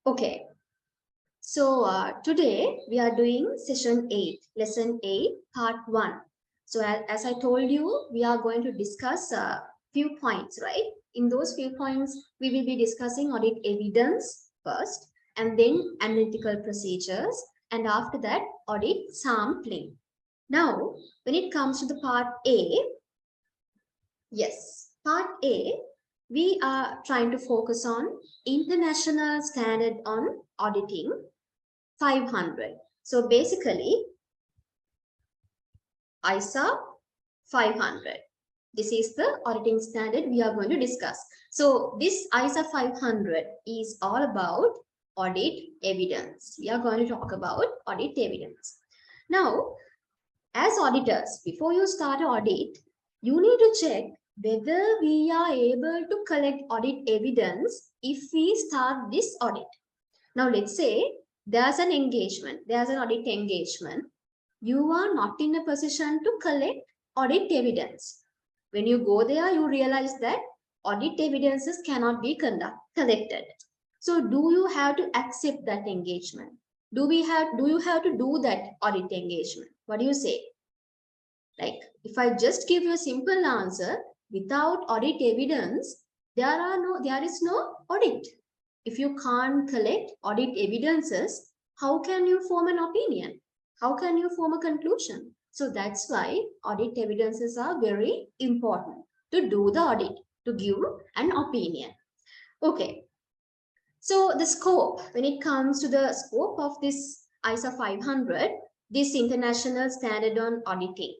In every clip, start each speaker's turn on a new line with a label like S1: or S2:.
S1: Okay, so today we are doing session 8, lesson 8, part 1. So as I told you, we are going to discuss a few points, right? In those few points, we will be discussing audit evidence first, and then analytical procedures, and after that, audit sampling. Now, when it comes to the part A, yes, part A, we are trying to focus on international standard on auditing 500. So basically, ISA 500. This is the auditing standard we are going to discuss. So this ISA 500 is all about audit evidence. We are going to talk about audit evidence. Now, as auditors, before you start an audit, you need to check whether we are able to collect audit evidence if we start this audit. Now, let's say there's an engagement, there's an audit engagement. You are not in a position to collect audit evidence. When you go there, you realize that audit evidences cannot be collected. So, do you have to accept that engagement? Do you have to do that audit engagement? What do you say? Like, if I just give you a simple answer, without audit evidence, there is no audit. If you can't collect audit evidences, how can you form an opinion? How can you form a conclusion? So that's why audit evidences are very important to do the audit, to give an opinion. Okay. So the scope, when it comes to the scope of this ISA 500, this international standard on auditing,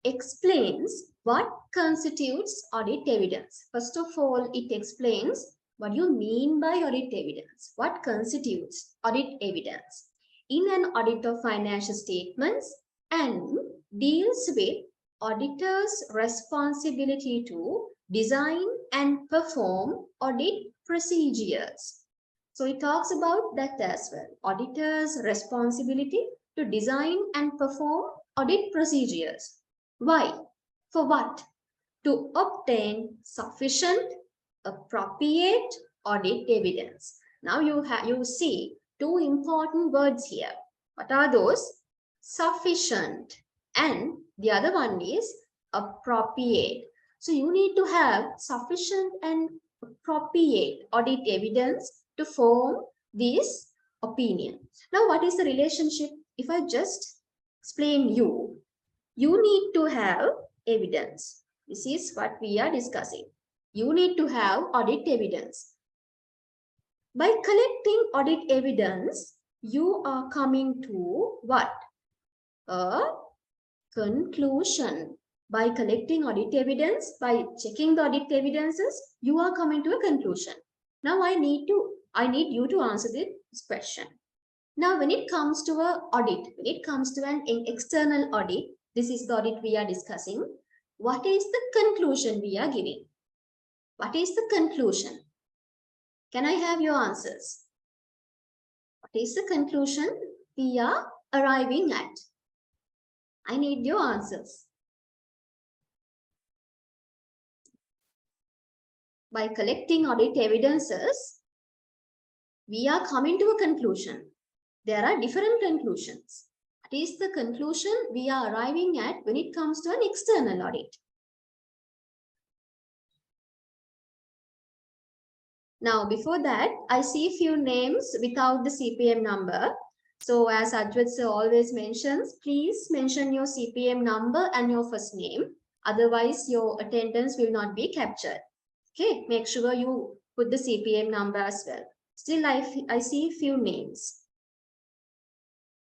S1: explains what constitutes audit evidence. First of all, it explains what you mean by audit evidence. What constitutes audit evidence? In an audit of financial statements and deals with auditor's responsibility to design and perform audit procedures. So it talks about that as well. Auditor's responsibility to design and perform audit procedures. Why? For what? To obtain sufficient, appropriate audit evidence. Now you see two important words here. What are those? Sufficient, and the other one is appropriate. So you need to have sufficient and appropriate audit evidence to form this opinion. Now, what is the relationship? If I just explain you need to have evidence. This is what we are discussing. You need to have audit evidence. By collecting audit evidence, you are coming to what? A conclusion. By collecting audit evidence, by checking the audit evidences, you are coming to a conclusion. Now I need you to answer this question. Now, when it comes to an audit, when it comes to an external audit, this is the audit we are discussing. What is the conclusion we are giving? What is the conclusion? Can I have your answers? What is the conclusion we are arriving at? I need your answers. By collecting audit evidences, we are coming to a conclusion. There are different conclusions. What is the conclusion we are arriving at when it comes to an external audit? Now, before that, I see few names without the CPM number. So, as Ajwat sir always mentions, please mention your CPM number and your first name. Otherwise, your attendance will not be captured. Okay, make sure you put the CPM number as well. Still, I see few names.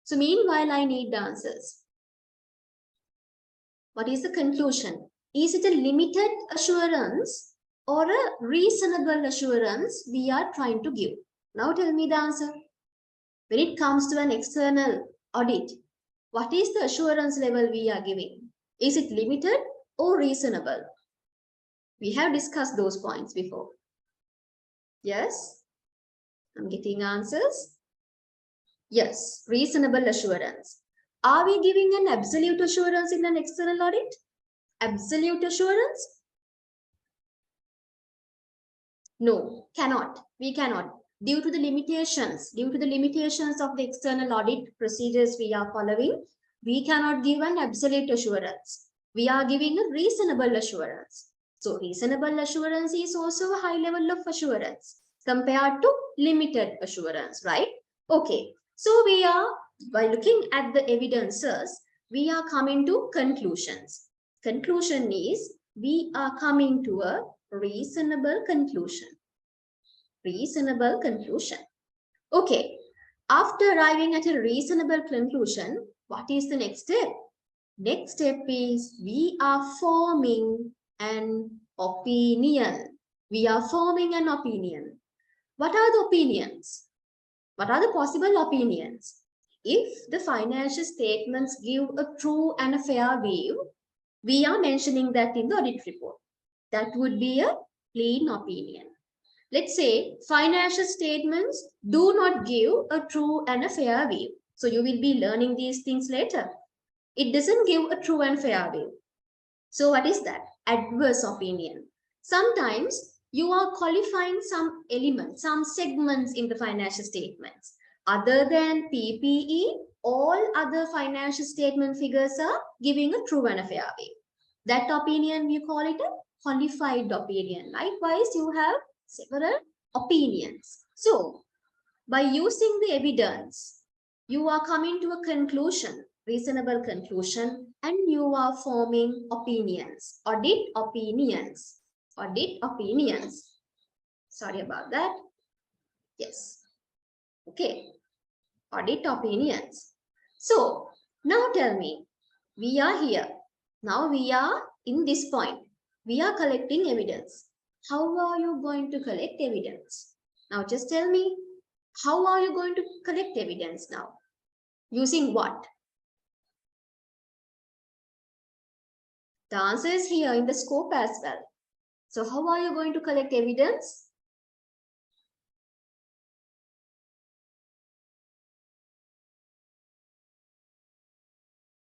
S1: So meanwhile, I need the answers. What is the conclusion? Is it a limited assurance or a reasonable assurance we are trying to give? Now tell me the answer. When it comes to an external audit, what is the assurance level we are giving? Is it limited or reasonable? We have discussed those points before. Yes? I'm getting answers. Yes, reasonable assurance. Are we giving an absolute assurance in an external audit? Absolute assurance? No, cannot. We cannot. due to the limitations of the external audit procedures we are following, we cannot give an absolute assurance. We are giving a reasonable assurance. So reasonable assurance is also a high level of assurance compared to limited assurance, right? Okay, so we are, by looking at the evidences, we are coming to conclusions. Conclusion is, we are coming to a reasonable conclusion. Reasonable conclusion. Okay, after arriving at a reasonable conclusion, what is the next step? Next step is, we are forming an opinion. We are forming an opinion. What are the opinions? What are the possible opinions? If the financial statements give a true and a fair view, we are mentioning that in the audit report. That would be a clean opinion. Let's say financial statements do not give a true and a fair view. So you will be learning these things later. It doesn't give a true and fair view. So what is that? Adverse opinion. Sometimes you are qualifying some elements, some segments in the financial statements. Other than PPE, all other financial statement figures are giving a true and a fair view. That opinion, we call it a qualified opinion. Likewise, you have several opinions. So, by using the evidence, you are coming to a conclusion, reasonable conclusion, and you are forming opinions, audit opinions, audit opinions. Sorry about that. Yes. Okay. Audit opinions. So, now tell me, we are here. Now we are in this point. We are collecting evidence. How are you going to collect evidence? Now just tell me, how are you going to collect evidence now? Using what? The answer is here in the scope as well. So how are you going to collect evidence?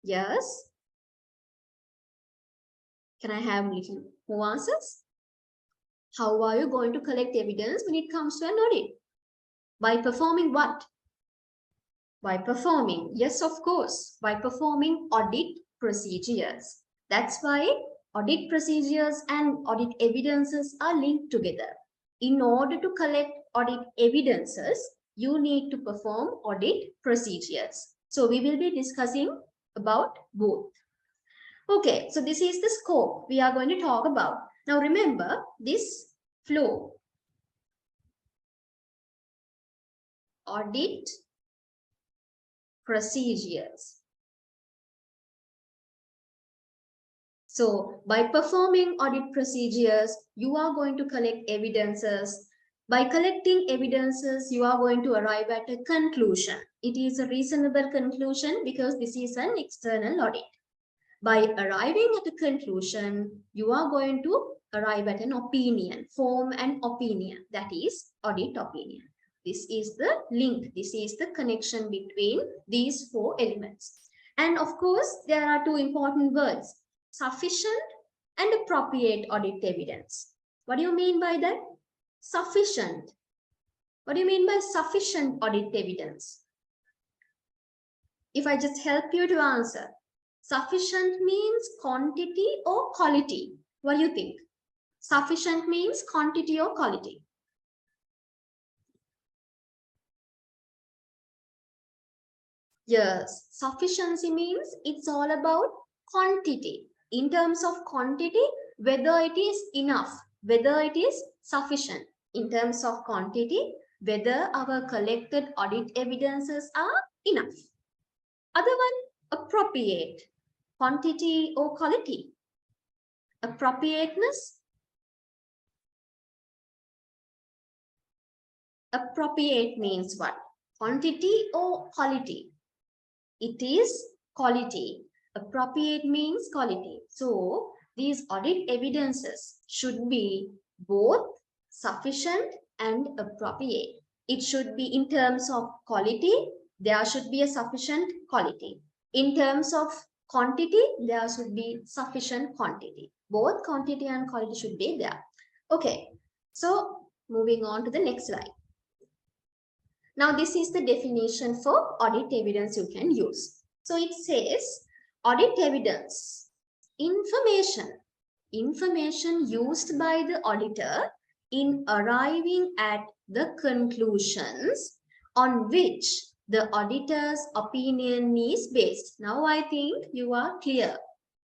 S1: Yes. Can I have little more answers? How are you going to collect evidence when it comes to an audit? By performing what? By performing, yes, of course, by performing audit procedures. That's why audit procedures and audit evidences are linked together. In order to collect audit evidences, you need to perform audit procedures. So we will be discussing about both. Okay, so this is the scope we are going to talk about. Now remember this flow. Audit procedures. So by performing audit procedures, you are going to collect evidences. By collecting evidences, you are going to arrive at a conclusion. It is a reasonable conclusion because this is an external audit. By arriving at a conclusion, you are going to arrive at an opinion, form an opinion, that is audit opinion. This is the link, this is the connection between these four elements. And of course, there are two important words, sufficient and appropriate audit evidence. What do you mean by that? Sufficient. What do you mean by sufficient audit evidence? If I just help you to answer, sufficient means quantity or quality. What do you think? Sufficient means quantity or quality? Yes, sufficiency means it's all about quantity. In terms of quantity, whether it is enough, whether it is sufficient. In terms of quantity, whether our collected audit evidences are enough. Other one, appropriate. Quantity or quality? Appropriateness? Appropriate means what? Quantity or quality? It is quality. Appropriate means quality. So these audit evidences should be both sufficient and appropriate. It should be in terms of quality, there should be a sufficient quality. In terms of quantity, there should be sufficient quantity. Both quantity and quality should be there. Okay, so moving on to the next slide. Now, this is the definition for audit evidence you can use. So it says audit evidence, information used by the auditor in arriving at the conclusions on which the auditor's opinion is based. Now I think you are clear.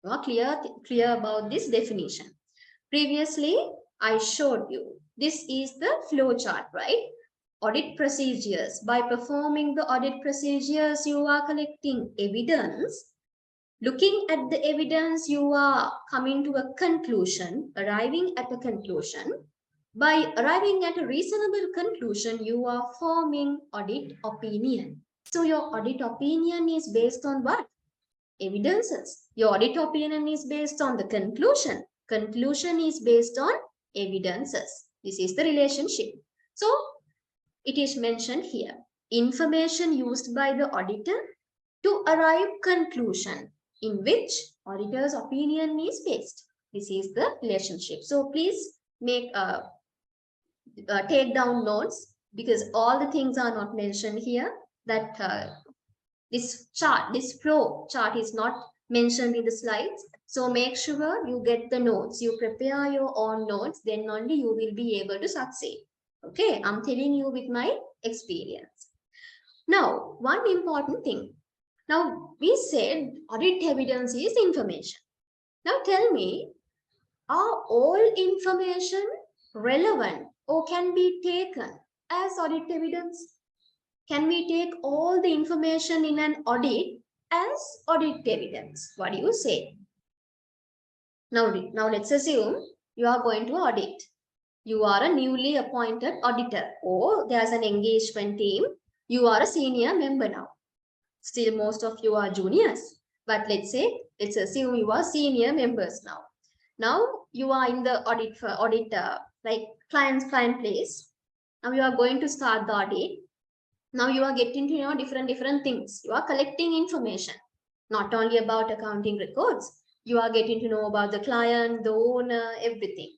S1: You are clear about this definition. Previously, I showed you. This is the flow chart, right? Audit procedures. By performing the audit procedures, you are collecting evidence. Looking at the evidence, you are coming to a conclusion, arriving at a conclusion. By arriving at a reasonable conclusion, you are forming audit opinion. So your audit opinion is based on what? Evidences. Your audit opinion is based on the conclusion. Conclusion is based on evidences. This is the relationship. So it is mentioned here. Information used by the auditor to arrive conclusion in which auditor's opinion is based. This is the relationship. So please make take down notes because all the things are not mentioned here. That this chart, this flow chart is not mentioned in the slides. So make sure you get the notes. You prepare your own notes. Then only you will be able to succeed. Okay, I'm telling you with my experience. Now, one important thing. Now, we said audit evidence is information. Now, tell me, are all information relevant or can be taken as audit evidence? Can we take all the information in an audit as audit evidence? What do you say? Now let's assume you are going to audit. You are a newly appointed auditor or there's an engagement team. You are a senior member now. Still, most of you are juniors. But let's assume you are senior members now. Now you are in the audit like client place. Now you are going to start the audit. Now you are getting to know different things. You are collecting information, not only about accounting records. You are getting to know about the client, the owner, everything.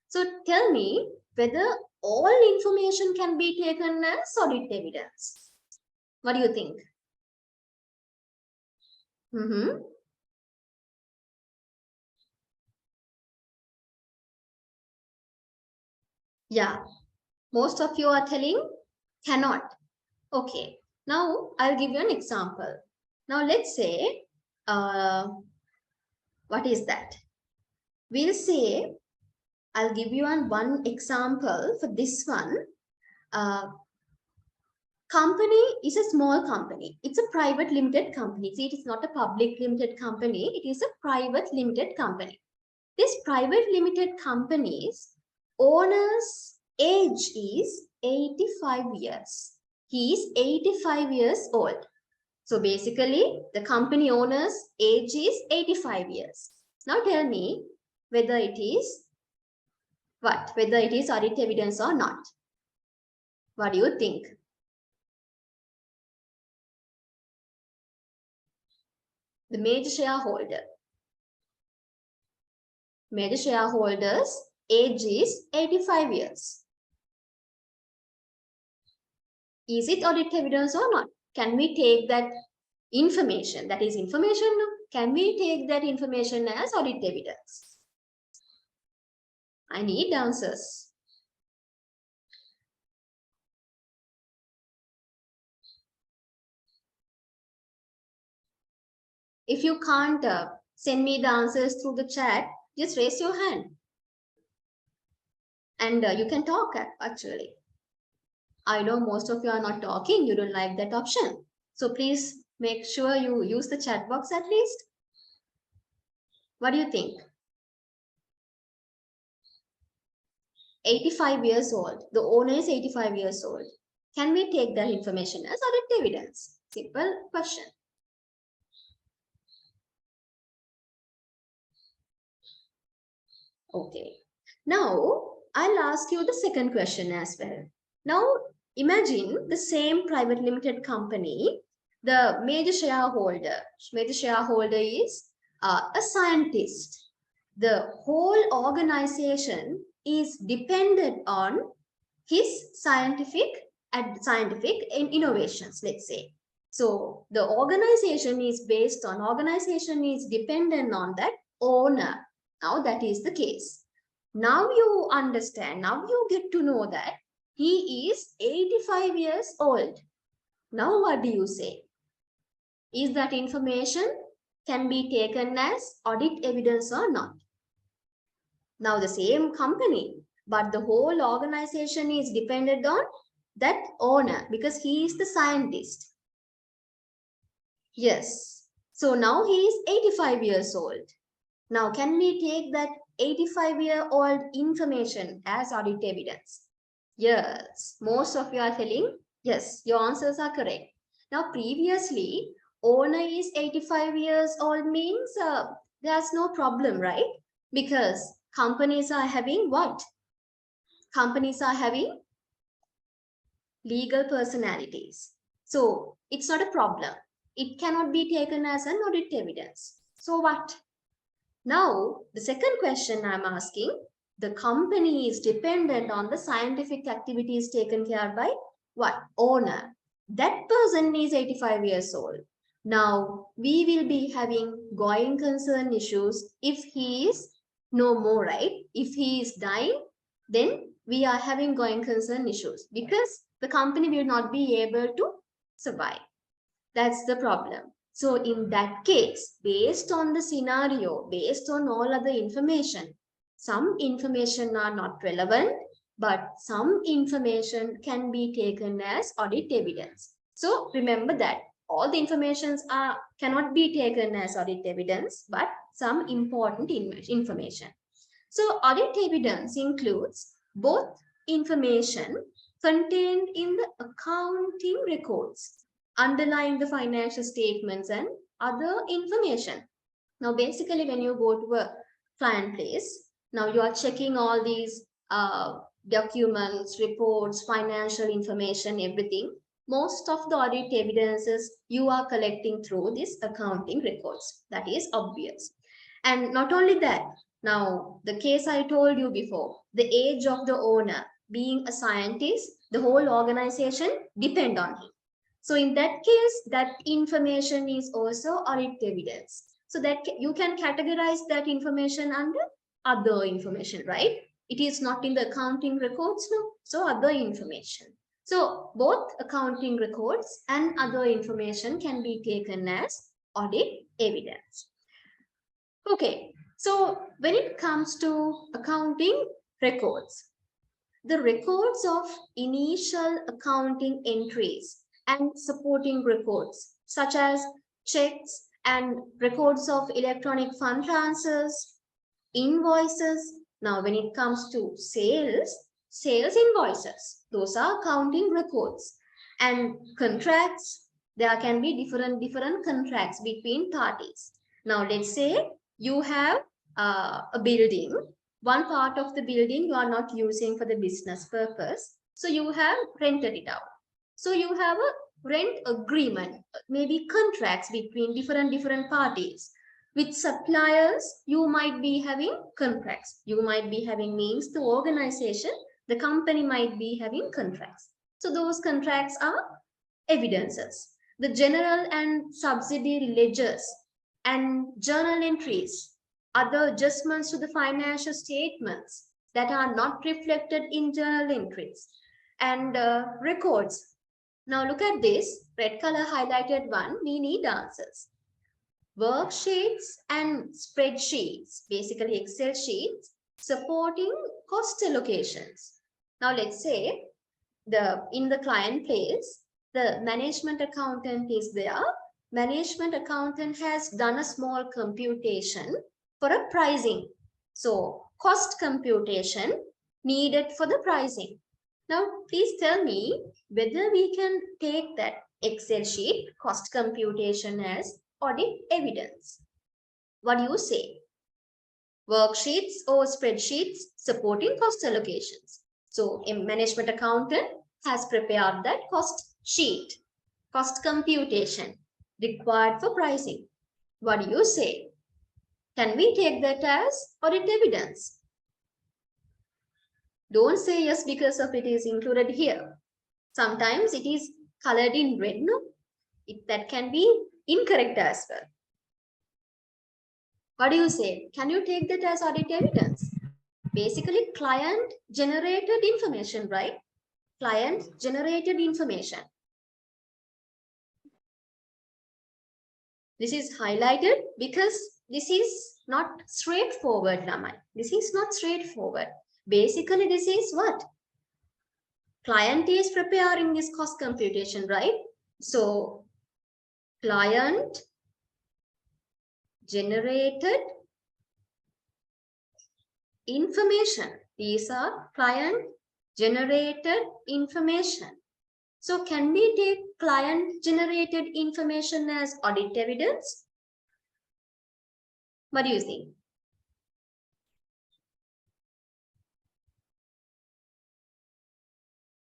S1: So tell me whether all information can be taken as audit evidence. What do you think? Yeah, most of you are telling cannot. Okay, now I'll give you an example. Now let's say, what is that? We'll say, I'll give you one example for this one. Company is a small company. It's a private limited company. See, it is not a public limited company. It is a private limited company. This private limited company's owner's age is 85 years. He is 85 years old. So basically, the company owner's age is 85 years. Now tell me whether it is what? Whether it is audit evidence or not. What do you think? The major shareholder. Major shareholder's age is 85 years. Is it audit evidence or not? Can we take that information, that is information, can we take that information as audit evidence? I need answers. If you can't send me the answers through the chat, just raise your hand. And you can talk actually. I know most of you are not talking, you don't like that option. So please make sure you use the chat box at least. What do you think? 85 years old. The owner is 85 years old. Can we take that information as audit evidence? Simple question. Okay. Now, I'll ask you the second question as well. Now, imagine the same private limited company, the major shareholder is a scientist. The whole organization is dependent on his scientific scientific innovations, let's say. So the organization is dependent on that owner. Now that is the case. Now you understand, now you get to know that he is 85 years old. Now what do you say? Is that information can be taken as audit evidence or not? Now the same company, but the whole organization is dependent on that owner because he is the scientist. Yes. So now he is 85 years old. Now can we take that 85-year-old information as audit evidence? Yes. Most of you are telling yes, your answers are correct. Now previously, owner is 85 years old means there's no problem, right? Because companies are having what? Companies are having legal personalities. So it's not a problem. It cannot be taken as an audit evidence. So what? Now, the second question I'm asking, the company is dependent on the scientific activities taken care by what? Owner. That person is 85 years old. Now, we will be having going concern issues if he is no more, right? If he is dying, then we are having going concern issues because the company will not be able to survive. That's the problem. So in that case, based on the scenario, based on all other information, some information are not relevant, but some information can be taken as audit evidence. So remember that all the informations cannot be taken as audit evidence, but some important information. So audit evidence includes both information contained in the accounting records underlying the financial statements and other information. Now, basically, when you go to a client place, now you are checking all these documents, reports, financial information, everything. Most of the audit evidences you are collecting through these accounting records. That is obvious. And not only that, now the case I told you before, the age of the owner, being a scientist, the whole organization depend on him. So in that case, that information is also audit evidence. So that you can categorize that information under other information, right? It is not in the accounting records, no. So other information. So both accounting records and other information can be taken as audit evidence. Okay, so when it comes to accounting records, the records of initial accounting entries and supporting records such as checks and records of electronic fund transfers, invoices. Now, when it comes to sales invoices, those are accounting records, and contracts. There can be different contracts between parties. Now, let's say you have a building. One part of the building you are not using for the business purpose, so you have rented it out. So you have a rent agreement, maybe contracts between different parties. With suppliers, you might be having contracts. You might be having means the organization, the company might be having contracts. So those contracts are evidences. The general and subsidiary ledgers and journal entries, other adjustments to the financial statements that are not reflected in journal entries, and records. Now look at this red color highlighted one, we need answers. Worksheets and spreadsheets, basically Excel sheets, supporting cost allocations. Now let's say in the client place, the management accountant is there. Management accountant has done a small computation for a pricing. So cost computation needed for the pricing. Now please tell me whether we can take that Excel sheet cost computation as audit evidence. What do you say? Worksheets or spreadsheets supporting cost allocations. So a management accountant has prepared that cost sheet, cost computation required for pricing. What do you say? Can we take that as audit evidence? Don't say yes because of it is included here. Sometimes it is colored in red, no? That can be incorrect as well. What do you say? Can you take that as audit evidence? Basically, client generated information, right? Client generated information. This is highlighted because this is not straightforward, Namai. This is not straightforward. Basically, this is what? Client is preparing this cost computation, right? So, client generated information. These are client generated information. So can we take client generated information as audit evidence? What do you think?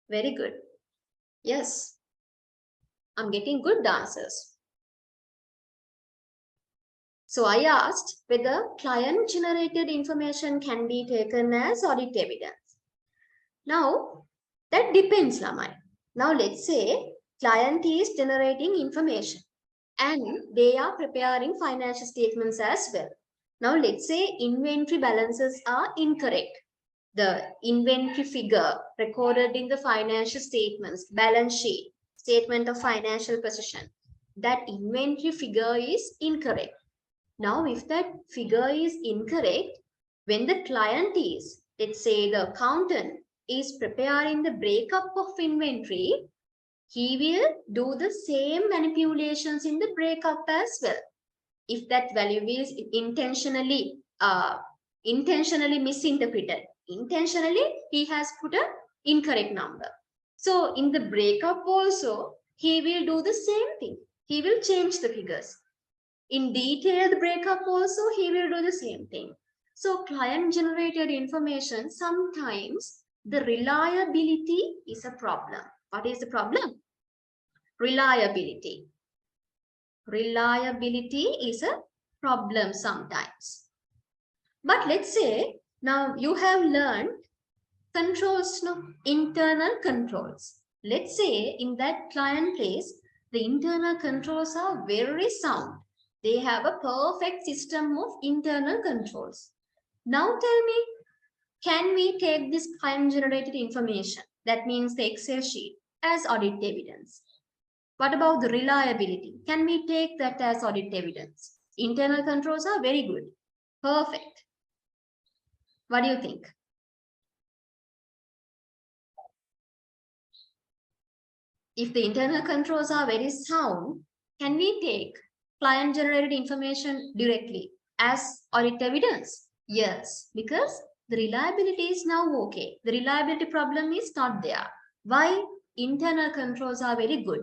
S1: Very good. Yes, I'm getting good answers. So I asked whether client generated information can be taken as audit evidence. Now, that depends, Lamai. Now, let's say client is generating information and they are preparing financial statements as well. Now, let's say inventory balances are incorrect. The inventory figure recorded in the financial statements, balance sheet, statement of financial position, that inventory figure is incorrect. Now, if that figure is incorrect, when the client is, let's say the accountant is preparing the breakup of inventory, he will do the same manipulations in the breakup as well. If that value is intentionally misinterpreted, intentionally he has put an incorrect number. So in the breakup also, he will do the same thing. He will change the figures. In detailed breakup also, he will do the same thing. So client generated information, sometimes the reliability is a problem. What is the problem? Reliability. Reliability is a problem sometimes. But let's say now you have learned controls, no, internal controls. Let's say in that client place, the internal controls are very sound. They have a perfect system of internal controls. Now tell me, can we take this client generated information, that means the Excel sheet, as audit evidence? What about the reliability? Can we take that as audit evidence? Internal controls are very good. Perfect. What do you think? If the internal controls are very sound, can we take client generated information directly as audit evidence? Yes, because the reliability is now okay. The reliability problem is not there. Why? Internal controls are very good.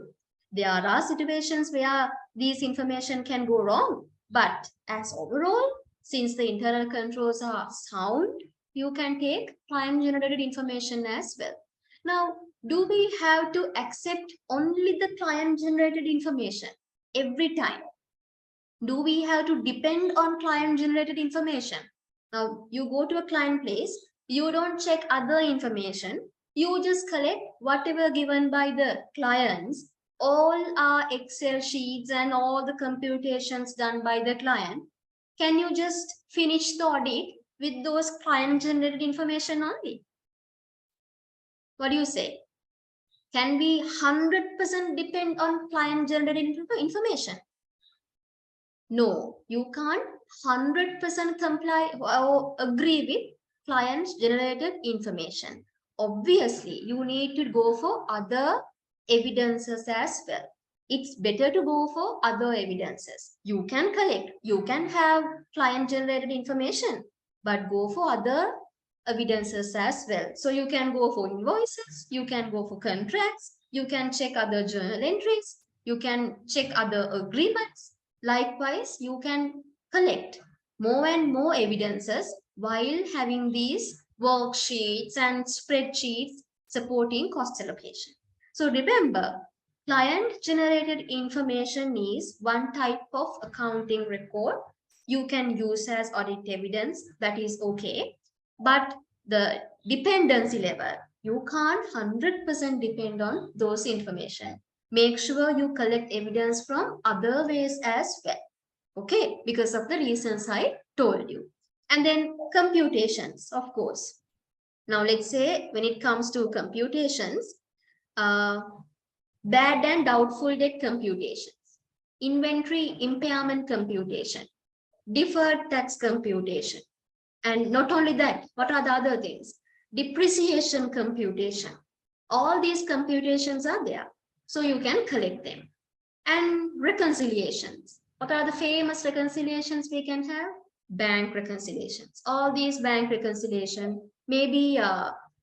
S1: There are situations where these information can go wrong, but as overall, since the internal controls are sound, you can take client generated information as well. Now, do we have to accept only the client generated information every time? Do we have to depend on client generated information? Now, you go to a client place, you don't check other information, you just collect whatever given by the clients. All are Excel sheets and all the computations done by the client. Can you just finish the audit with those client generated information only? What do you say? Can we 100% depend on client generated information? No, you can't 100% comply or agree with client generated information. Obviously, you need to go for other evidences as well. It's better to go for other evidences. You can collect, you can have client generated information, but go for other evidences as well. So you can go for invoices, you can go for contracts, you can check other journal entries, you can check other agreements. Likewise, you can collect more and more evidences while having these worksheets and spreadsheets supporting cost allocation. So remember, client generated information is one type of accounting record you can use as audit evidence. That is okay. But the dependency level, You can't 100% depend on those information. Make sure you collect evidence from other ways as well. Okay, because of the reasons I told you. And then computations, of course. Now let's say when it comes to computations, uh, bad and doubtful debt computations, inventory impairment computation, deferred tax computation. And not only that, what are the other things? Depreciation computation. All these computations are there. So you can collect them. And reconciliations. What are the famous reconciliations we can have? Bank reconciliations. All these bank reconciliation, maybe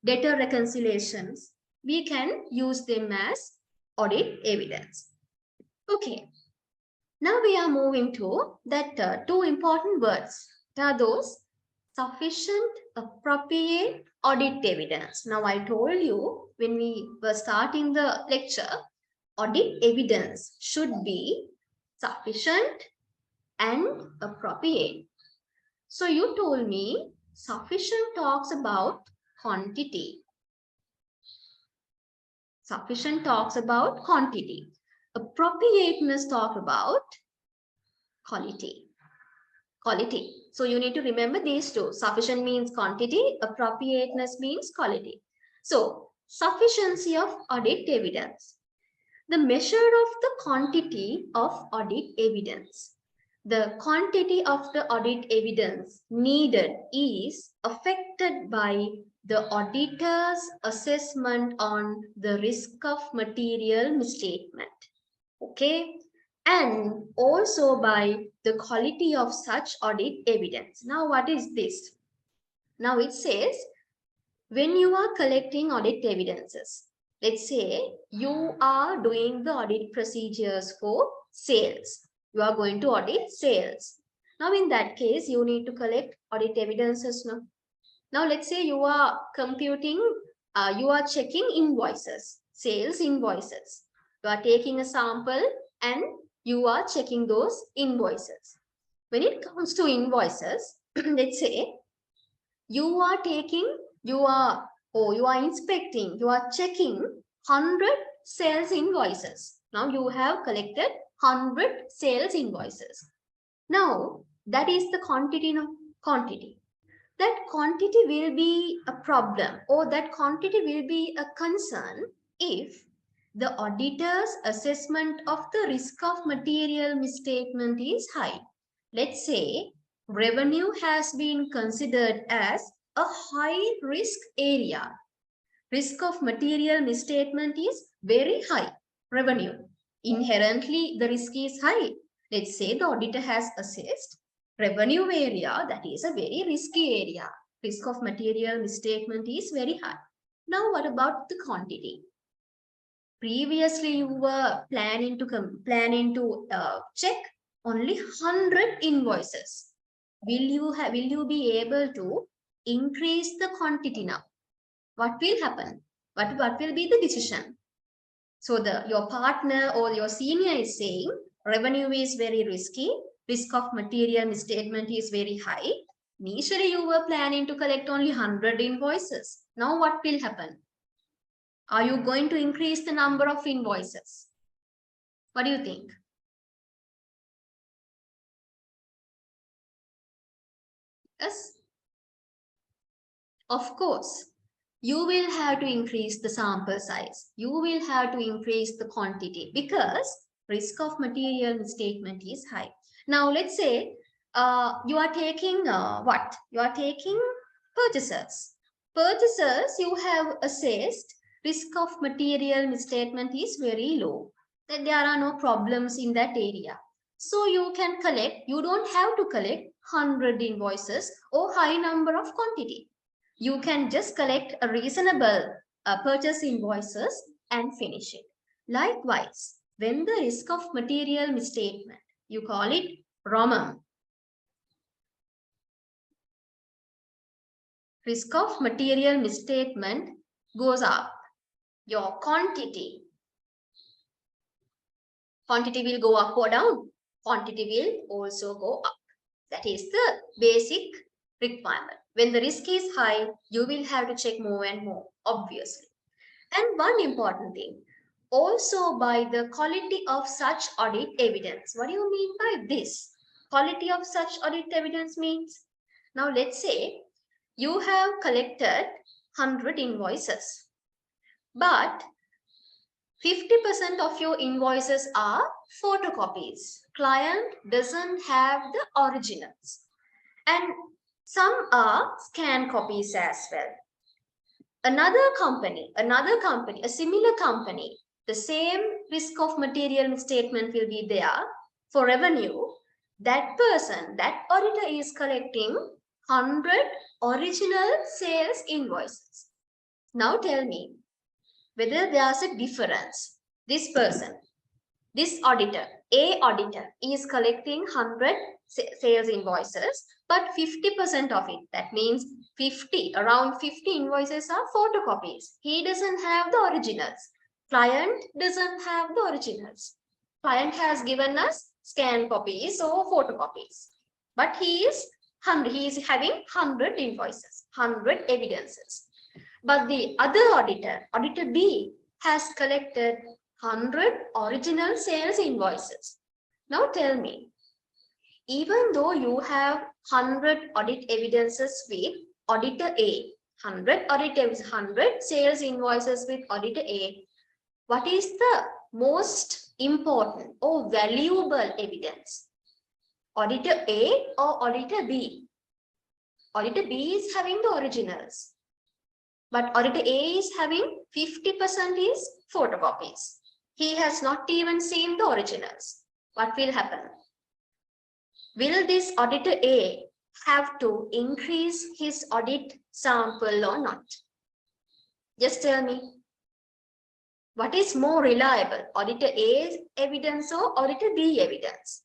S1: debtor reconciliations, we can use them as audit evidence. Okay. Now we are moving to that two important words. What are those? Sufficient, appropriate, audit evidence. Now I told you when we were starting the lecture, audit evidence should be sufficient and appropriate. So you told me sufficient talks about quantity. Sufficient talks about quantity. Appropriateness talk about quality. Quality. So you need to remember these two. Sufficient means quantity, appropriateness means quality. So sufficiency of audit evidence. The measure of the quantity of audit evidence. The quantity of the audit evidence needed is affected by the auditor's assessment on the risk of material misstatement. Okay, and also by the quality of such audit evidence. Now, what is this? Now it says, when you are collecting audit evidences, let's say you are doing the audit procedures for sales. You are going to audit sales. Now, in that case, you need to collect audit evidences. Now, let's say you are computing, you are checking invoices, sales invoices. You are taking a sample and you are checking those invoices. When it comes to invoices, let's say you are taking, you are inspecting, you are checking 100 sales invoices. Now you have collected 100 sales invoices. Now that is the quantity. That quantity will be a problem, or that quantity will be a concern if the auditor's assessment of the risk of material misstatement is high. Let's say revenue has been considered as a high risk area. Risk of material misstatement is very high. Revenue. Inherently, the risk is high. Let's say the auditor has assessed revenue area, that is a very risky area. Risk of material misstatement is very high. Now, what about the quantity? Previously, you were planning to check only 100 invoices. Will you be able to increase the quantity now? What will happen? What will be the decision? So your partner or your senior is saying revenue is very risky, risk of material misstatement is very high. Initially, you were planning to collect only 100 invoices. Now what will happen? Are you going to increase the number of invoices? What do you think? Yes? Of course. You will have to increase the sample size. You will have to increase the quantity because risk of material misstatement is high. Now, let's say you are taking what? You are taking purchasers. Purchasers, you have assessed risk of material misstatement is very low. That there are no problems in that area. So you can collect, you don't have to collect 100 invoices or high number of quantity. You can just collect a reasonable purchase invoices and finish it. Likewise, when the risk of material misstatement, you call it ROMM. Risk of material misstatement goes up. Your quantity will go up or down. Quantity will also go up. That is the basic requirement. When the risk is high, you will have to check more and more, obviously. And one important thing, also by the quality of such audit evidence. What do you mean by this? Quality of such audit evidence means, now let's say you have collected 100 invoices, but 50% of your invoices are photocopies. Client doesn't have the originals. And some are scan copies as well. Another company, a similar company, the same risk of material misstatement will be there for revenue. That person, that auditor is collecting 100 original sales invoices. Now tell me whether there's a difference. This person, this auditor, A auditor, is collecting 100 sales invoices, but 50% of it, that means around 50 invoices are photocopies. He doesn't have the originals. Client doesn't have the originals. Client has given us scan copies or photocopies, but he is having 100 invoices, 100 evidences. But the other auditor, auditor B, has collected 100 original sales invoices. Now tell me, even though you have 100 audit evidences with auditor A, 100 sales invoices with auditor A, what is the most important or valuable evidence? Auditor A or auditor B? Auditor B is having the originals, but auditor A is having 50% is photocopies. He has not even seen the originals. What will happen? Will this auditor A have to increase his audit sample or not? Just tell me. What is more reliable? Auditor A's evidence or auditor B evidence?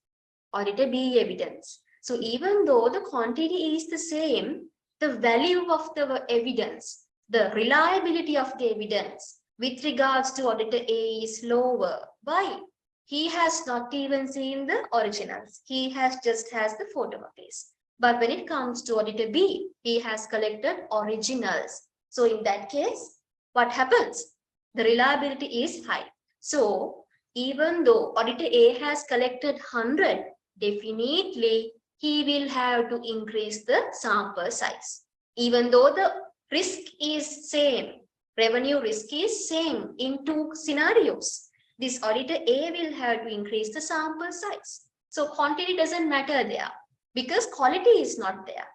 S1: Auditor B evidence. So even though the quantity is the same, the value of the evidence, the reliability of the evidence with regards to auditor A is lower. Why? He has not even seen the originals. He just has the photocopies. But when it comes to auditor B, he has collected originals. So in that case, what happens? The reliability is high. So even though auditor A has collected 100, definitely he will have to increase the sample size. Even though the risk is same, revenue risk is same in two scenarios, this auditor A will have to increase the sample size. So quantity doesn't matter there because quality is not there.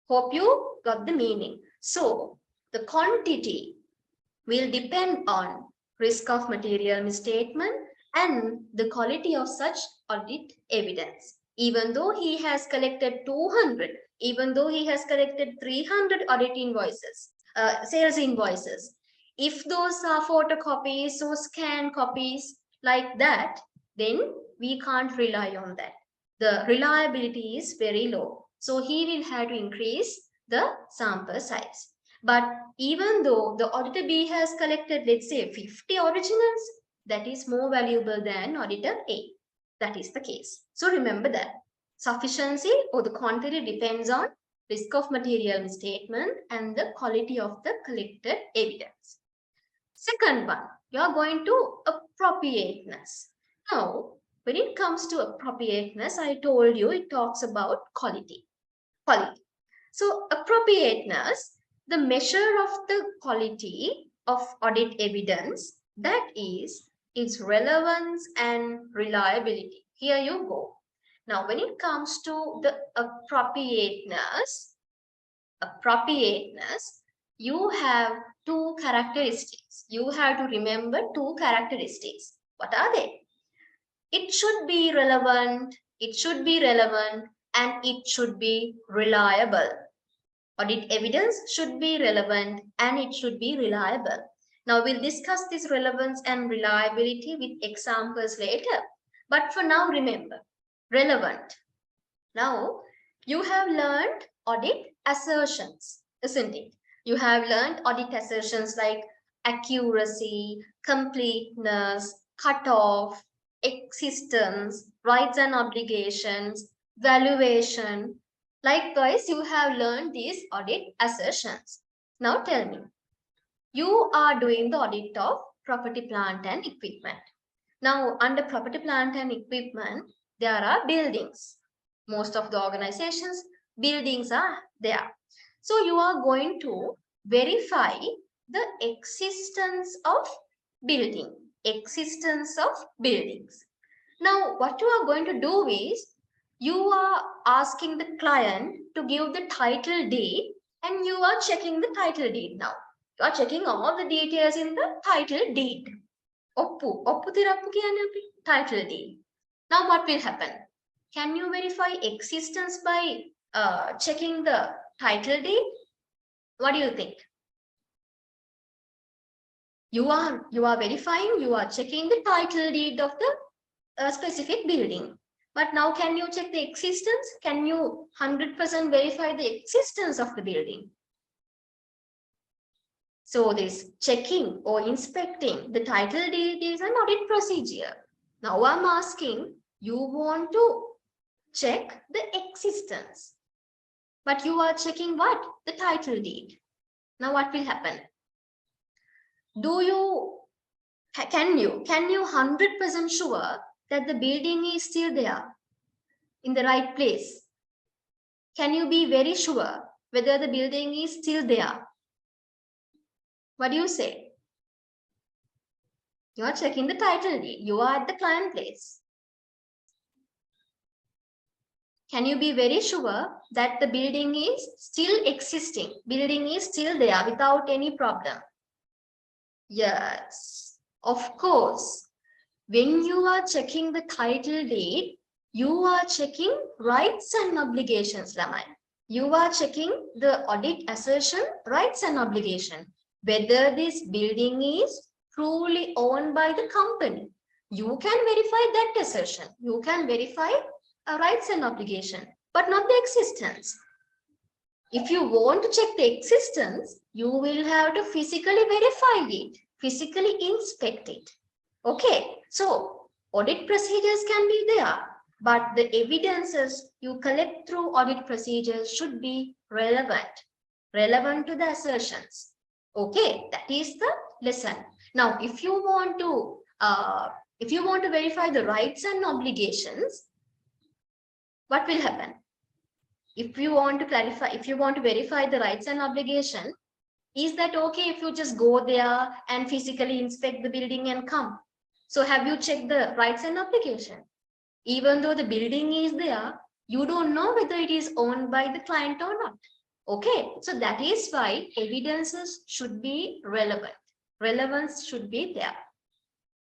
S1: Hope you got the meaning. So the quantity will depend on risk of material misstatement and the quality of such audit evidence. Even though he has collected 200, even though he has collected 300 audit invoices, sales invoices, if those are photocopies or scan copies like that, then we can't rely on that. The reliability is very low. So he will have to increase the sample size. But even though the auditor B has collected, let's say 50 originals, that is more valuable than auditor A. That is the case. So remember that sufficiency or the quantity depends on risk of material misstatement and the quality of the collected evidence. Second one, you are going to appropriateness. Now, when it comes to appropriateness, I told you it talks about quality. So appropriateness, the measure of the quality of audit evidence, that is its relevance and reliability. Here you go. Now, when it comes to the appropriateness, you have two characteristics. You have to remember two characteristics. What are they? It should be relevant, and it should be reliable. Audit evidence should be relevant and it should be reliable. Now we'll discuss this relevance and reliability with examples later. But for now, remember, relevant. Now, you have learned audit assertions, isn't it? You have learned audit assertions like accuracy, completeness, cutoff, existence, rights and obligations, valuation. Likewise, you have learned these audit assertions. Now tell me, you are doing the audit of property, plant and equipment. Now, under property, plant and equipment, there are buildings. Most of the organizations, buildings are there. So you are going to verify the existence of building, existence of buildings. Now, what you are going to do is, you are asking the client to give the title deed and you are checking the title deed now. You are checking all the details in the title deed. Oppu tirappu kiyanne අපි title deed. Now what will happen? Can you verify existence by checking the title deed? What do you think? You are verifying, you are checking the title deed of the specific building. But now can you check the existence? Can you 100% verify the existence of the building? So this checking or inspecting the title deed is an audit procedure. Now I'm asking, you want to check the existence, but you are checking what? The title deed. Now what will happen? Can you 100% sure that the building is still there in the right place? Can you be very sure whether the building is still there? What do you say? You are checking the title deed. You are at the client place. Can you be very sure that the building is still existing? Building is still there without any problem? Yes, of course. When you are checking the title deed, you are checking rights and obligations, Lamai. You are checking the audit assertion, rights and obligation. Whether this building is truly owned by the company. You can verify that assertion. You can verify a rights and obligation, but not the existence. If you want to check the existence, you will have to physically verify it, physically inspect it. Okay, so audit procedures can be there, but the evidences you collect through audit procedures should be relevant to the assertions. Okay, that is the lesson. Now, if you want to verify the rights and obligations, what will happen? If you want to verify the rights and obligation, is that okay if you just go there and physically inspect the building and come? So have you checked the rights and obligation? Even though the building is there, you don't know whether it is owned by the client or not. Okay, so that is why evidences should be relevant. Relevance should be there.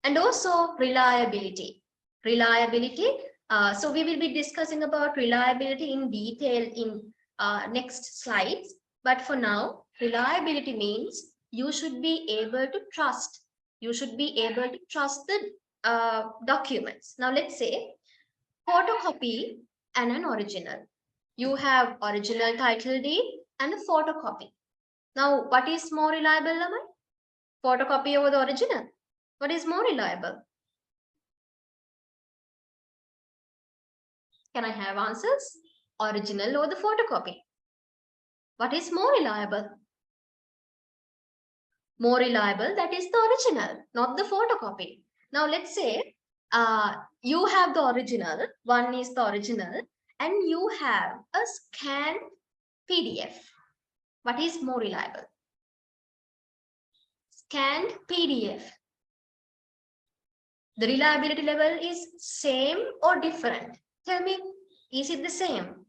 S1: And also reliability. So we will be discussing about reliability in detail in next slides. But for now, reliability means you should be able to trust. You should be able to trust the documents. Now let's say photocopy and an original. You have original title deed and a photocopy. Now, what is more reliable, Lamai? Photocopy over the original? What is more reliable? Can I have answers? Original or the photocopy? What is more reliable? More reliable, that is the original, not the photocopy. Now, let's say you have the original, one is the original, and you have a scanned PDF. What is more reliable? Scanned PDF. The reliability level is same or different? Tell me, is it the same?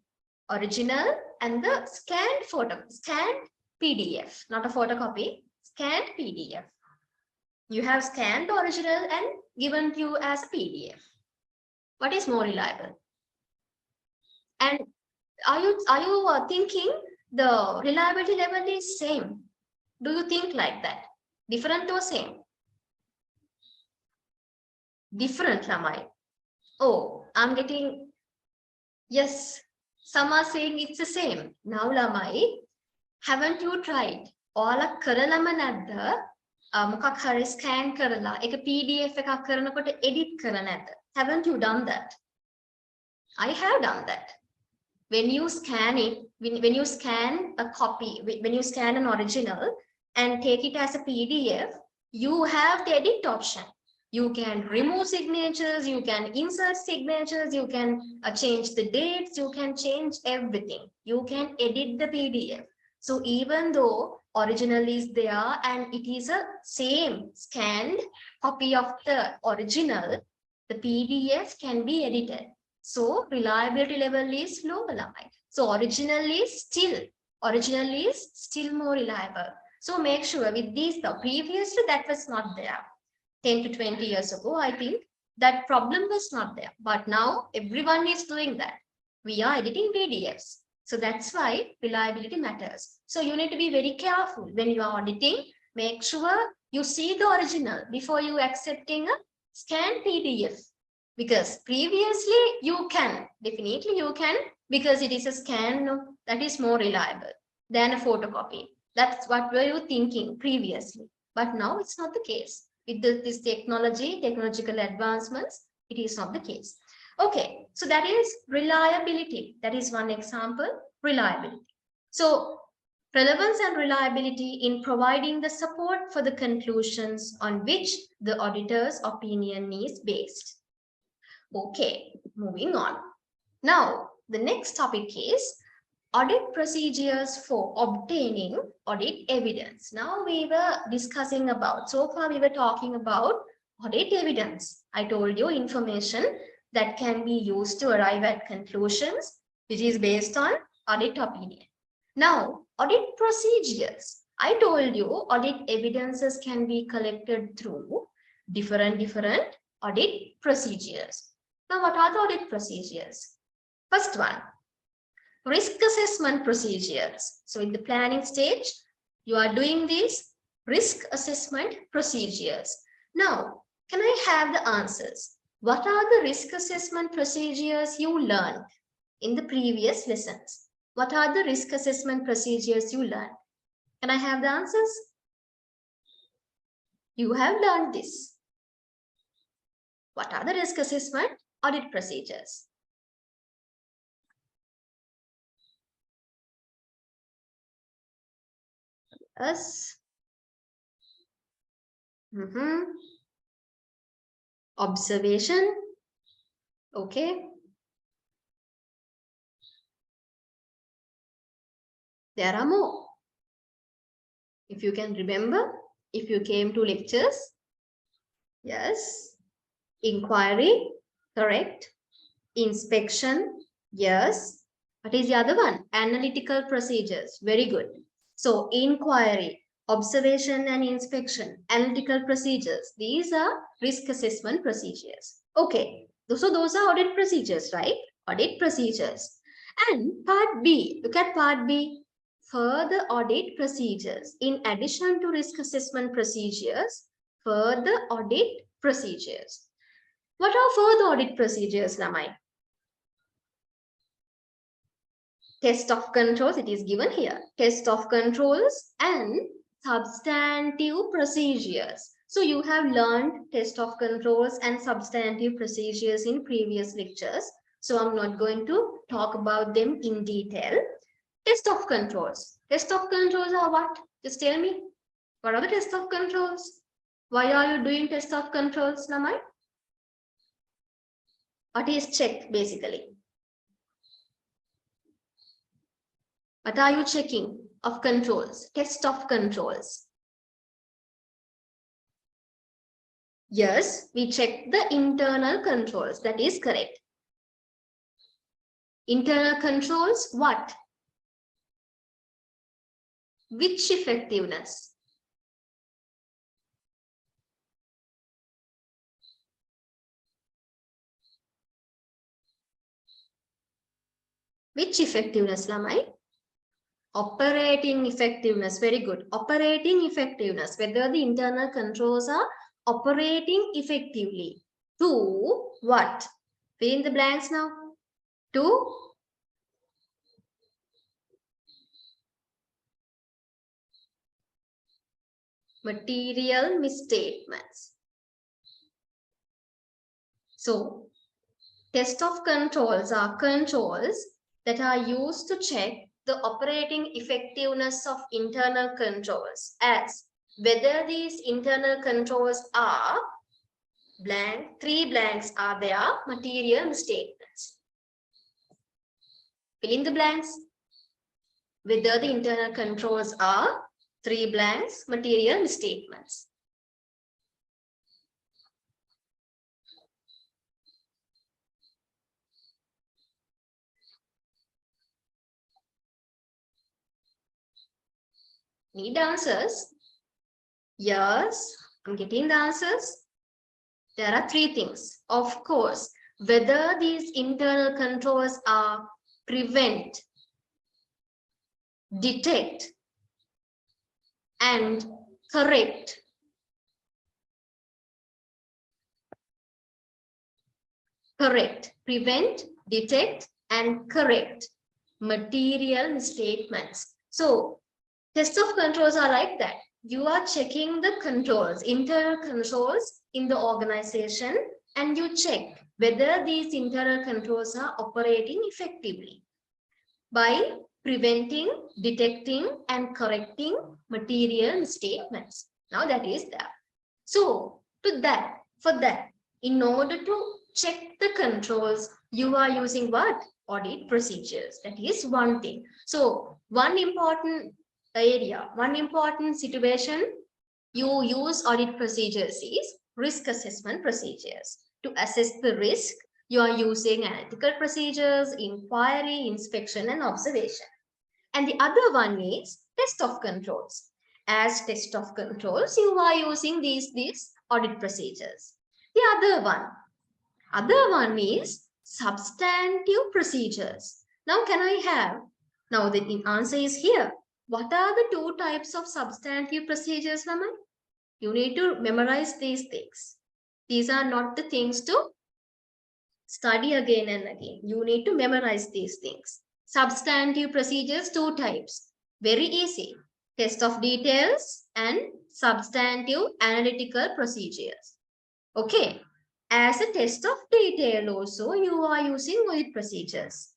S1: Original and the scanned PDF, not a photocopy, scanned PDF. You have scanned the original and given to you as PDF. What is more reliable? And are you thinking the reliability level is same? Do you think like that? Different or same? Different, Lamai. Oh, I'm getting, yes, some are saying it's the same. Now, Lamai, haven't you tried? All කරලම නැද්ද? මොකක් හරි scan කරලා ඒක PDF එකක් කරනකොට edit කර නැද්ද? Haven't you done that? I have done that. when you scan it, when you scan a copy, when you scan an original and take it as a PDF, you have the edit option. You can remove signatures, you can insert signatures, you can change the dates, you can change everything. You can edit the PDF. So even though original is there and it is a same scanned copy of the original, the PDF can be edited. So reliability level is low. So original is still more reliable. So make sure with these, the previously that was not there. 10 to 20 years ago, I think that problem was not there. But now everyone is doing that. We are editing PDFs. So that's why reliability matters. So you need to be very careful when you are auditing. Make sure you see the original before you accepting a scanned PDF. Because previously definitely you can, because it is a scan that is more reliable than a photocopy. That's what were you thinking previously. But now it's not the case. With this technological advancements, it is not the case. Okay, so that is reliability. That is one example, reliability. So relevance and reliability in providing the support for the conclusions on which the auditor's opinion is based. Okay, moving on. Now, the next topic is audit procedures for obtaining audit evidence. Now we were discussing about, so far we were talking about audit evidence. I told you information that can be used to arrive at conclusions, which is based on audit opinion. Now, audit procedures. I told you audit evidences can be collected through different audit procedures. Now, what are the audit procedures? First one, risk assessment procedures. So in the planning stage, you are doing these risk assessment procedures. Now, can I have the answers? What are the risk assessment procedures you learned in the previous lessons? What are the risk assessment procedures you learned? Can I have the answers? You have learned this. What are the risk assessment audit procedures? Yes. Observation. Okay. There are more. If you can remember, if you came to lectures, yes. Inquiry, correct. Inspection, yes. What is the other one? Analytical procedures, very good. So inquiry, observation and inspection, analytical procedures, these are risk assessment procedures. Okay, so those are audit procedures, right? Audit procedures. And part B, look at part B. Further audit procedures. In addition to risk assessment procedures, further audit procedures. What are further audit procedures, Namai? Test of controls, it is given here. Test of controls and substantive procedures. So you have learned test of controls and substantive procedures in previous lectures. So I'm not going to talk about them in detail. Test of controls. Test of controls are what? Just tell me. What are the test of controls? Why are you doing test of controls, Namai? What is check basically? What are you checking of controls? Test of controls. Yes, we check the internal controls. That is correct. Internal controls, what? Which effectiveness? Which effectiveness, Lamai? Operating effectiveness. Very good. Operating effectiveness. Whether the internal controls are operating effectively. To what? Fill in the blanks now. To material misstatements. So, test of controls are controls that are used to check the operating effectiveness of internal controls, as whether these internal controls are blank, 3 blanks are there, material misstatements. Fill in the blanks. Whether the internal controls are 3 blanks, material misstatements. Need answers? Yes, I'm getting the answers. There are 3 things. Of course, whether these internal controls are prevent, detect, and correct. Correct. Prevent, detect, and correct material misstatements. So, test of controls are like that. You are checking the controls, internal controls in the organization, and you check whether these internal controls are operating effectively by preventing, detecting, and correcting material misstatements. Now that is there. So for that, in order to check the controls, you are using what? Audit procedures. That is one thing. So one important area, one important situation you use audit procedures is risk assessment procedures. To assess the risk, you are using analytical procedures, inquiry, inspection, and observation. And the other one is test of controls. As test of controls, you are using these audit procedures. The other one is substantive procedures. Now, can I have? Now, the answer is here. What are the 2 types of substantive procedures, Naman? You need to memorize these things. These are not the things to study again and again. You need to memorize these things. Substantive procedures, 2 types. Very easy. Test of details and substantive analytical procedures. Okay. As a test of detail also, you are using audit procedures.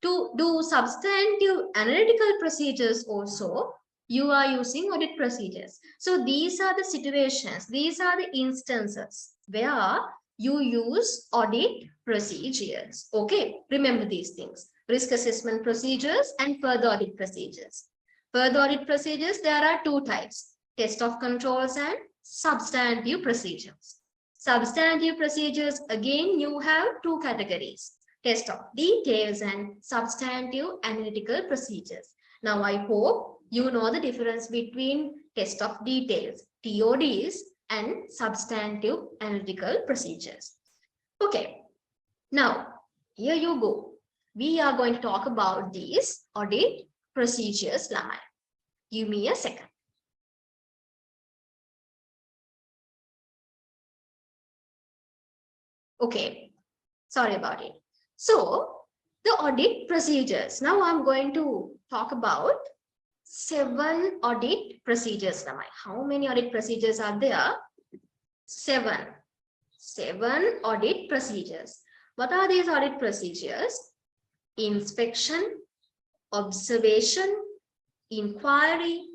S1: To do substantive analytical procedures also, you are using audit procedures. So these are the situations, these are the instances where you use audit procedures. Okay, remember these things. Risk assessment procedures and further audit procedures. Further audit procedures, there are 2 types. Test of controls and substantive procedures. Substantive procedures, again, you have 2 categories. Test of details and substantive analytical procedures. Now, I hope you know the difference between test of details, TODs, and substantive analytical procedures. Okay, now here you go. We are going to talk about these audit procedures. Give me a second. Okay, sorry about it. So, the audit procedures. Now I'm going to talk about 7 audit procedures. How many audit procedures are there? 7. 7 audit procedures. What are these audit procedures? Inspection, observation, inquiry,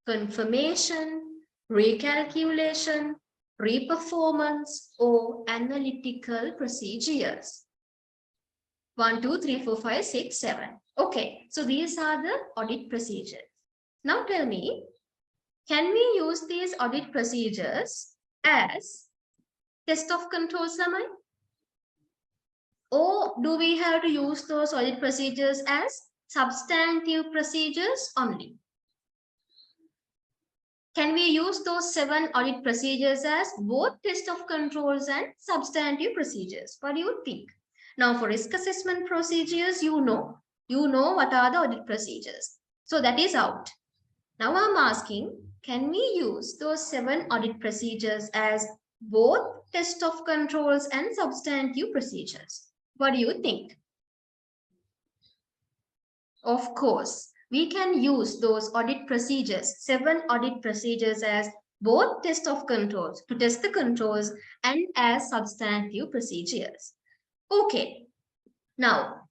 S1: confirmation, recalculation, reperformance, or analytical procedures. 1, 2, 3, 4, 5, 6, 7. Okay, so these are the audit procedures. Now tell me, can we use these audit procedures as test of controls, Samay? Or do we have to use those audit procedures as substantive procedures only? Can we use those 7 audit procedures as both test of controls and substantive procedures? What do you think? Now, for risk assessment procedures, you know what are the audit procedures. So that is out. Now I'm asking, can we use those 7 audit procedures as both test of controls and substantive procedures? What do you think? Of course, we can use those audit procedures, 7 audit procedures, as both test of controls, to test the controls, and as substantive procedures. Okay, now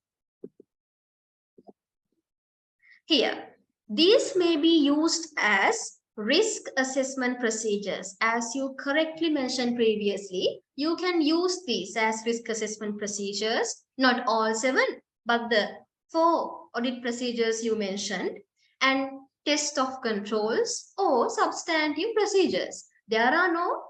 S1: Here, these may be used as risk assessment procedures. As you correctly mentioned previously, you can use these as risk assessment procedures, not all 7, but the 4 audit procedures you mentioned, and test of controls or substantive procedures. There are no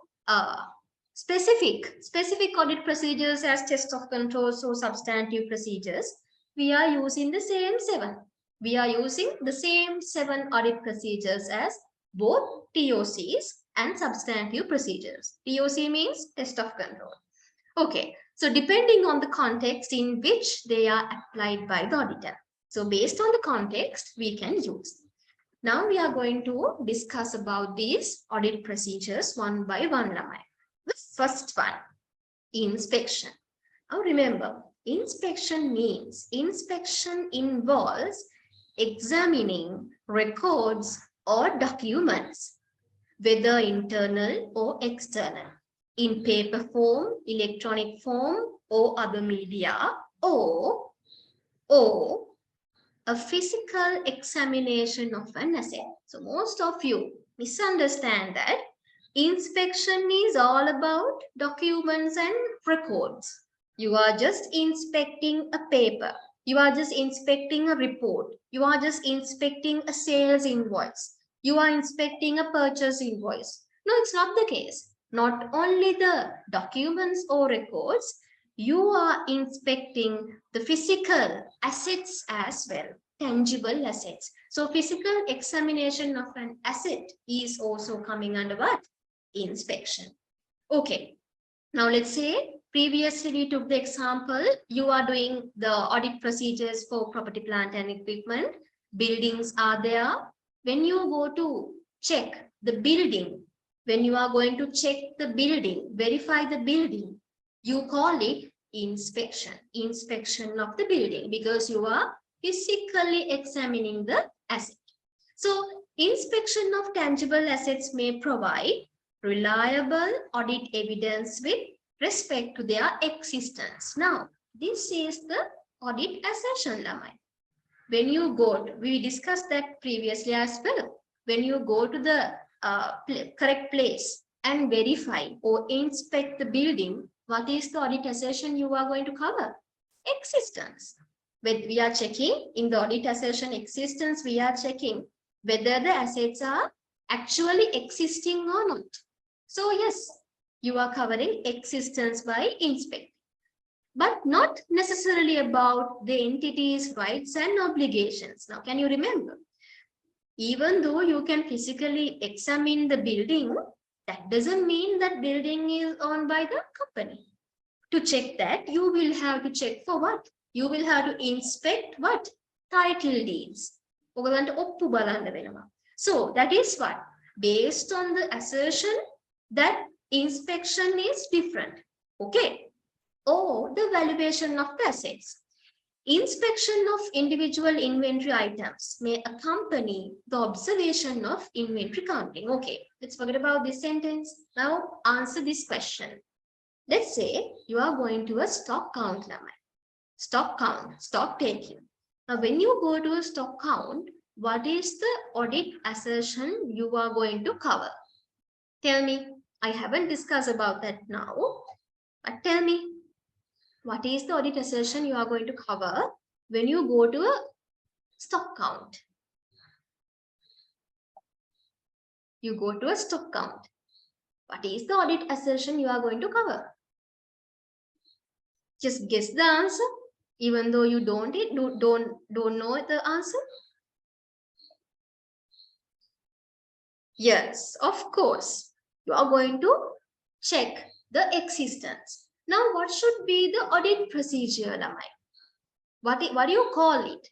S1: specific audit procedures as test of controls or substantive procedures. We are using the same 7. We are using the same 7 audit procedures as both TOCs and substantive procedures. TOC means test of control. Okay, so depending on the context in which they are applied by the auditor. So based on the context, we can use. Now we are going to discuss about these audit procedures one by one. The first one, inspection. Now remember, inspection involves examining records or documents, whether internal or external, in paper form, electronic form, or other media, or a physical examination of an asset. So most of you misunderstand that inspection is all about documents and records. You are just inspecting a paper. You are just inspecting a report. You are just inspecting a sales invoice. You are inspecting a purchase invoice. No, it's not the case. Not only the documents or records, you are inspecting the physical assets as well, tangible assets. So physical examination of an asset is also coming under what? Inspection. Okay, now let's say previously we took the example, you are doing the audit procedures for property, plant and equipment. Buildings are there. When you go to check the building, when you are going to check the building, verify the building, you call it inspection of the building, because you are physically examining the asset. So inspection of tangible assets may provide reliable audit evidence with respect to their existence. Now, this is the audit assertion, Lamai. When you go to, we discussed that previously as well. When you go to the correct place and verify or inspect the building, what is the audit assertion you are going to cover? Existence. When we are checking in the audit assertion existence, we are checking whether the assets are actually existing or not. So yes, you are covering existence by inspecting, but not necessarily about the entity's rights and obligations. Now, can you remember? Even though you can physically examine the building, that doesn't mean that building is owned by the company. To check that, you will have to check for what? You will have to inspect what? Title deeds. So that is what? Based on the assertion that inspection is different. Okay. Or the valuation of the assets. Inspection of individual inventory items may accompany the observation of inventory counting. Okay, let's forget about this sentence. Now answer this question. Let's say you are going to a stock count. Stock taking. Now when you go to a stock count, what is the audit assertion you are going to cover? Tell me. I haven't discussed about that now, but tell me. What is the audit assertion you are going to cover when you go to a stock count? You go to a stock count. What is the audit assertion you are going to cover? Just guess the answer, even though you don't know the answer. Yes, of course. You are going to check the existence. Now, what should be the audit procedure, Lamai? What do you call it?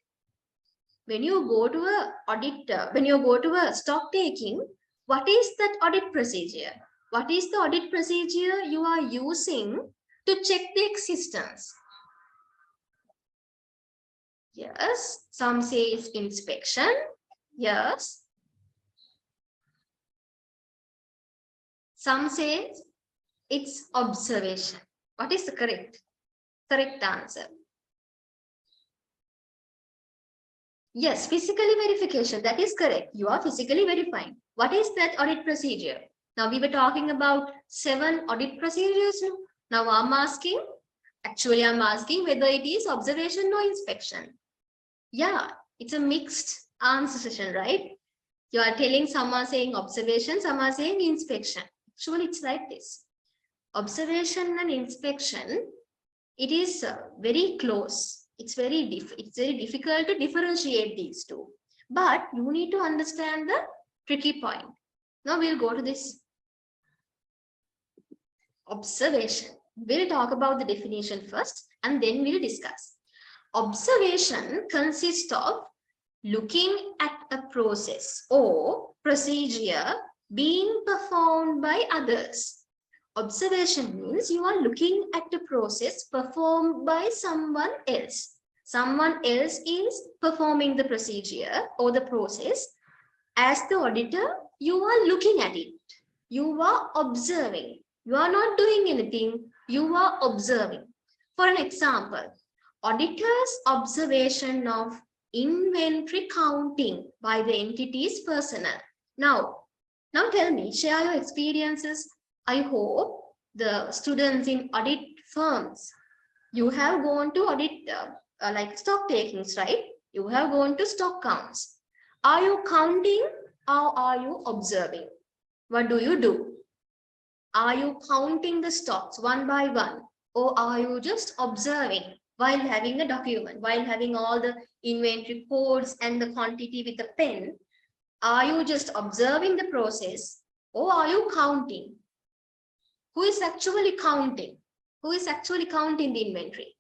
S1: When you go to a audit, when you go to a stock taking, what is that audit procedure? What is the audit procedure you are using to check the existence? Yes, some say it's inspection. Yes. Some say it's observation. What is the correct answer? Yes, physically verification. That is correct. You are physically verifying. What is that audit procedure? Now we were talking about 7 audit procedures. Now I'm asking whether it is observation or inspection. Yeah, it's a mixed answer session, right? You are telling some are saying observation, some are saying inspection. Actually, it's like this. Observation and inspection, it is very close. It's very difficult to differentiate these two. But you need to understand the tricky point. Now we'll go to this observation. We'll talk about the definition first and then we'll discuss. Observation consists of looking at a process or procedure being performed by others. Observation means you are looking at a process performed by someone else. Someone else is performing the procedure or the process. As the auditor, you are looking at it. You are observing. You are not doing anything. You are observing. For an example, auditor's observation of inventory counting by the entity's personnel. Now tell me, share your experiences. I hope the students in audit firms, you have gone to audit like stock takings, right? You have gone to stock counts. Are you counting or are you observing? What do you do? Are you counting the stocks one by one or are you just observing while having a document, while having all the inventory codes and the quantity with a pen? Are you just observing the process or are you counting? Who is actually counting? Who is actually counting the inventory?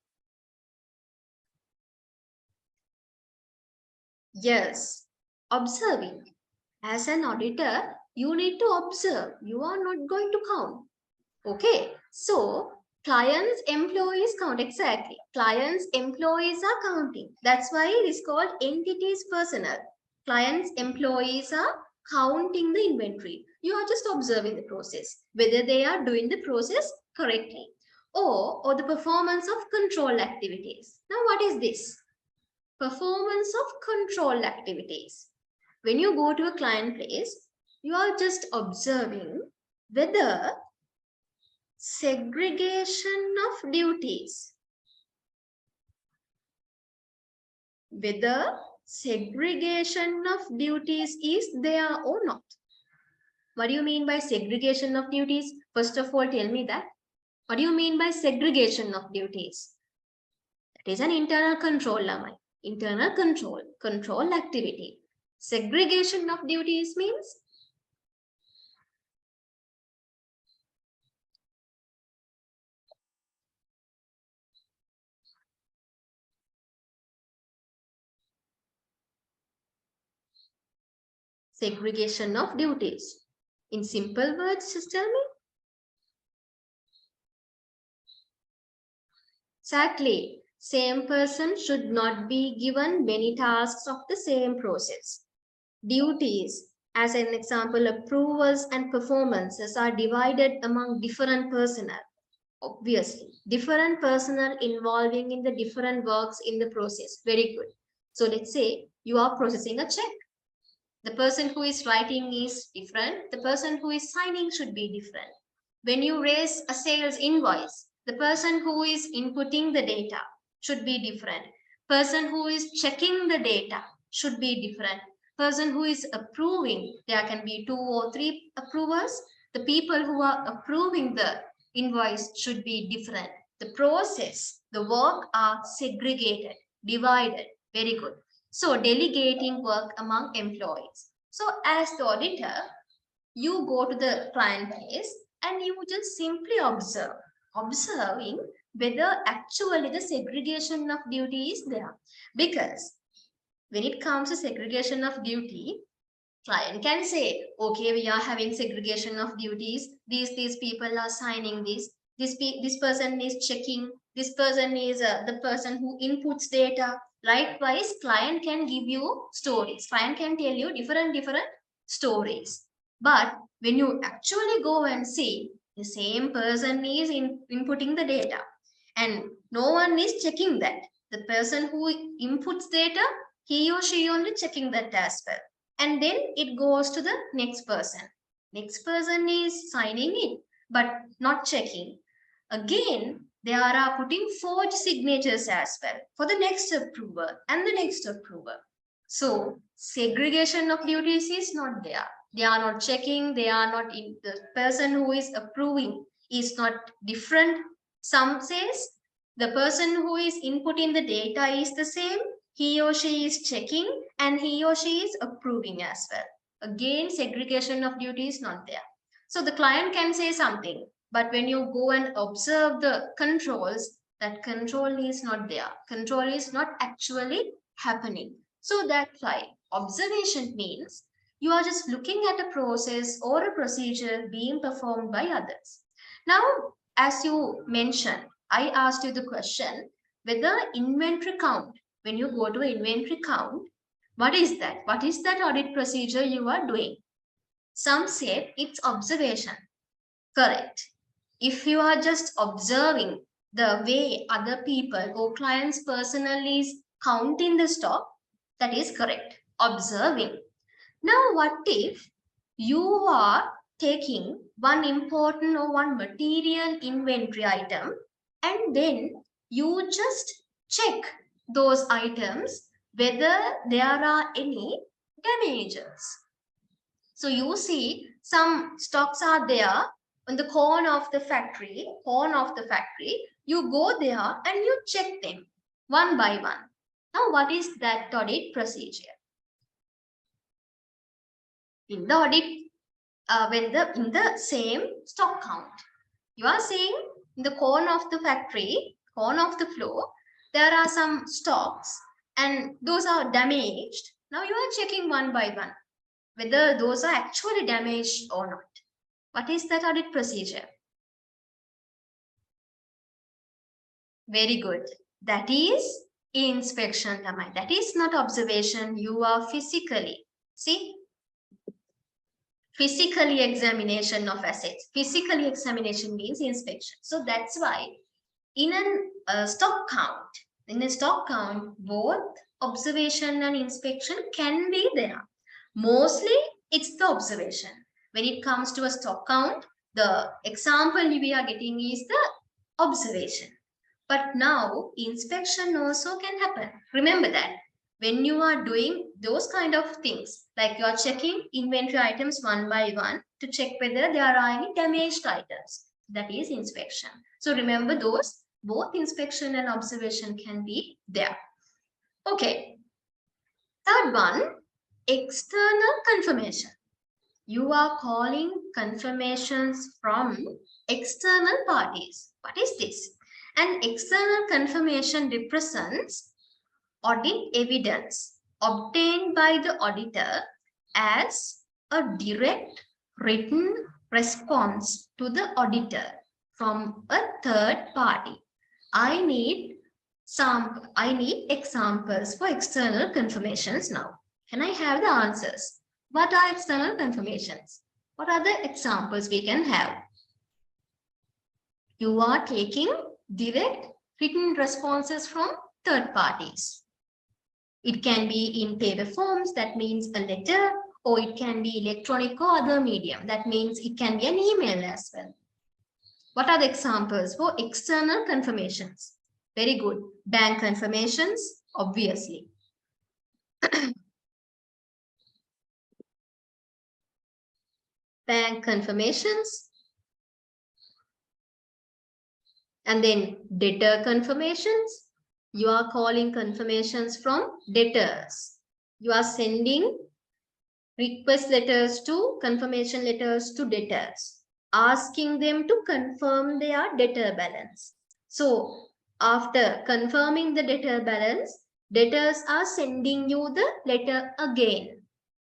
S1: Yes, observing. As an auditor, you need to observe. You are not going to count. Okay, so clients, employees count. Exactly. Clients, employees are counting. That's why it is called entities personnel. Clients, employees are counting the inventory. You are just observing the process, whether they are doing the process correctly or the performance of control activities. Now, what is this? Performance of control activities. When you go to a client place, you are just observing whether segregation of duties. Whether segregation of duties is there or not. What do you mean by segregation of duties? First of all, tell me that. What do you mean by segregation of duties? That is an internal control, Lamai. Internal control activity. Segregation of duties means segregation of duties. In simple words, just tell me. Exactly. Same person should not be given many tasks of the same process. Duties, as an example, approvals and performances are divided among different personnel. Obviously, different personnel involving in the different works in the process. Very good. So let's say you are processing a check. The person who is writing is different. The person who is signing should be different. When you raise a sales invoice, the person who is inputting the data should be different. Person who is checking the data should be different. Person who is approving, there can be 2 or 3 approvers. The people who are approving the invoice should be different. The process, the work are segregated, divided. Very good. So delegating work among employees. So as the auditor, you go to the client place and you just simply observing whether actually the segregation of duty is there. Because when it comes to segregation of duty, client can say, okay, we are having segregation of duties. These people are signing this. This person is checking. This person is the person who inputs data. Likewise, client can give you stories. Client can tell you different stories. But when you actually go and see, the same person is inputting the data and no one is checking that. The person who inputs data He or she only checking that as well. And then it goes to the next person. Next person is signing it, but not checking. Again, they are putting forged signatures as well for the next approver and the next approver. So segregation of duties is not there. They are not checking, they are not in the person who is approving is not different. Some says the person who is inputting the data is the same, he or she is checking and he or she is approving as well. Again, segregation of duty is not there. So the client can say something, but when you go and observe the controls, that control is not there. Control is not actually happening. So that's why observation means you are just looking at a process or a procedure being performed by others. Now, as you mentioned, I asked you the question whether inventory count, when you go to inventory count, what is that? What is that audit procedure you are doing? Some say it's observation. Correct. If you are just observing the way other people or clients personally is counting the stock, that is correct. Observing. Now, what if you are taking one important or one material inventory item and then you just check those items whether there are any damages. So you see some stocks are there on the corner of the factory, you go there and you check them one by one. Now, what is that audit procedure? In the audit, in the same stock count, you are seeing in the corner of the factory, corner of the floor, there are some stocks and those are damaged. Now you are checking one by one whether those are actually damaged or not. What is that audit procedure? Very good. That is inspection. That is not observation. You are physically, see, physically examination of assets. Physically examination means inspection. So that's why in a stock count, both observation and inspection can be there. Mostly it's the observation. When it comes to a stock count, the example we are getting is the observation. But now inspection also can happen. Remember that when you are doing those kind of things, like you are checking inventory items one by one to check whether there are any damaged items, that is inspection. So remember those, both inspection and observation can be there. Okay. Third one, external confirmation. You are calling confirmations from external parties. What is this? An external confirmation represents audit evidence obtained by the auditor as a direct written response to the auditor from a third party. I need examples for external confirmations now. Can I have the answers? What are external confirmations? What are the examples we can have? You are taking direct written responses from third parties. It can be in paper forms, that means a letter, or it can be electronic or other medium. That means it can be an email as well. What are the examples for external confirmations? Very good. Bank confirmations, obviously. Bank confirmations. And then debtor confirmations. You are calling confirmations from debtors. You are sending request letters to confirmation letters to debtors, asking them to confirm their debtor balance. So after confirming the debtor balance, debtors are sending you the letter again.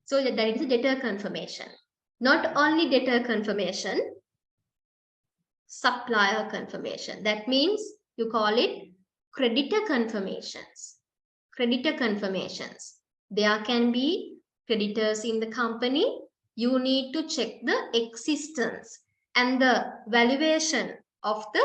S1: So that is the debtor confirmation. Not only debtor confirmation, supplier confirmation. That means you call it creditor confirmations. Creditor confirmations. There can be creditors in the company. You need to check the existence and the valuation of the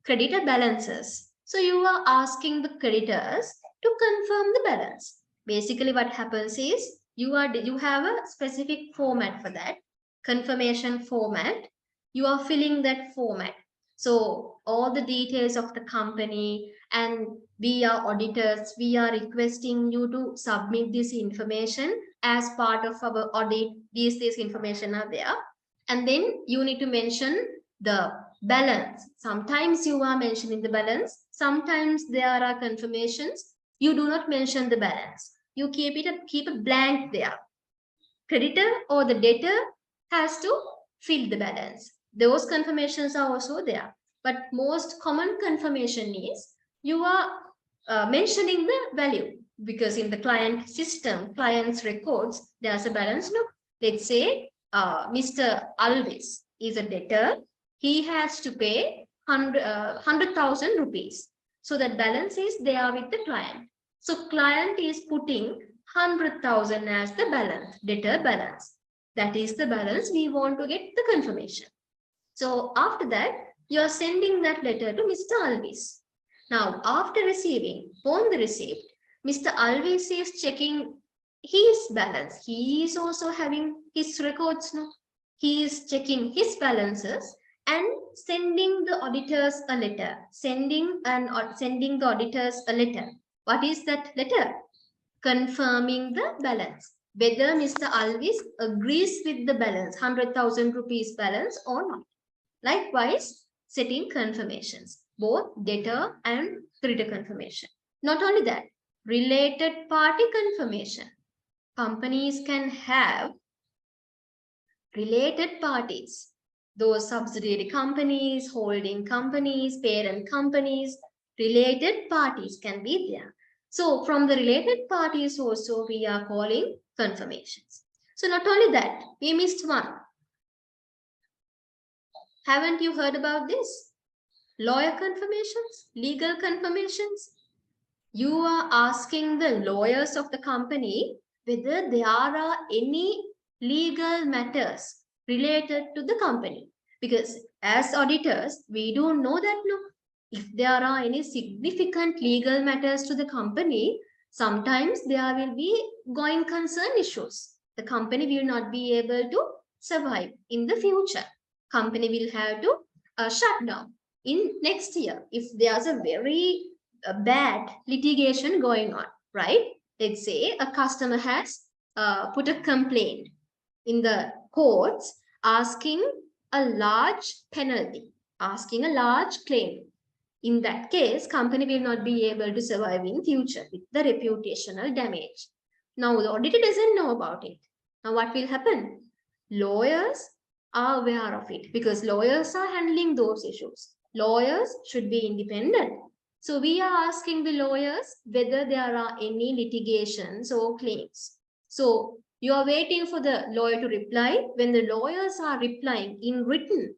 S1: creditor balances. So you are asking the creditors to confirm the balance. Basically what happens is you have a specific format for that, confirmation format. You are filling that format. So all the details of the company, and we are auditors, we are requesting you to submit this information as part of our audit. These information are there. And then you need to mention the balance. Sometimes you are mentioning the balance. Sometimes there are confirmations. You do not mention the balance. You keep a blank there. Creditor or the debtor has to fill the balance. Those confirmations are also there. But most common confirmation is you are mentioning the value, because in the client system, client's records, there's a balance. No, let's say Mr. Alvis is a debtor. He has to pay 100,000 rupees. So that balance is there with the client. So client is putting 100,000 as the balance, debtor balance. That is the balance we want to get the confirmation. So after that, you are sending that letter to Mr. Alvis. Now, after receiving, upon the receipt, Mr. Alvis is checking his balance. He is also having his records. No? He is checking his balances and sending the auditors a letter. Sending the auditors a letter. What is that letter? Confirming the balance. Whether Mr. Alvis agrees with the balance, 100,000 rupees balance or not. Likewise, setting confirmations, both debtor and creditor confirmation. Not only that, related party confirmation. Companies can have related parties. Those subsidiary companies, holding companies, parent companies, related parties can be there. So from the related parties also we are calling confirmations. So not only that, we missed one. Haven't you heard about this? Lawyer confirmations, legal confirmations. You are asking the lawyers of the company whether there are any legal matters related to the company. Because as auditors, we don't know that, no. If there are any significant legal matters to the company, sometimes there will be going concern issues. The company will not be able to survive in the future. Company will have to shut down in next year if there's a very bad litigation going on, right? Let's say a customer has put a complaint in the courts asking a large penalty, asking a large claim. In that case, company will not be able to survive in future with the reputational damage. Now, the auditor doesn't know about it. Now, what will happen? Lawyers are aware of it because lawyers are handling those issues. Lawyers should be independent. So we are asking the lawyers whether there are any litigations or claims. So you are waiting for the lawyer to reply. When the lawyers are replying in written,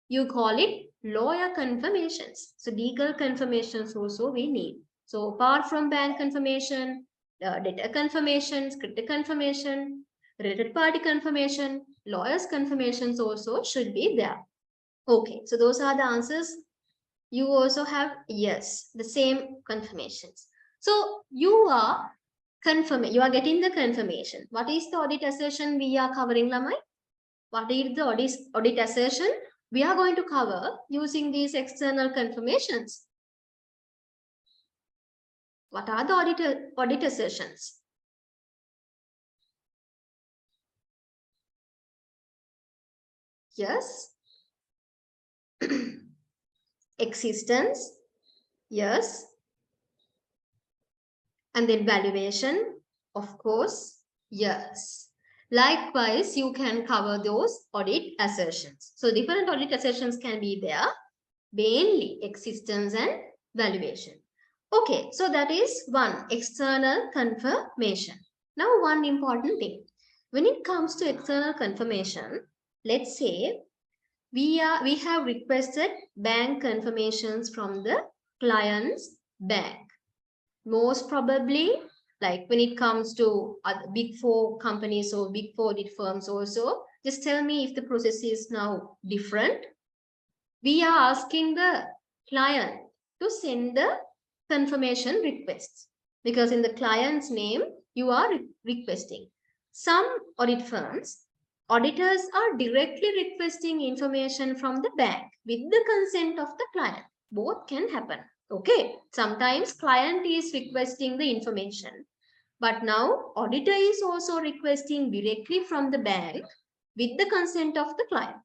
S1: you call it lawyer confirmations. So legal confirmations also we need. So apart from bank confirmation, debtor confirmations, creditor confirmation, related party confirmation, lawyers confirmations also should be there. Okay, so those are the answers. You also have yes, the same confirmations. So you are confirming, you are getting the confirmation. What is the audit assertion we are covering, Lamai? What is the audit assertion we are going to cover using these external confirmations? What are the audit assertions? Yes. Existence. Yes. And then valuation. Of course. Yes. Likewise, you can cover those audit assertions. So different audit assertions can be there. Mainly existence and valuation. Okay, so that is one external confirmation. Now, one important thing. When it comes to external confirmation, let's say we have requested bank confirmations from the client's bank. Most probably, like when it comes to big four companies or big four audit firms also, just tell me if the process is now different. We are asking the client to send the confirmation request because in the client's name, you are requesting. Some audit firms, auditors are directly requesting information from the bank with the consent of the client. Both can happen. Okay, sometimes client is requesting the information, but now auditor is also requesting directly from the bank with the consent of the client.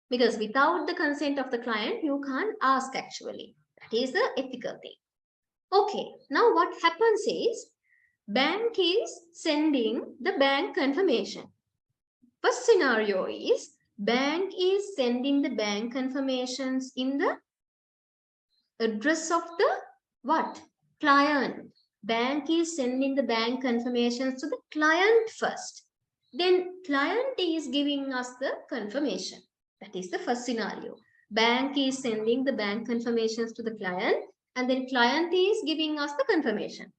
S1: Because without the consent of the client, you can't ask actually. That is the ethical thing. Okay, now what happens is bank is sending the bank confirmation. First scenario is bank is sending the bank confirmations in the address of the what? Client. Bank is sending the bank confirmations to the client first. Then client is giving us the confirmation. That is the first scenario. Bank is sending the bank confirmations to the client and then client is giving us the confirmation.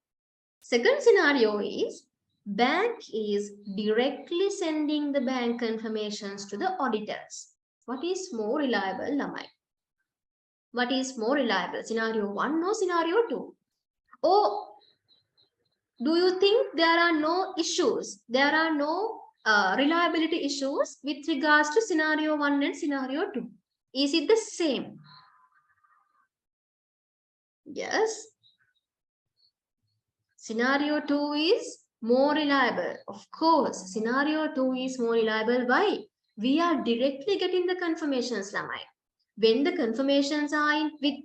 S1: Second scenario is bank is directly sending the bank confirmations to the auditors. What is more reliable, Lamai? What is more reliable, scenario 1 or scenario 2? Or do you think there are no issues? There are no reliability issues with regards to scenario 1 and scenario 2? Is it the same? Yes. Scenario 2 is more reliable. Of course, scenario 2 is more reliable. Why? We are directly getting the confirmations, Lamai. When the confirmations are with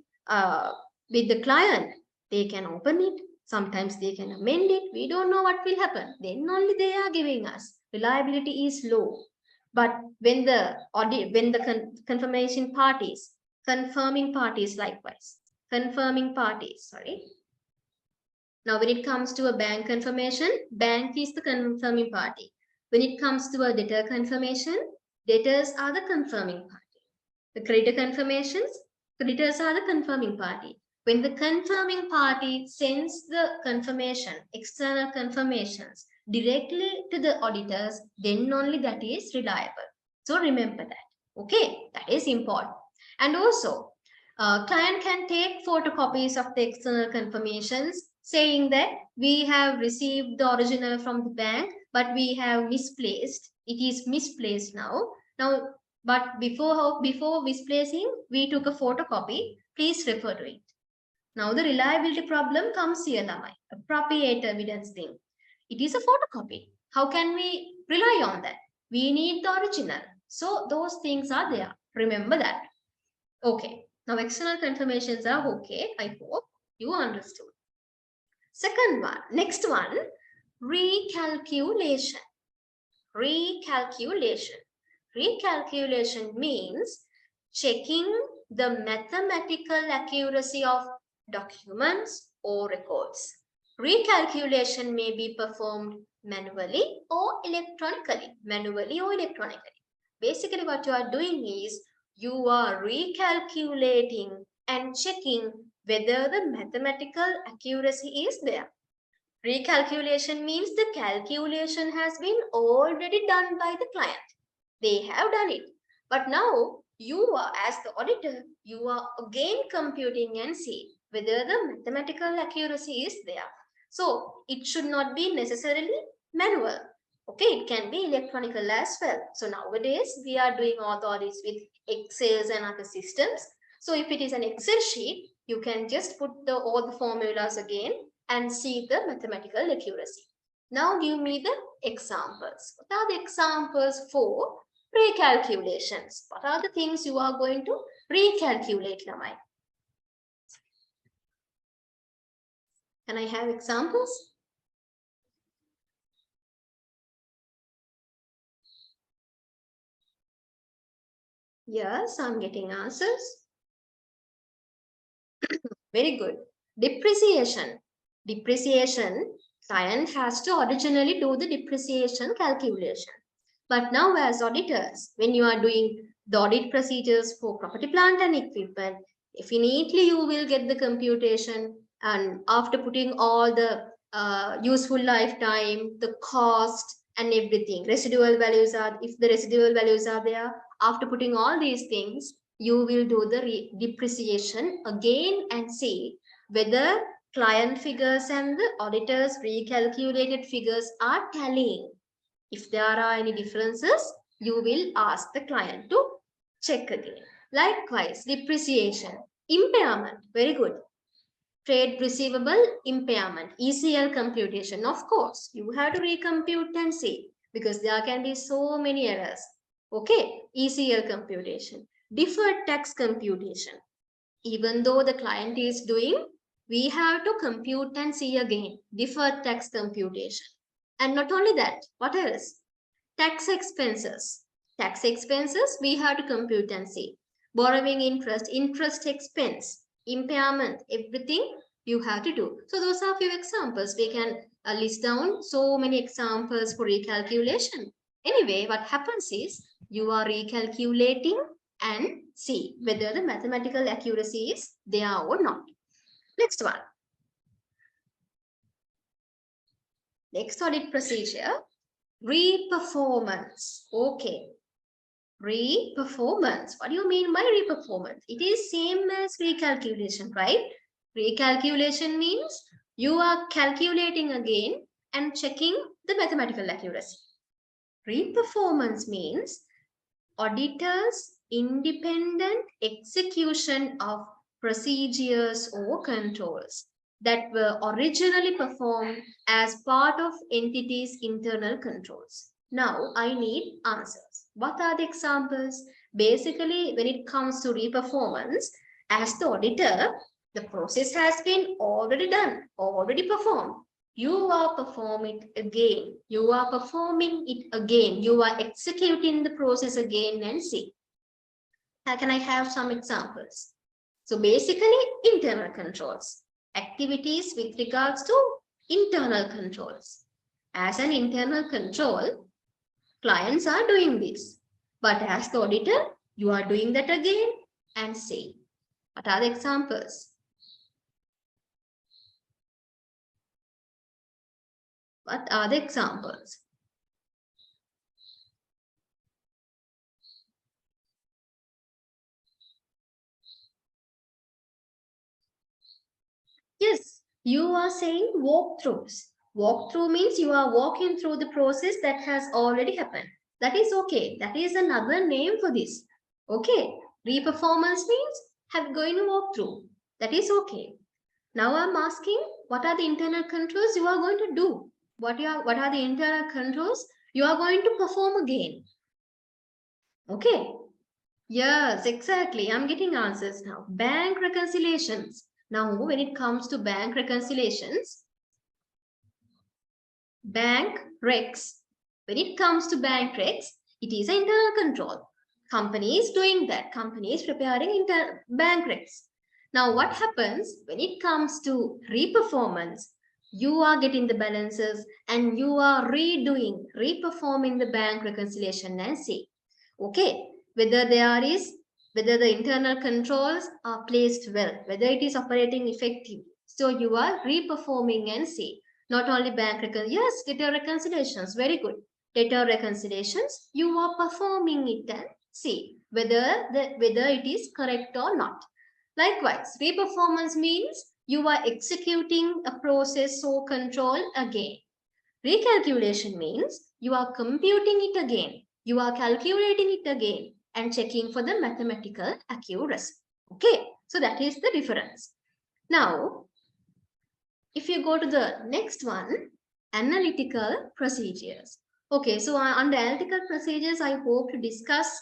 S1: the client, they can open it. Sometimes they can amend it. We don't know what will happen. Then only they are giving us. Reliability is low. But when the audit, when the confirming parties likewise, confirming parties, sorry. Now, when it comes to a bank confirmation, bank is the confirming party. When it comes to a debtor confirmation, debtors are the confirming party. The creditor confirmations, creditors are the confirming party. When the confirming party sends the confirmation, external confirmations directly to the auditors, then only that is reliable. So remember that. Okay, that is important. And also, client can take photocopies of the external confirmations saying that we have received the original from the bank, but we have misplaced. It is misplaced now. But before misplacing, we took a photocopy. Please refer to it. Now the reliability problem comes here, Lamai. Appropriate evidence thing. It is a photocopy. How can we rely on that? We need the original. So those things are there. Remember that. Okay. Now external confirmations are okay. I hope you understood. Second one, next one, recalculation. Recalculation. Recalculation means checking the mathematical accuracy of documents or records. Recalculation may be performed manually or electronically. Basically, what you are doing is you are recalculating and checking whether the mathematical accuracy is there. Recalculation means the calculation has been already done by the client. They have done it. But now you are, as the auditor, you are again computing and see whether the mathematical accuracy is there. So it should not be necessarily manual. Okay, it can be electronical as well. So nowadays we are doing all the audits with Excel and other systems. So if it is an Excel sheet, you can just put all the formulas again and see the mathematical accuracy. Now give me the examples. What are the examples for recalculations? What are the things you are going to recalculate, Lamai? Can I have examples? Yes, I'm getting answers. Very good. Depreciation. Depreciation, client has to originally do the depreciation calculation. But now as auditors, when you are doing the audit procedures for property, plant and equipment, definitely you will get the computation, and after putting all the useful lifetime, the cost and everything, residual values are, if the residual values are there, after putting all these things, you will do the depreciation again and see whether client figures and the auditor's recalculated figures are tallying. If there are any differences, you will ask the client to check again. Likewise, depreciation, impairment, very good. Trade receivable impairment, ECL computation. Of course, you have to recompute and see because there can be so many errors. Okay, ECL computation, deferred tax computation. Even though the client is doing, we have to compute and see again, deferred tax computation. And not only that, what else? Tax expenses. Tax expenses, we have to compute and see. Borrowing interest, interest expense, impairment, everything you have to do. So those are a few examples. We can list down so many examples for recalculation. Anyway, what happens is you are recalculating and see whether the mathematical accuracy is there or not. Next one. Next audit procedure, reperformance. Okay. Reperformance. What do you mean by reperformance? It is same as recalculation, right? Recalculation means you are calculating again and checking the mathematical accuracy. Reperformance means auditor's independent execution of procedures or controls that were originally performed as part of entity's internal controls. Now I need answers. What are the examples? Basically, when it comes to reperformance, as the auditor, the process has been already done, already performed. You are performing it again. You are performing it again. You are executing the process again and see. How can I have some examples? So basically, internal controls. Activities with regards to internal controls. As an internal control, clients are doing this. But as the auditor, you are doing that again and see. What are the examples? What are the examples? Yes, you are saying walkthroughs. Walkthrough means you are walking through the process that has already happened. That is okay. That is another name for this. Okay. Reperformance means going to walk through. That is okay. Now I'm asking, what are the internal controls you are going to do? What are the internal controls you are going to perform again? Okay. Yes, exactly. I'm getting answers now. Bank reconciliations. Now, when it comes to bank reconciliations, bank recs. When it comes to bank recs, it is an internal control. Company is doing that. Company is preparing bank recs. Now, what happens when it comes to reperformance? You are getting the balances and you are reperforming the bank reconciliation and see. Okay, whether the internal controls are placed well, whether it is operating effectively. So you are reperforming and see. Not only bank yes, data reconciliations, very good. Data reconciliations, you are performing it and see whether it is correct or not. Likewise, reperformance means you are executing a process or control again. Recalculation means you are computing it again. You are calculating it again and checking for the mathematical accuracy. Okay, so that is the difference. Now, if you go to the next one, analytical procedures. Okay, so under analytical procedures, I hope to discuss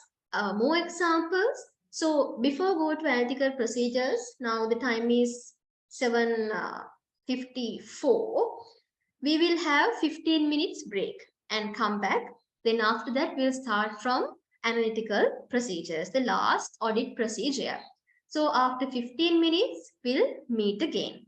S1: more examples. So before go to analytical procedures, now the time is 7:54. We will have 15 minutes break and come back. Then after that, we'll start from analytical procedures, the last audit procedure. So after 15 minutes, we'll meet again.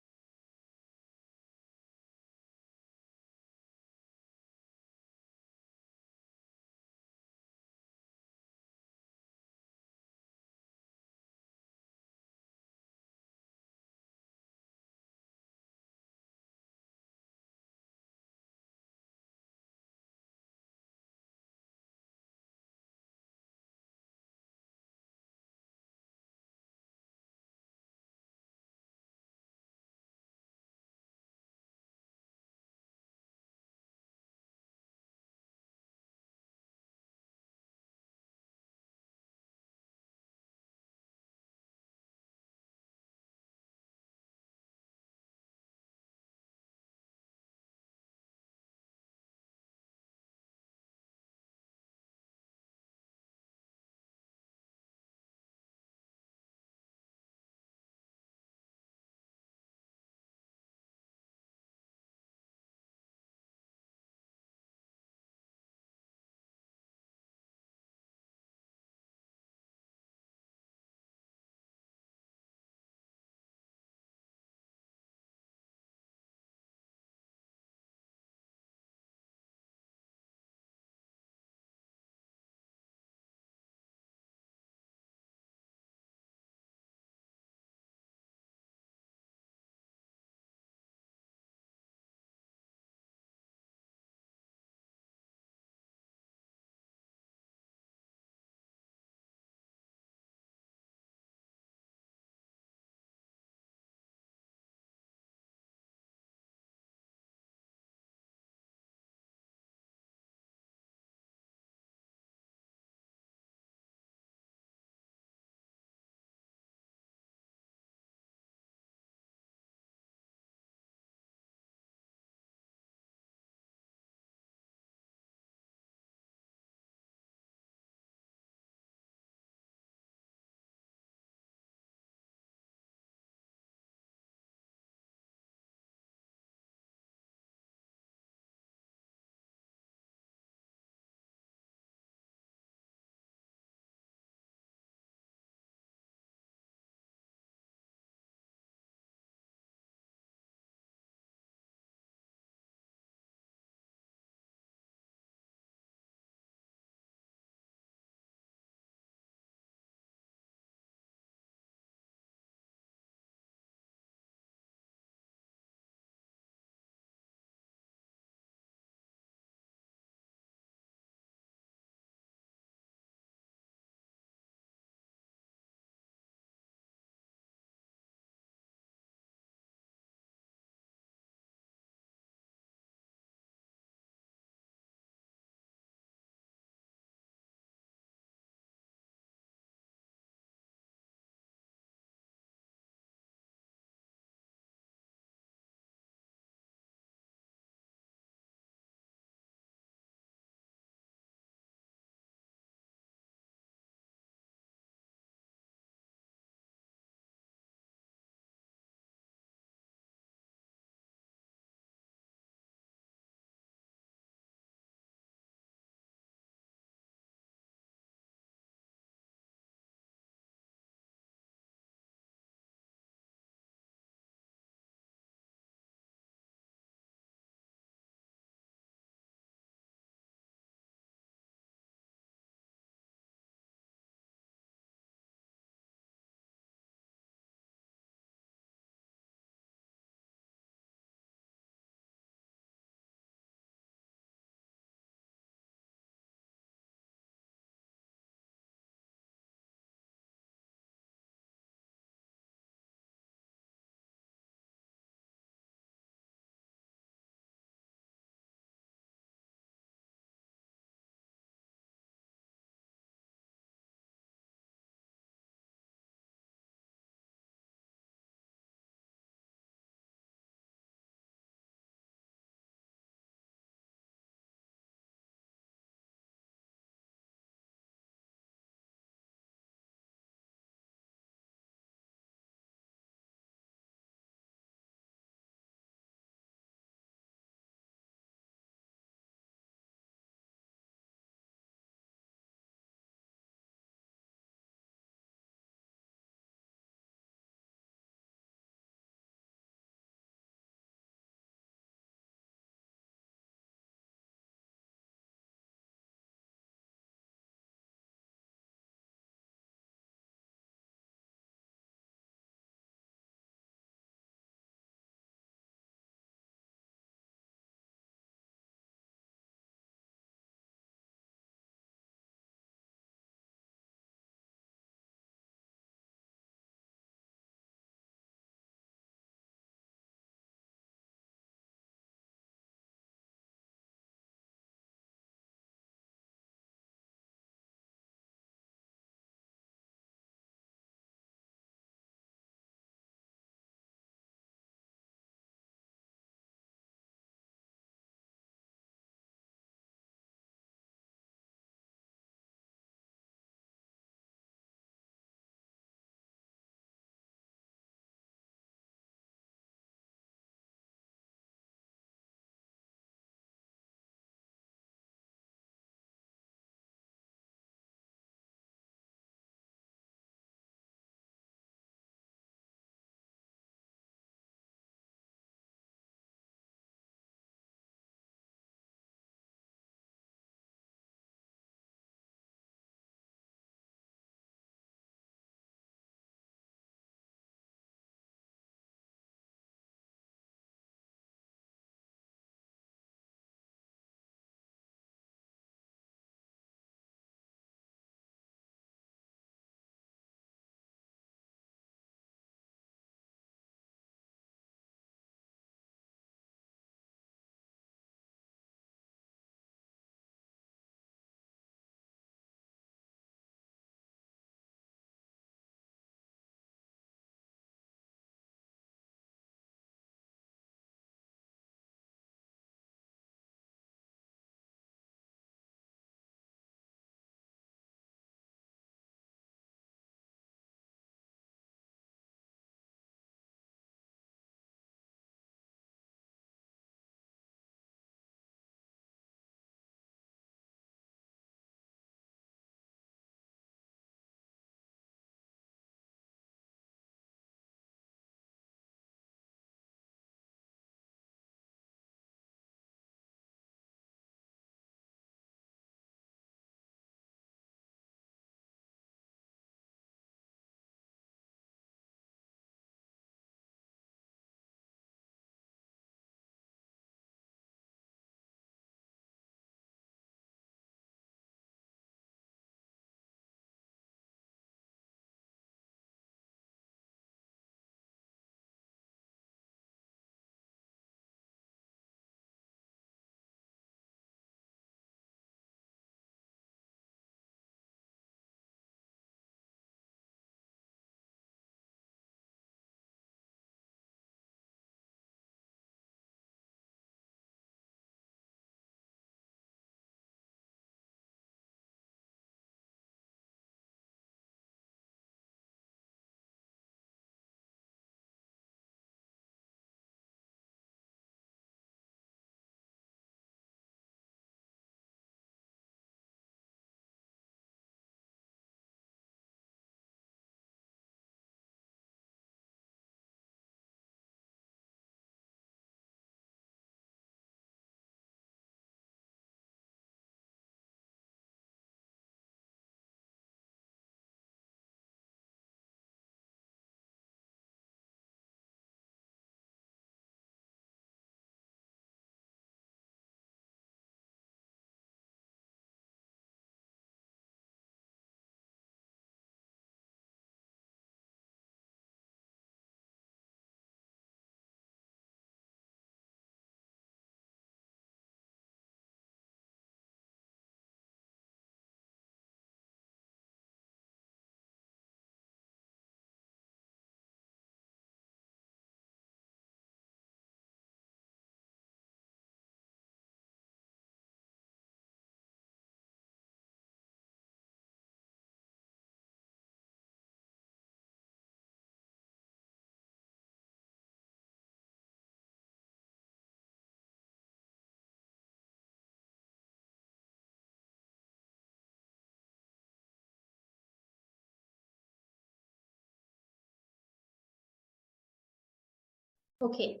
S1: Okay.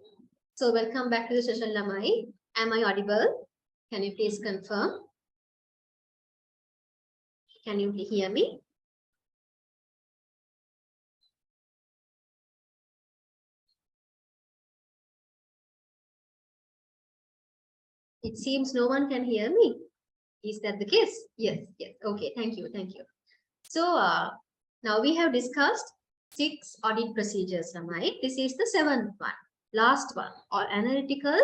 S1: So welcome back to the session, Lamai. Am I audible? Can you please confirm? Can you hear me? It seems no one can hear me. Is that the case? Yes, yes. Okay, thank you, thank you. So now we have discussed 6 audit procedures, Ramai. This is the 7th one, last one, or analytical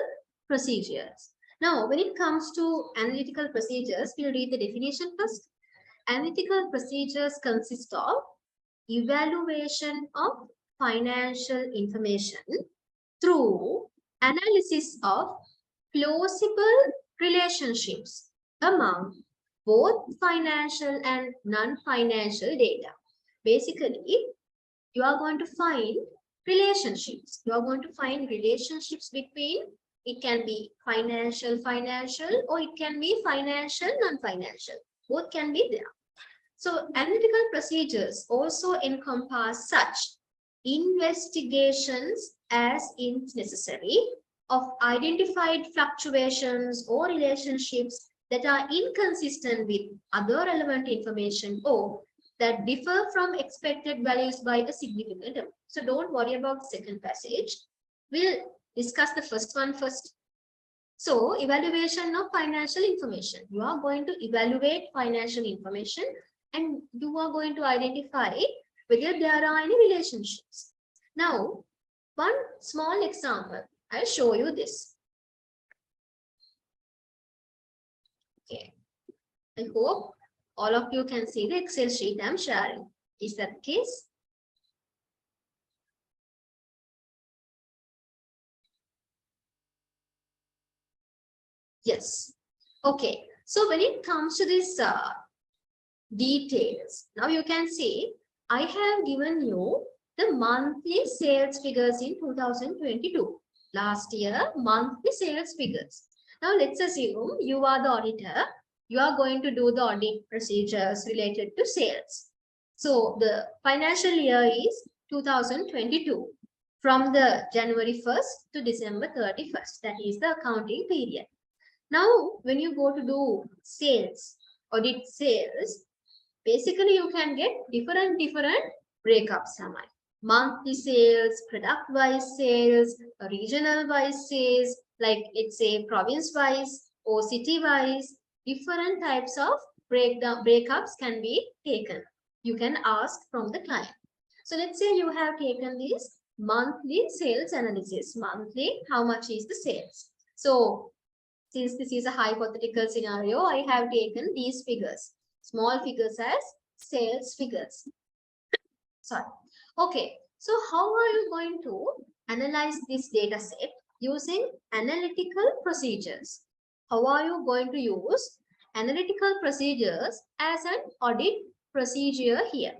S1: procedures. Now, when it comes to analytical procedures, we'll read the definition first. Analytical procedures consist of evaluation of financial information through analysis of plausible relationships among both financial and non-financial data. Basically, you are going to find relationships. You are going to find relationships between, it can be financial, or it can be financial, non-financial. Both can be there. So analytical procedures also encompass such investigations as is necessary of identified fluctuations or relationships that are inconsistent with other relevant information or that differ from expected values by a significant amount. So don't worry about the second passage. We'll discuss the first one first. So evaluation of financial information. You are going to evaluate financial information and you are going to identify whether there are any relationships. Now, one small example, I'll show you this. Okay, I hope all of you can see the Excel sheet I'm sharing. Is that the case? Yes. Okay, so when it comes to this details, now you can see I have given you the monthly sales figures in 2022. Last year, monthly sales figures. Now let's assume you are the auditor. You are going to do the audit procedures related to sales. So the financial year is 2022 from the January 1st to December 31st. That is the accounting period. Now, when you go to do sales, audit sales, basically you can get different breakups. Monthly sales, product wise sales, regional wise sales, like let's say province wise or city wise, different types of breakups can be taken. You can ask from the client. So let's say you have taken this monthly sales analysis. Monthly, how much is the sales? So since this is a hypothetical scenario, I have taken these figures, small figures as sales figures. Sorry. Okay, so how are you going to analyze this data set using analytical procedures? How are you going to use analytical procedures as an audit procedure here?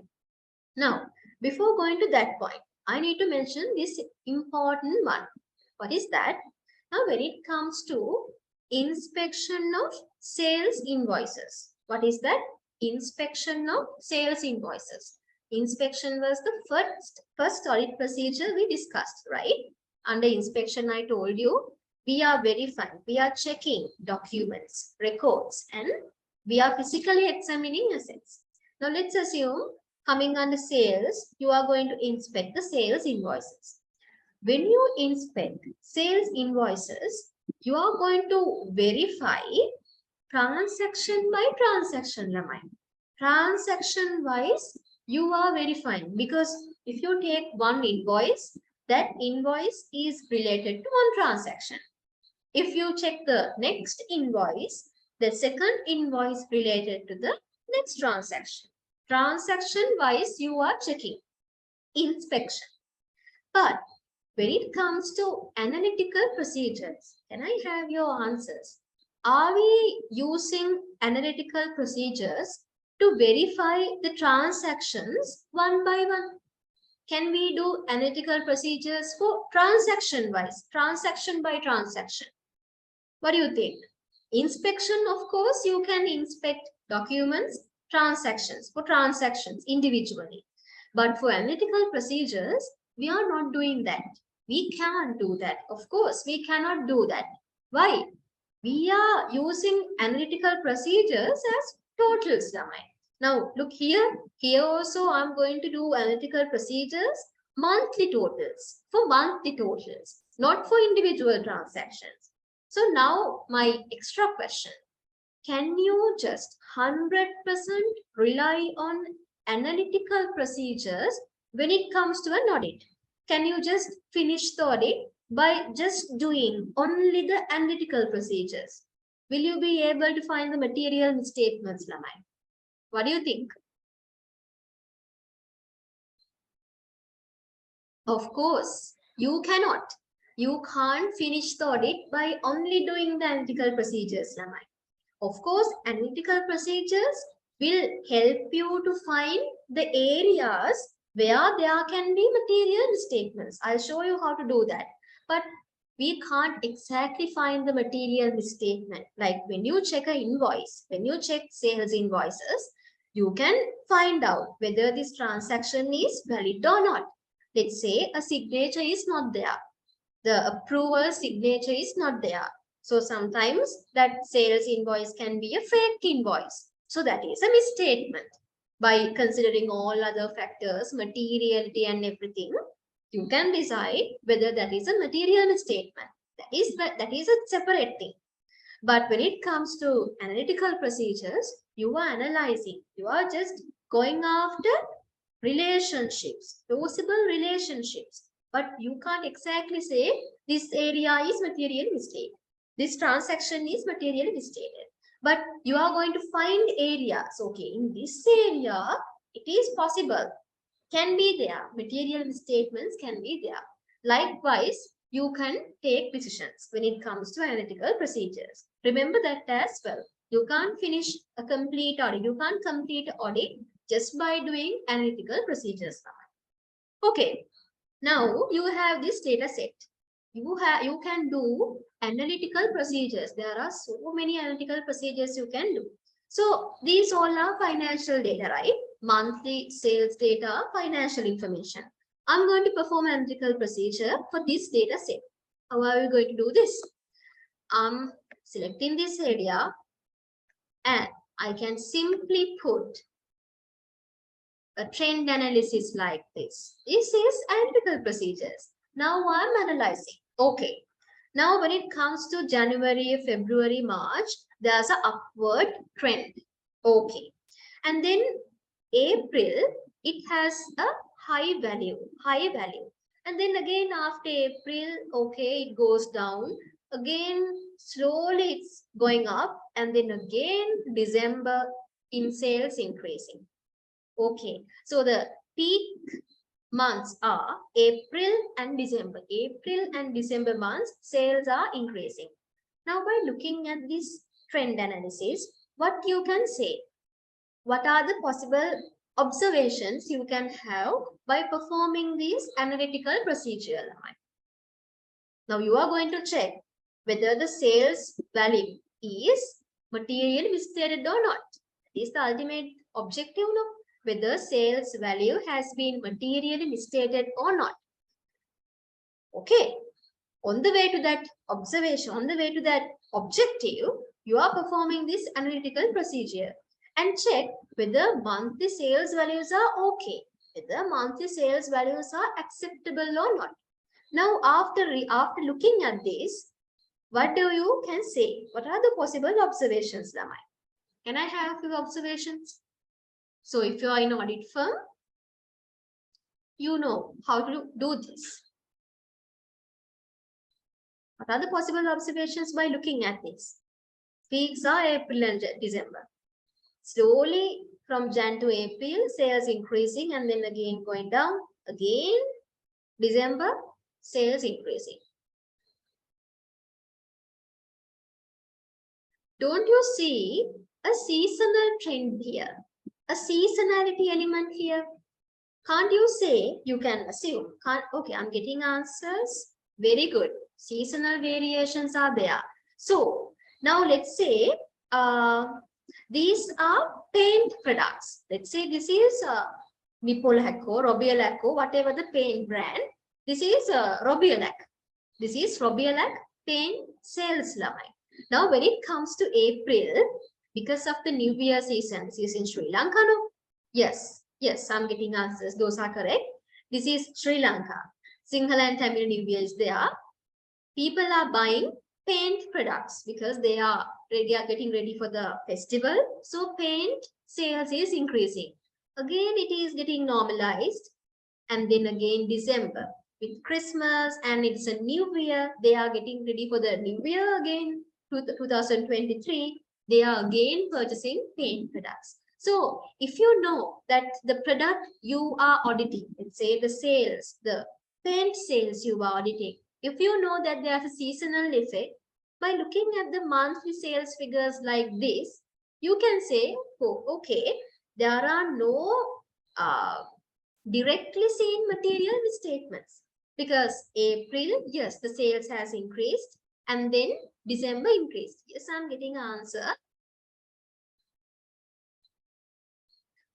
S1: Now, before going to that point, I need to mention this important one. What is that? Now, when it comes to inspection of sales invoices, what is that? Inspection of sales invoices. Inspection was the first audit procedure we discussed, right? Under inspection, I told you, we are verifying, we are checking documents, records, and we are physically examining assets. Now, let's assume coming under sales, you are going to inspect the sales invoices. When you inspect sales invoices, you are going to verify transaction by transaction, Ramai. Transaction wise, you are verifying because if you take one invoice, that invoice is related to one transaction. If you check the next invoice, the second invoice related to the next transaction. Transaction wise, you are checking inspection. But when it comes to analytical procedures, can I have your answers? Are we using analytical procedures to verify the transactions one by one? Can we do analytical procedures for transaction wise, transaction by transaction? What do you think? Inspection, of course, you can inspect documents, transactions, for transactions individually. But for analytical procedures, we are not doing that. We can't do that. Of course, we cannot do that. Why? We are using analytical procedures as totals domain. Now, look here. Here also, I'm going to do analytical procedures, monthly totals, for monthly totals, not for individual transactions. So now, my extra question. Can you just 100% rely on analytical procedures when it comes to an audit? Can you just finish the audit by just doing only the analytical procedures? Will you be able to find the material misstatements, Lamai? What do you think? Of course, you cannot. You can't finish the audit by only doing the analytical procedures, Lamai. Of course, analytical procedures will help you to find the areas where there can be material misstatements. I'll show you how to do that. But we can't exactly find the material misstatement. Like when you check an invoice, when you check sales invoices, you can find out whether this transaction is valid or not. Let's say a signature is not there. The approval signature is not there. So sometimes that sales invoice can be a fake invoice. So that is a misstatement. By considering all other factors, materiality and everything, you can decide whether that is a material misstatement. That is a separate thing. But when it comes to analytical procedures, you are analyzing. You are just going after relationships, plausible relationships. But you can't exactly say this area is materially misstated. This transaction is materially misstated. But you are going to find areas. Okay, in this area, it is possible. Can be there. Material misstatements can be there. Likewise, you can take decisions when it comes to analytical procedures. Remember that as well. You can't finish a complete audit. You can't complete an audit just by doing analytical procedures. Okay, now you have this data set. You can do analytical procedures. There are so many analytical procedures you can do. So these all are financial data, right? Monthly sales data, financial information. I'm going to perform analytical procedure for this data set. How are we going to do this? I'm selecting this area and I can simply put a trend analysis like this. This is analytical procedures. Now I'm analyzing. Okay. Now when it comes to January, February, March, there's an upward trend. Okay. And then April, it has a high value. And then again after April, okay, it goes down. Again, slowly it's going up. And then again, December in sales increasing. Okay, so the peak months are April and December. April and December months, sales are increasing. Now, by looking at this trend analysis, what you can say? What are the possible observations you can have by performing this analytical procedure? Now, you are going to check whether the sales value is materially misstated or not. That is the ultimate objective, no? Whether sales value has been materially misstated or not. Okay, on the way to that observation, on the way to that objective, you are performing this analytical procedure and check whether monthly sales values are okay, whether monthly sales values are acceptable or not. Now, after looking at this, what do you can say? What are the possible observations, Lamai? Can I have a few observations? So if you are in audit firm, you know how to do this. What are the possible observations by looking at this? Peaks are April and December. Slowly from Jan to April, sales increasing and then again going down. Again, December, sales increasing. Don't you see a seasonal trend here? A seasonality element here? Can't you say, you can assume, okay, I'm getting answers. Very good. Seasonal variations are there. So now let's say these are paint products. Let's say this is Nipol Hacko, Robiel Hacko, whatever the paint brand. This is Robielac. This is Robielac paint sales line. Now, when it comes to April, because of the New Year season, this is in Sri Lanka, no? Yes, yes, I'm getting answers. Those are correct. This is Sri Lanka. Sinhala and Tamil New Year is there. People are buying paint products because they are getting ready for the festival. So paint sales is increasing. Again, it is getting normalized. And then again, December with Christmas and it's a new year. They are getting ready for the new year again. 2023, they are again purchasing paint products. So if you know that the product you are auditing, let's say the sales, the paint sales you are auditing, if you know that there's a seasonal effect, by looking at the monthly sales figures like this, you can say, oh, okay, there are no directly seen material misstatements because April, yes, the sales has increased and then December increased. Yes, I'm getting an answer.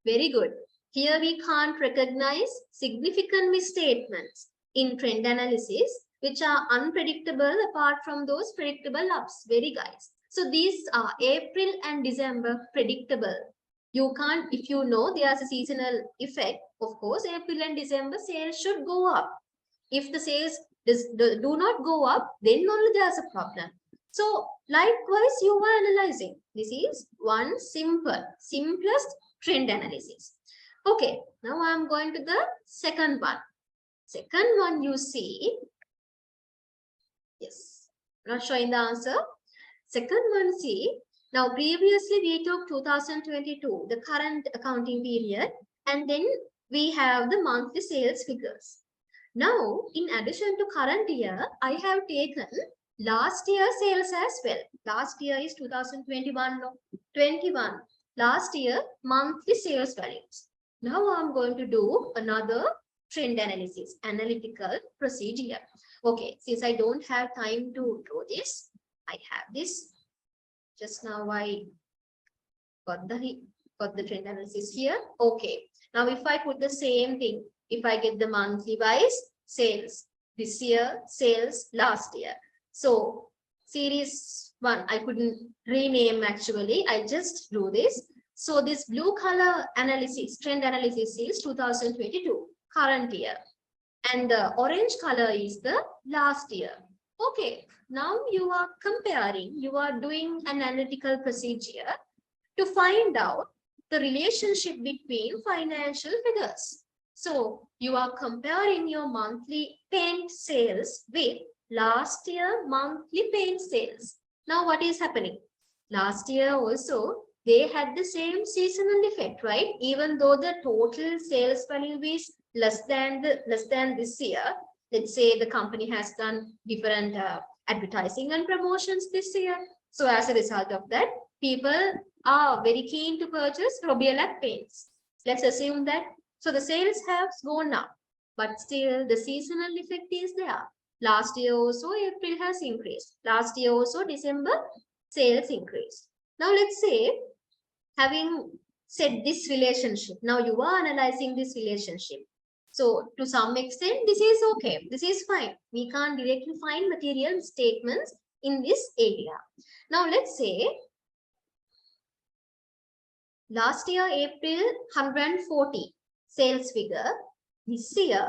S1: Very good. Here we can't recognize significant misstatements in trend analysis, which are unpredictable apart from those predictable ups. Very guys. So these are April and December predictable. You can't, if you know there's a seasonal effect, of course, April and December sales should go up. If the sales do not go up, then only there's a problem. So likewise, you are analyzing. This is one simplest trend analysis. Okay, now I'm going to the second one. Second one you see, yes, not showing the answer. Second one, see, now previously we took 2022, the current accounting period, and then we have the monthly sales figures. Now, in addition to current year, I have taken last year sales as well. Last year is 2021, no, 21. Last year, monthly sales values. Now I'm going to do another trend analysis, analytical procedure. Okay, since I don't have time to do this, I have this. Just now I got the trend analysis here. Okay, now if I put the same thing, if I get the monthly wise sales, this year, sales last year. So series 1, I couldn't rename actually, I just do this. So this blue color analysis, trend analysis is 2022, current year. And the orange color is the last year. Okay, now you are comparing, you are doing an analytical procedure to find out the relationship between financial figures. So you are comparing your monthly paint sales with last year monthly paint sales. Now what is happening? Last year also they had the same seasonal effect, right? Even though the total sales value is less than this year. Let's say the company has done different advertising and promotions this year. So as a result of that, people are very keen to purchase Robielac paints. Let's assume that. So the sales have gone up, but still the seasonal effect is there. Last year also April has increased. Last year also December sales increased. Now let's say, having said this relationship, now you are analyzing this relationship. So to some extent, this is okay. This is fine. We can't directly find material statements in this area. Now let's say last year, April, 140 sales figure. This year,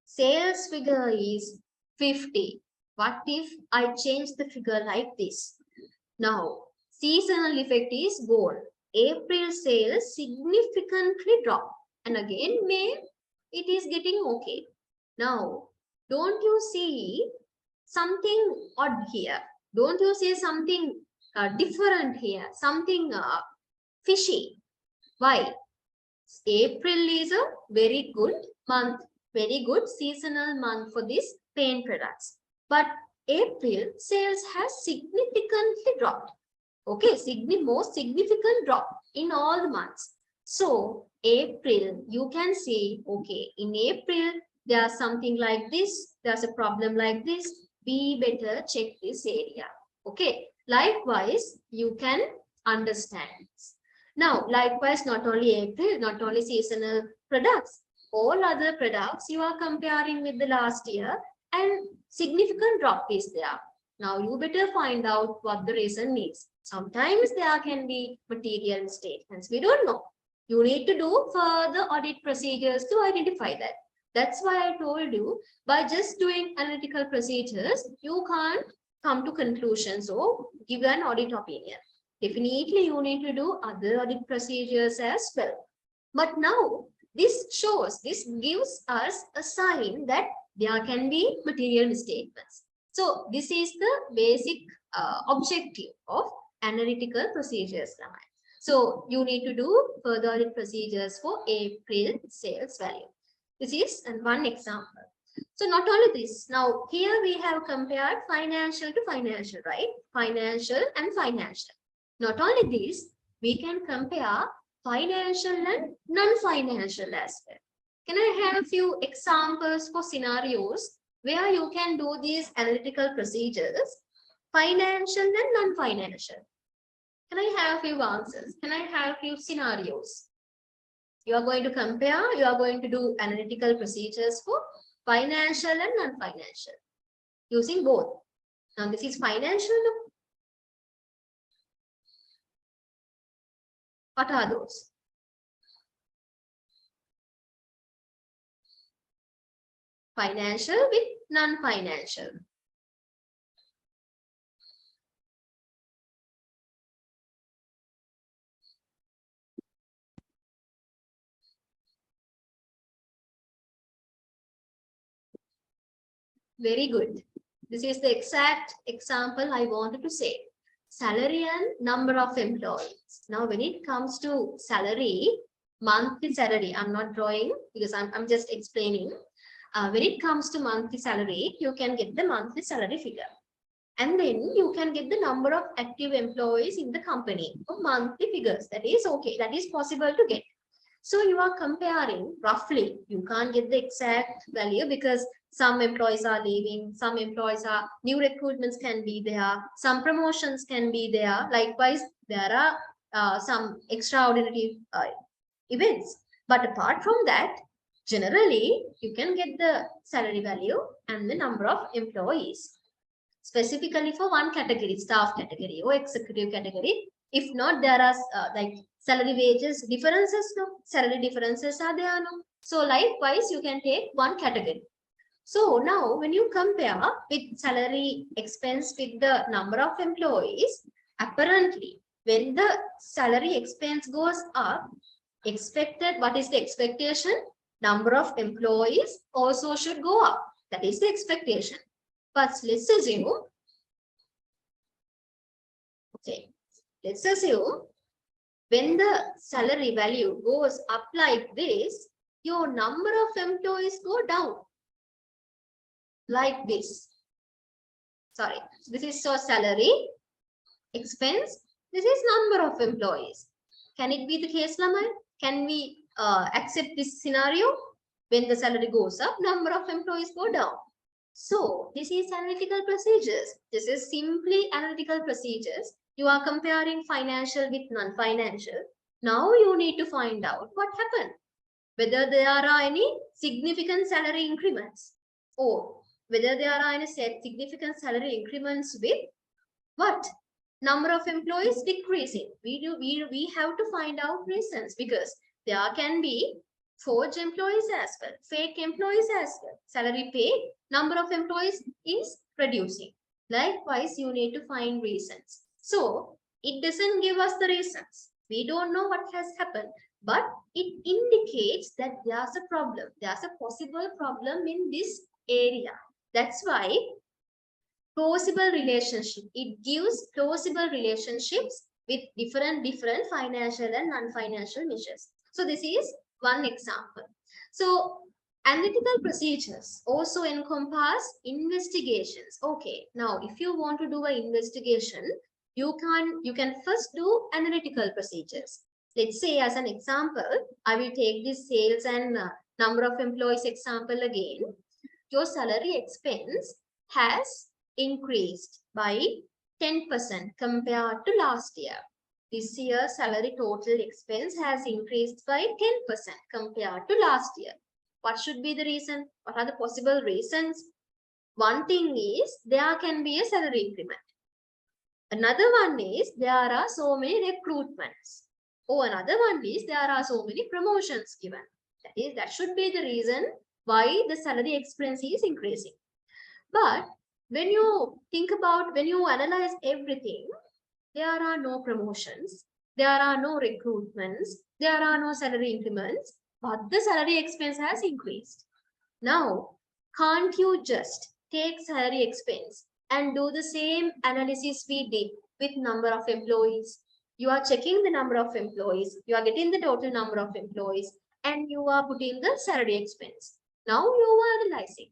S1: sales figure is 50. What if I change the figure like this? Now, seasonal effect is gone. April sales significantly drop. And again, May, it is getting okay. Now, don't you see something odd here? Don't you see something different here? Something fishy. Why? April is a very good month, very good seasonal month for these paint products. But April sales has significantly dropped. Okay, most significant drop in all the months. So April, you can see, okay, in April, there's something like this, there's a problem like this, we better check this area. Okay, likewise, you can understand this. Now, likewise, not only April, not only seasonal products, all other products you are comparing with the last year and significant drop is there. Now you better find out what the reason is. Sometimes there can be material misstatements. We don't know. You need to do further audit procedures to identify that. That's why I told you, by just doing analytical procedures, you can't come to conclusions or give an audit opinion. Definitely you need to do other audit procedures as well. But now this gives us a sign that there can be material misstatements. So this is the basic objective of analytical procedures. So you need to do further audit procedures for April sales value. This is one example. So not only this, now here we have compared financial to financial, right? Financial and financial. Not only this, we can compare financial and non-financial as well. Can I have a few examples for scenarios where you can do these analytical procedures, financial and non-financial? Can I have a few answers? Can I have a few scenarios? You are going to compare, you are going to do analytical procedures for financial and non-financial using both. Now this is financial. What are those? Financial with non-financial. Very good. This is the exact example I wanted to say. Salary and number of employees. Now, when it comes to salary, monthly salary, I'm not drawing because I'm just explaining. When it comes to monthly salary, you can get the monthly salary figure. And then you can get the number of active employees in the company for monthly figures. That is okay. That is possible to get. So you are comparing roughly. You can't get the exact value because some employees are leaving, some employees are new recruitments can be there, some promotions can be there. Likewise, there are some extraordinary events. But apart from that, generally, you can get the salary value and the number of employees. Specifically for one category, staff category or executive category. If not, there are like salary wages differences, no? Salary differences are there, no? So likewise, you can take one category. So now when you compare with salary expense with the number of employees, apparently when the salary expense goes up, what is the expectation? Number of employees also should go up. That is the expectation. But let's assume, when the salary value goes up like this, your number of employees go down. Like this. Sorry, this is your salary expense. This is number of employees. Can it be the case, Lamai? Can we accept this scenario? When the salary goes up, number of employees go down. So this is analytical procedures. This is simply analytical procedures. You are comparing financial with non-financial. Now you need to find out what happened. Whether there are any significant salary increments or whether there are any significant salary increments with what? Number of employees decreasing. We have to find out reasons because there can be forged employees as well, fake employees as well. Salary pay, number of employees is reducing. Likewise, you need to find reasons. So it doesn't give us the reasons. We don't know what has happened, but it indicates that there's a problem. There's a possible problem in this area. That's why plausible relationship. It gives plausible relationships with different financial and non-financial measures. So this is one example. So analytical procedures also encompass investigations. Okay, now if you want to do an investigation, you can first do analytical procedures. Let's say as an example, I will take this sales and number of employees example again. Your salary expense has increased by 10% compared to last year. This year salary total expense has increased by 10% compared to last year. What should be the reason? What are the possible reasons? One thing is there can be a salary increment. Another one is there are so many recruitments. Oh, another one is there are so many promotions given. That should be the reason why the salary expense is increasing. But when you think about, when you analyze everything, there are no promotions, there are no recruitments, there are no salary increments, but the salary expense has increased. Now, can't you just take salary expense and do the same analysis we did with number of employees? You are checking the number of employees, you are getting the total number of employees, and you are putting the salary expense. Now you are analyzing.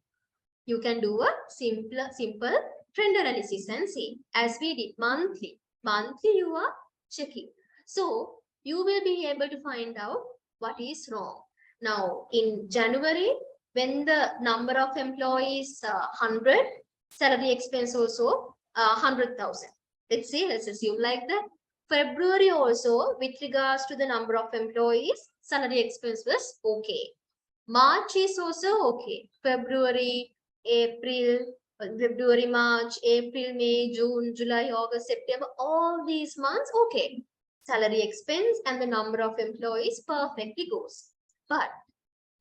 S1: You can do a simple trend analysis and see, as we did monthly. Monthly you are checking. So you will be able to find out what is wrong. Now in January, when the number of employees 100, salary expense also 100,000. Let's assume like that. February also, with regards to the number of employees, salary expense was okay. March is also okay. February, March, April, May, June, July, August, September, all these months, okay. Salary expense and the number of employees perfectly goes. But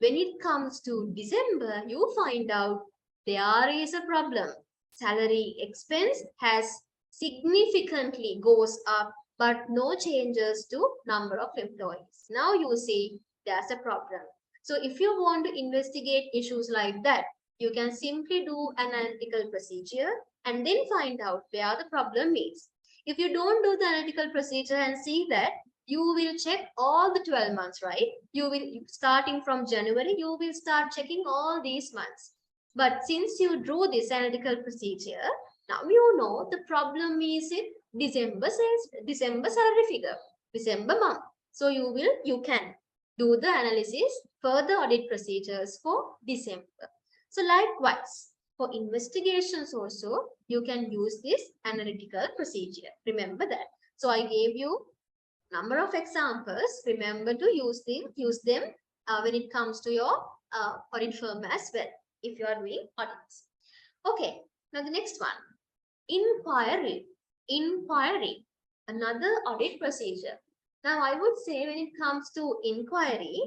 S1: when it comes to December, you find out there is a problem. Salary expense has significantly goes up, but no changes to number of employees. Now you see there's a problem. So if you want to investigate issues like that, you can simply do an analytical procedure and then find out where the problem is. If you don't do the analytical procedure and see that, you will check all the 12 months, right? You will, starting from January, you will start checking all these months. But since you drew this analytical procedure, now you know the problem is in December salary figure, December month. So you can do the analysis for the audit procedures for December. So likewise, for investigations also, you can use this analytical procedure. Remember that. So I gave you number of examples. Remember to use them when it comes to your audit firm as well, if you are doing audits. Okay, now the next one, inquiry. Inquiry, another audit procedure. Now I would say when it comes to inquiry,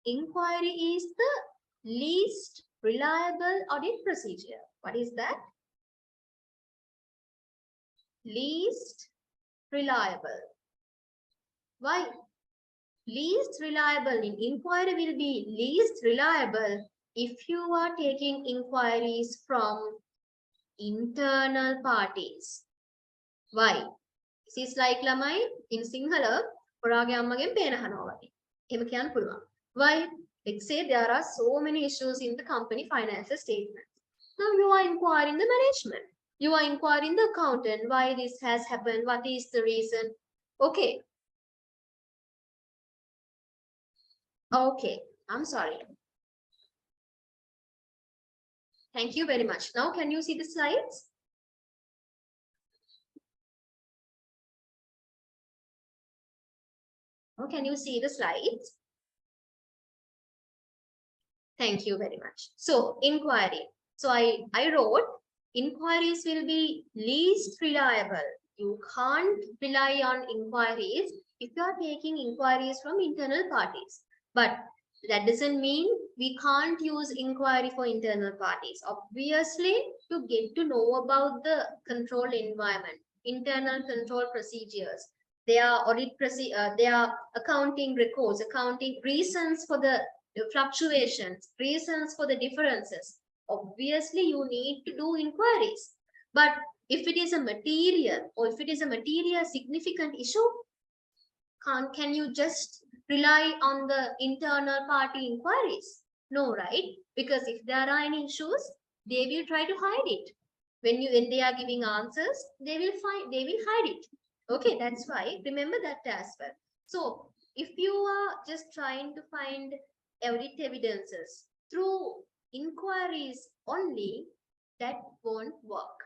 S1: inquiry is the least reliable audit procedure. What is that? Least reliable. Why? Least reliable in inquiry will be least reliable if you are taking inquiries from internal parties. Why? This is like lamai in Sinhala ඔයාගේ අම්මගෙන් පේන අහනවා වගේ. එහෙම කියන්න පුළුවන්. Why? Let's say there are so many issues in the company financial statement. Now you are inquiring the management. You are inquiring the accountant why this has happened, what is the reason. Okay. Okay, I'm sorry. Thank you very much. Now can you see the slides? Now can you see the slides? Thank you very much. So inquiry. So I wrote inquiries will be least reliable. You can't rely on inquiries if you are taking inquiries from internal parties. But that doesn't mean we can't use inquiry for internal parties. Obviously, you get to know about the control environment, internal control procedures. There are there are accounting records, accounting reasons for the fluctuations, reasons for the differences. Obviously, you need to do inquiries. But if it is a material or if it is a material significant issue, can you just rely on the internal party inquiries? No, right? Because if there are any issues, they will try to hide it. When they are giving answers, they will hide it. Okay, that's why remember that as well. So if you are just trying to find audit evidences through inquiries only, that won't work.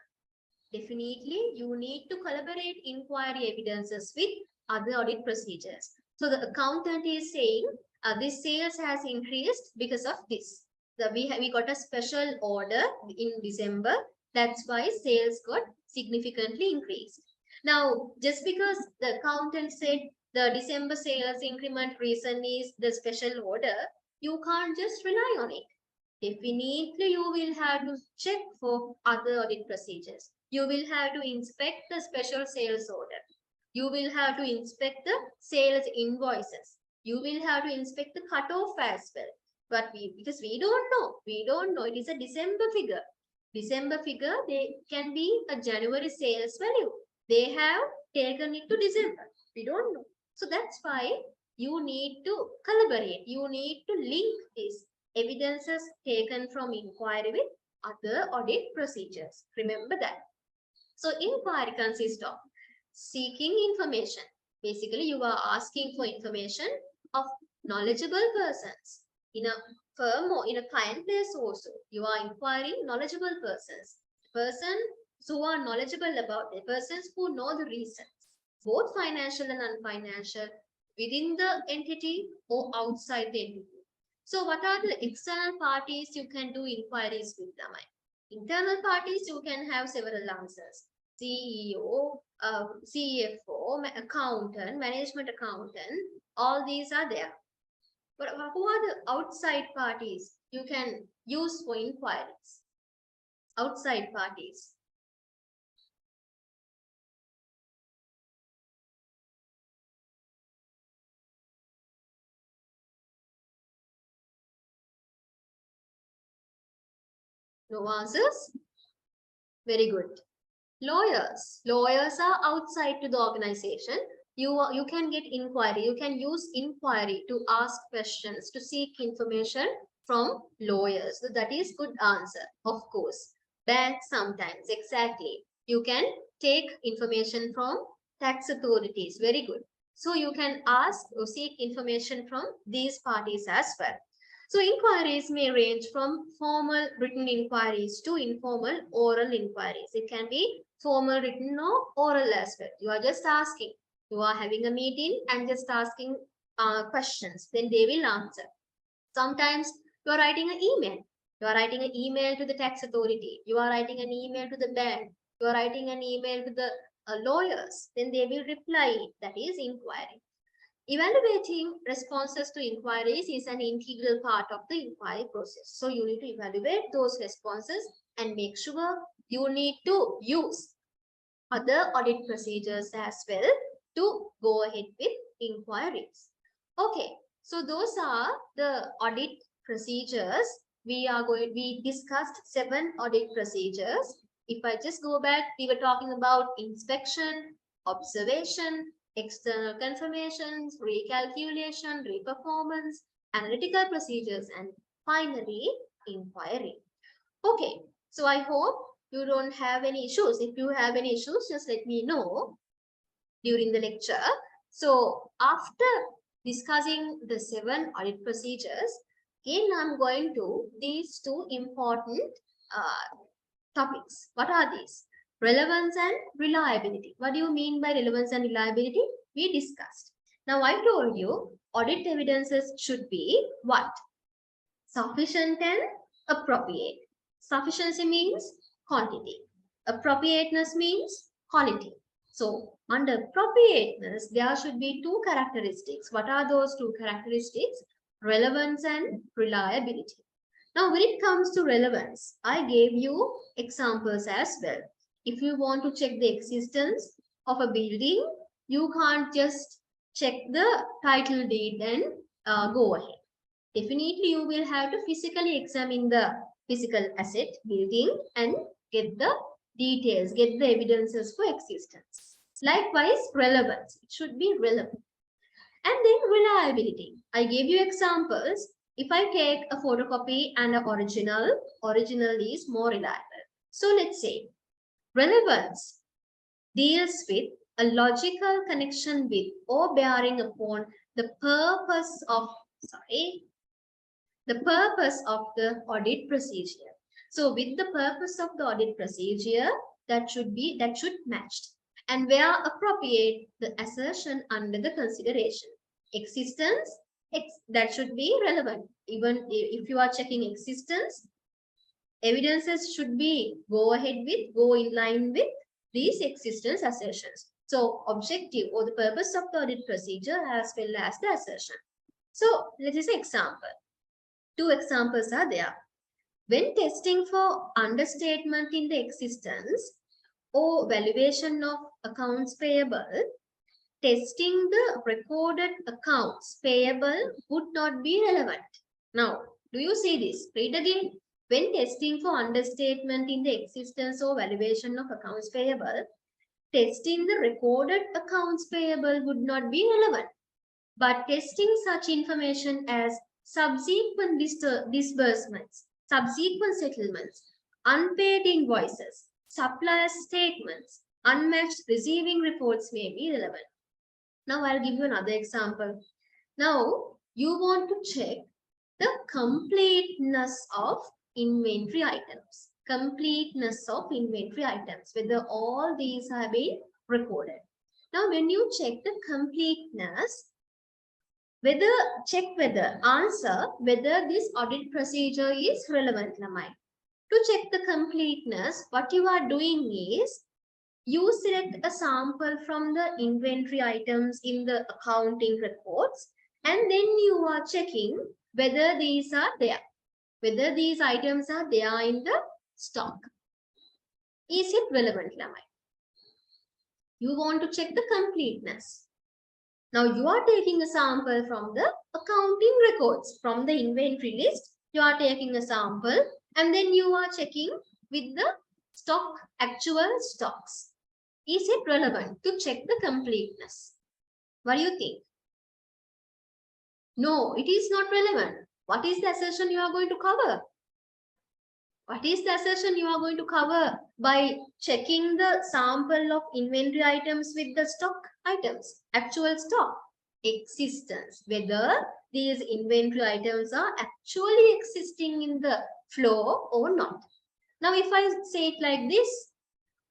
S1: Definitely, you need to collaborate inquiry evidences with other audit procedures. So the accountant is saying This sales has increased because of this. We got a special order in December. That's why sales got significantly increased. Now, just because the accountant said the December sales increment reason is the special order, you can't just rely on it. Definitely, you will have to check for other audit procedures. You will have to inspect the special sales order. You will have to inspect the sales invoices. You will have to inspect the cutoff as well. But because we don't know. It is a December figure. December figure, they can be a January sales value. They have taken it to December. We don't know. So that's why you need to collaborate. You need to link this evidences taken from inquiry with other audit procedures. Remember that. So inquiry consists of seeking information. Basically, you are asking for information of knowledgeable persons. In a firm or in a client place also, you are inquiring knowledgeable persons. Persons who are knowledgeable about the persons who know the reasons, both financial and unfinancial, within the entity or outside the entity. So what are the external parties you can do inquiries with them? Internal parties, you can have several answers. CEO, CFO, accountant, management accountant, all these are there. But who are the outside parties you can use for inquiries? Outside parties. No answers? Very good. Lawyers. Lawyers are outside to the organization. You can get inquiry. You can use inquiry to ask questions, to seek information from lawyers. So that is good answer, of course. Banks sometimes, exactly. You can take information from tax authorities. Very good. So you can ask or seek information from these parties as well. So inquiries may range from formal written inquiries to informal oral inquiries. It can be formal written or oral as well. You are just asking. You are having a meeting and just asking questions. Then they will answer. Sometimes you are writing an email. You are writing an email to the tax authority. You are writing an email to the bank. You are writing an email to the lawyers. Then they will reply. That is inquiry. Evaluating responses to inquiries is an integral part of the inquiry process. So you need to evaluate those responses and make sure you need to use other audit procedures as well to go ahead with inquiries. Okay, so those are the audit procedures. We discussed 7 audit procedures. If I just go back, we were talking about inspection, observation, external confirmations, recalculation, reperformance, analytical procedures, and finally, inquiry. Okay, so I hope you don't have any issues. If you have any issues, just let me know during the lecture. So after discussing the 7 audit procedures, again I'm going to these 2 important topics. What are these? Relevance and reliability. What do you mean by relevance and reliability? We discussed. Now I told you audit evidences should be what? Sufficient and appropriate. Sufficiency means quantity. Appropriateness means quality. So under appropriateness, there should be 2 characteristics. What are those 2 characteristics? Relevance and reliability. Now, when it comes to relevance, I gave you examples as well. If you want to check the existence of a building, you can't just check the title deed and go ahead. Definitely, you will have to physically examine the physical asset building and get the details, get the evidences for existence. Likewise, relevance. It should be relevant. And then reliability. I gave you examples. If I take a photocopy and an original is more reliable. So let's say relevance deals with a logical connection with or bearing upon the purpose of, the purpose of the audit procedure. So with the purpose of the audit procedure, that should match. And where appropriate, the assertion under the consideration. Existence that should be relevant. Even if you are checking existence, evidences should be go in line with these existence assertions. So objective or the purpose of the audit procedure as well as the assertion. So let us say example. Two examples are there. When testing for understatement in the existence or valuation of accounts payable, testing the recorded accounts payable would not be relevant. Now, do you see this? Read again. When testing for understatement in the existence or valuation of accounts payable, testing the recorded accounts payable would not be relevant. But testing such information as subsequent disbursements, subsequent settlements, unpaid invoices, supplier statements, unmatched receiving reports may be relevant. Now I'll give you another example. Now you want to check the completeness of inventory items. Completeness of inventory items, whether all these have been recorded. Now when you check the completeness, answer whether this audit procedure is relevant. To check the completeness, what you are doing is you select a sample from the inventory items in the accounting records, and then you are checking whether these are there, whether these items are there in the stock. Is it relevant, Lamai? You want to check the completeness. Now you are taking a sample from the accounting records, from the inventory list. You are taking a sample and then you are checking with the actual stocks. Is it relevant to check the completeness? What do you think? No, it is not relevant. What is the assertion you are going to cover? What is the assertion you are going to cover by checking the sample of inventory items with the stock items, actual stock? Existence, whether these inventory items are actually existing in the flow or not. Now, if I say it like this,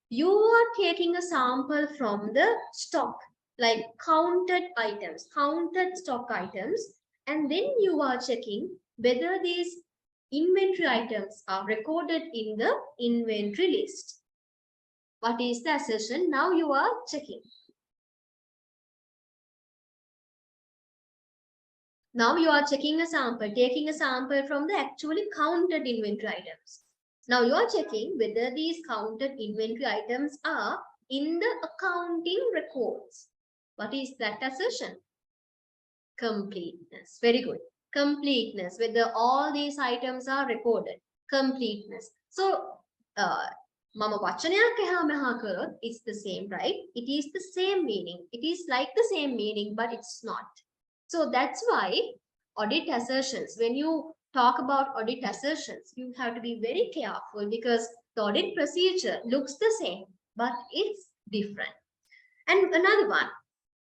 S1: you are taking a sample from the stock, like counted items, counted stock items, and then you are checking whether these inventory items are recorded in the inventory list. What is the assertion? Now you are checking. Now you are checking a sample, taking a sample from the actually counted inventory items. Now you are checking whether these counted inventory items are in the accounting records. What is that assertion? Completeness. Very good. Completeness, whether all these items are recorded. Completeness. So, Mama Vachanaya keha meha karot, it's the same, right? It is the same meaning. It is like the same meaning, but it's not. So that's why audit assertions, when you talk about audit assertions, you have to be very careful because the audit procedure looks the same, but it's different. And another one,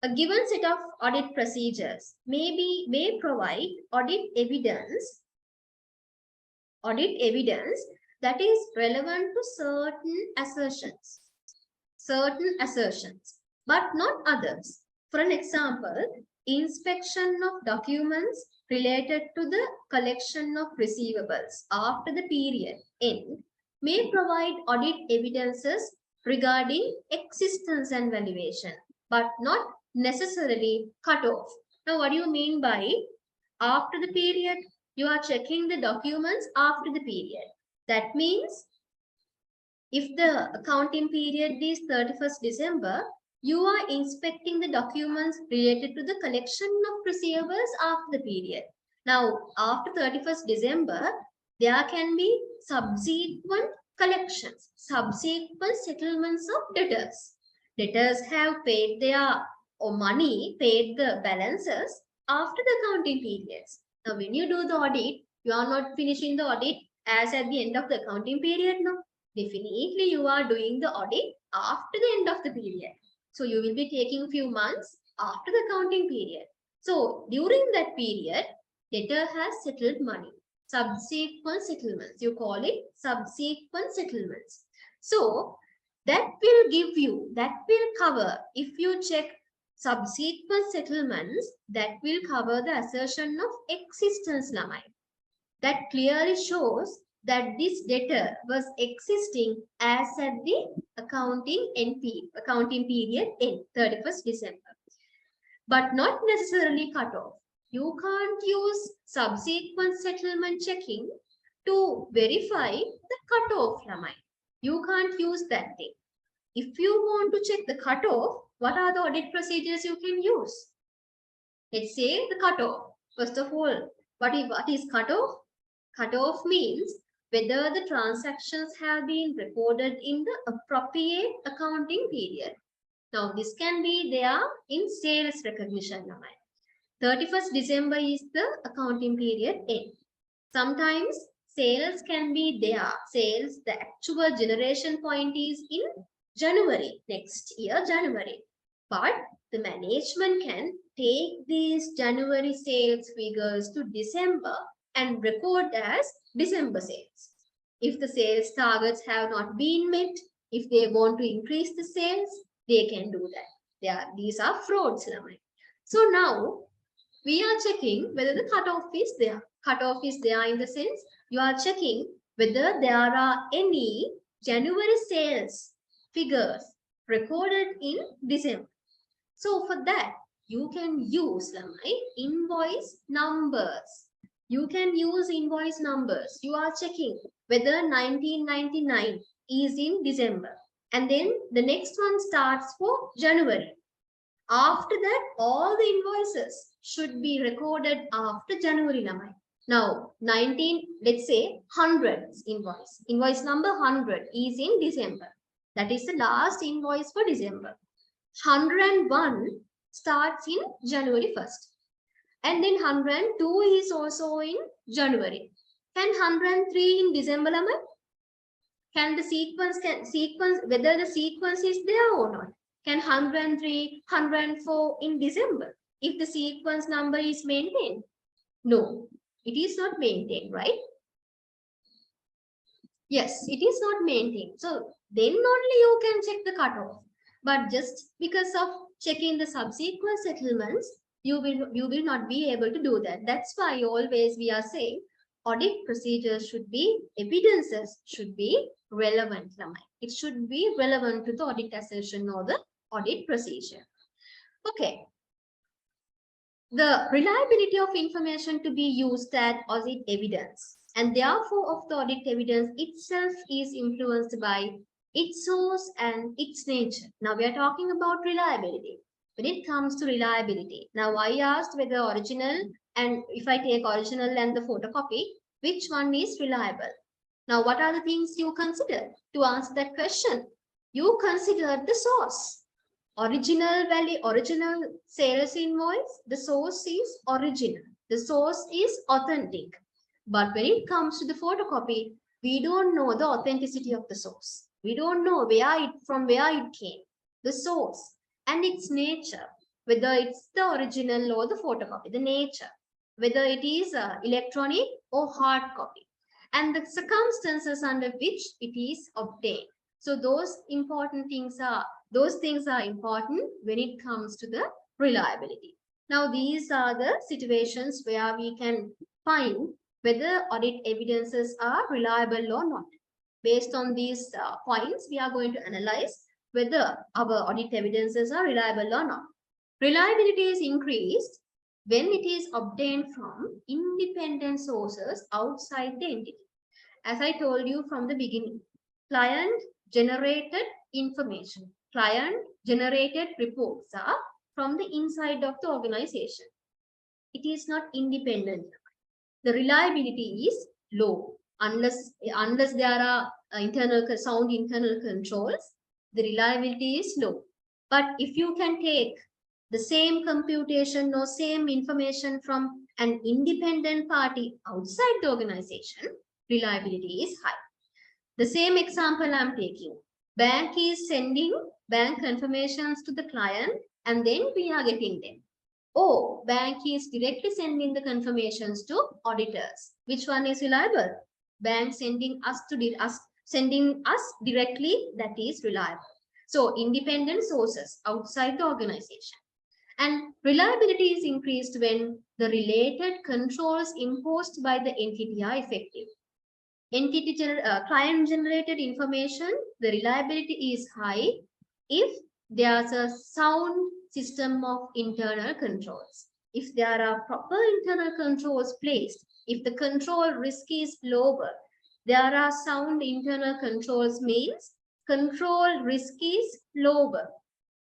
S1: a given set of audit procedures may provide audit evidence that is relevant to certain assertions, but not others. For an example, inspection of documents related to the collection of receivables after the period end may provide audit evidences regarding existence and valuation, but not necessarily cut off. Now, what do you mean by after the period? You are checking the documents after the period. That means if the accounting period is 31st December, you are inspecting the documents related to the collection of receivables after the period. Now, after 31st December, there can be subsequent collections, subsequent settlements of debtors. Debtors have paid their money, paid the balances after the accounting periods. Now, when you do the audit, you are not finishing the audit as at the end of the accounting period, no. Definitely, you are doing the audit after the end of the period. So, you will be taking few months after the accounting period. So, during that period, debtor has settled money. Subsequent settlements, you call it subsequent settlements. So, that will cover, if you check subsequent settlements that will cover the assertion of existence lamai. That clearly shows that this debtor was existing as at the accounting period end, 31st December, but not necessarily cut off. You can't use subsequent settlement checking to verify the cutoff lamai. You can't use that thing. If you want to check the cutoff, what are the audit procedures you can use? Let's say the cutoff. First of all, what is cutoff? Cutoff means whether the transactions have been recorded in the appropriate accounting period. Now, this can be there in sales recognition. 31st December is the accounting period end. Sometimes sales can be there. Sales, the actual generation point is in January, next year, January. But the management can take these January sales figures to December and record as December sales. If the sales targets have not been met, if they want to increase the sales, they can do that. These are frauds. So now we are checking whether the cutoff is there. Cutoff is there in the sense you are checking whether there are any January sales figures recorded in December. So for that, you can use invoice numbers. You can use invoice numbers. You are checking whether 1999 is in December. And then the next one starts for January. After that, all the invoices should be recorded after January. Now, let's say 100 invoice. Invoice number 100 is in December. That is the last invoice for December. 101 starts in January 1st. And then 102 is also in January. Can 103 in December? Can the sequence, whether the sequence is there or not? Can 103, 104 in December if the sequence number is maintained? No, it is not maintained, right? Yes, it is not maintained. So then only you can check the cutoff. But just because of checking the subsequent settlements, you will not be able to do that. That's why always we are saying audit procedures should be, evidences should be relevant. It should be relevant to the audit assertion or the audit procedure. Okay. The reliability of information to be used as audit evidence, and therefore of the audit evidence itself is influenced by its source and its nature. Now we are talking about reliability. When it comes to reliability, now I asked whether original, and if I take original and the photocopy, which one is reliable? Now what are the things you consider to answer that question? You consider the source. Original value, original sales invoice, the source is original. The source is authentic. But when it comes to the photocopy, we don't know the authenticity of the source. We don't know from where it came, the source and its nature, whether it's the original or the photocopy, the nature, whether it is electronic or hard copy, and the circumstances under which it is obtained. So those things are important when it comes to the reliability. Now, these are the situations where we can find whether audit evidences are reliable or not. Based on these points, we are going to analyze whether our audit evidences are reliable or not. Reliability is increased when it is obtained from independent sources outside the entity. As I told you from the beginning, client-generated information, client-generated reports are from the inside of the organization. It is not independent. The reliability is low unless there are sound internal controls. The reliability is low. But if you can take the same computation or same information from an independent party outside the organization, reliability is high. The same example I'm taking. Bank is sending bank confirmations to the client and then we are getting them. Or bank is directly sending the confirmations to auditors. Which one is reliable? Bank sending us directly, that is reliable. So independent sources outside the organization. And reliability is increased when the related controls imposed by the entity are effective. Client generated information, the reliability is high if there's a sound system of internal controls. If there are proper internal controls placed, if the control risk is lower, there are sound internal controls means control risk is lower.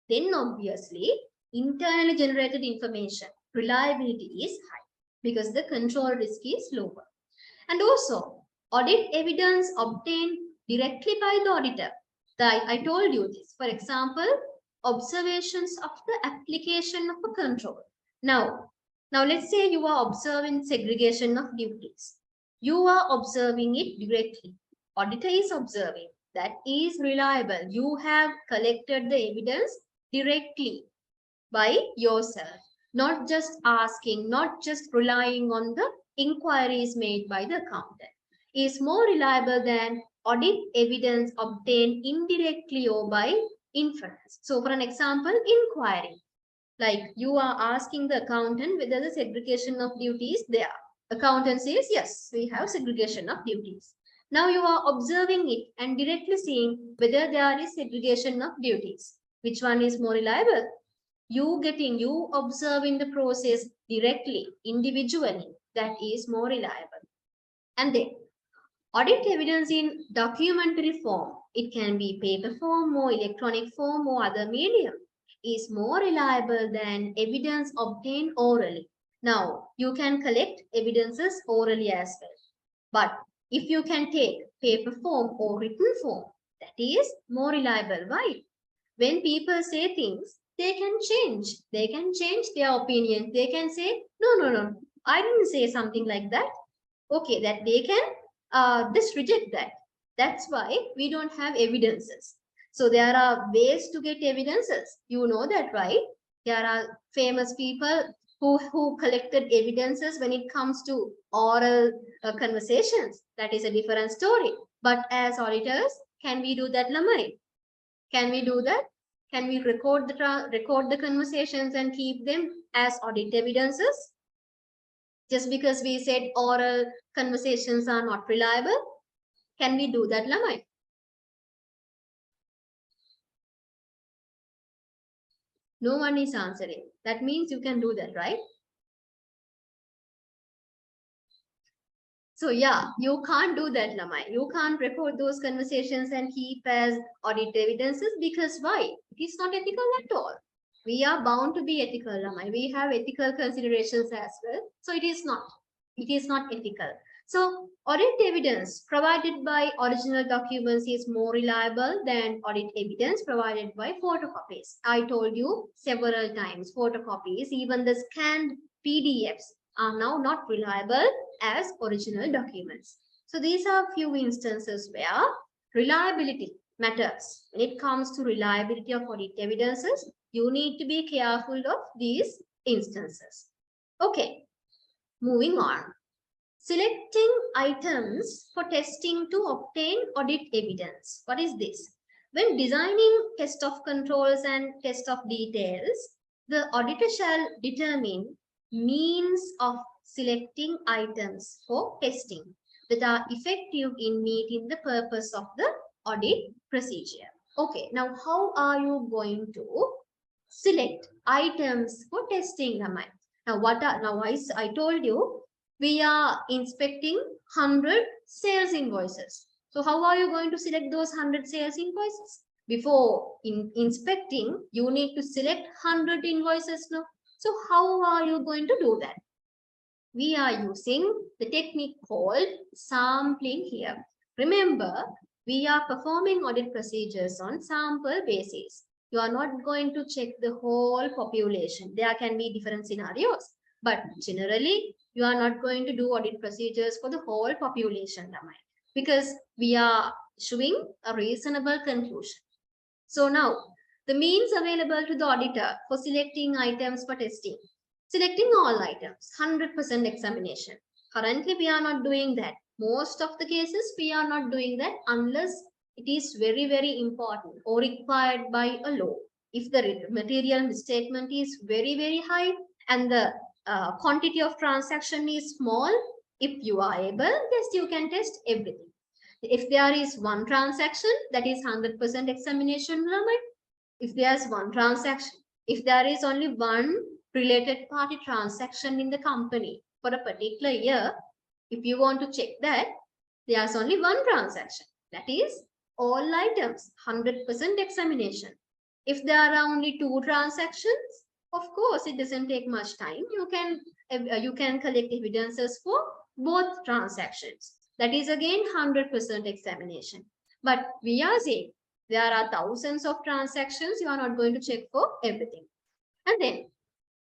S1: Then obviously internally generated information reliability is high because the control risk is lower. And also, audit evidence obtained directly by the auditor. I told you this. For example, observations of the application of a control. Now let's say you are observing segregation of duties. You are observing it directly. Auditor is observing. That is reliable. You have collected the evidence directly by yourself, not just asking, not just relying on the inquiries made by the accountant, is more reliable than audit evidence obtained indirectly or by inference. So for an example, inquiry, like you are asking the accountant whether the segregation of duties there. Accountant says, yes, we have segregation of duties. Now you are observing it and directly seeing whether there is segregation of duties. Which one is more reliable? You observing the process directly, individually, that is more reliable. And then audit evidence in documentary form, it can be paper form or electronic form or other medium, is more reliable than evidence obtained orally. Now, you can collect evidences orally as well. But if you can take paper form or written form, that is more reliable. Why? When people say things, they can change. They can change their opinion. They can say, no, I didn't say something like that. Okay, that they can just reject that. That's why we don't have evidences. So there are ways to get evidences. You know that, right? There are famous people who collected evidences when it comes to oral conversations. That is a different story. But as auditors, can we do that, Lamai? Can we do that? Can we record the conversations and keep them as audit evidences? Just because we said oral conversations are not reliable, can we do that, Lamai? No one is answering. That means you can do that, right? So yeah, you can't do that, Lamai. You can't record those conversations and keep as audit evidences because why? It is not ethical at all. We are bound to be ethical, Lamai. We have ethical considerations as well. So it is not. It is not ethical. So audit evidence provided by original documents is more reliable than audit evidence provided by photocopies. I told you several times, photocopies, even the scanned PDFs are now not reliable as original documents. So these are few instances where reliability matters. When it comes to reliability of audit evidences, you need to be careful of these instances. Okay, moving on. Selecting items for testing to obtain audit evidence. What is this? When designing test of controls and test of details, the auditor shall determine means of selecting items for testing that are effective in meeting the purpose of the audit procedure. Okay, now how are you going to select items for testing, Raman? Now I told you we are inspecting 100 sales invoices. So how are you going to select those 100 sales invoices? Before inspecting, you need to select 100 invoices now. So how are you going to do that? We are using the technique called sampling here. Remember, we are performing audit procedures on sample basis. You are not going to check the whole population. There can be different scenarios. But generally, you are not going to do audit procedures for the whole population, because we are showing a reasonable conclusion. So now, the means available to the auditor for selecting items for testing. Selecting all items, 100% examination. Currently, we are not doing that. Most of the cases, we are not doing that unless it is very, very important or required by a law. If the material misstatement is very, very high and the quantity of transaction is small, if you are able, yes, you can test everything. If there is one transaction, that is 100% examination limit. If there's one transaction, if there is only one related party transaction in the company for a particular year, if you want to check that, there's only one transaction. That is all items, 100% examination. If there are only two transactions, of course, it doesn't take much time. You can collect evidences for both transactions. That is again 100% examination. But we are saying there are thousands of transactions. You are not going to check for everything. And then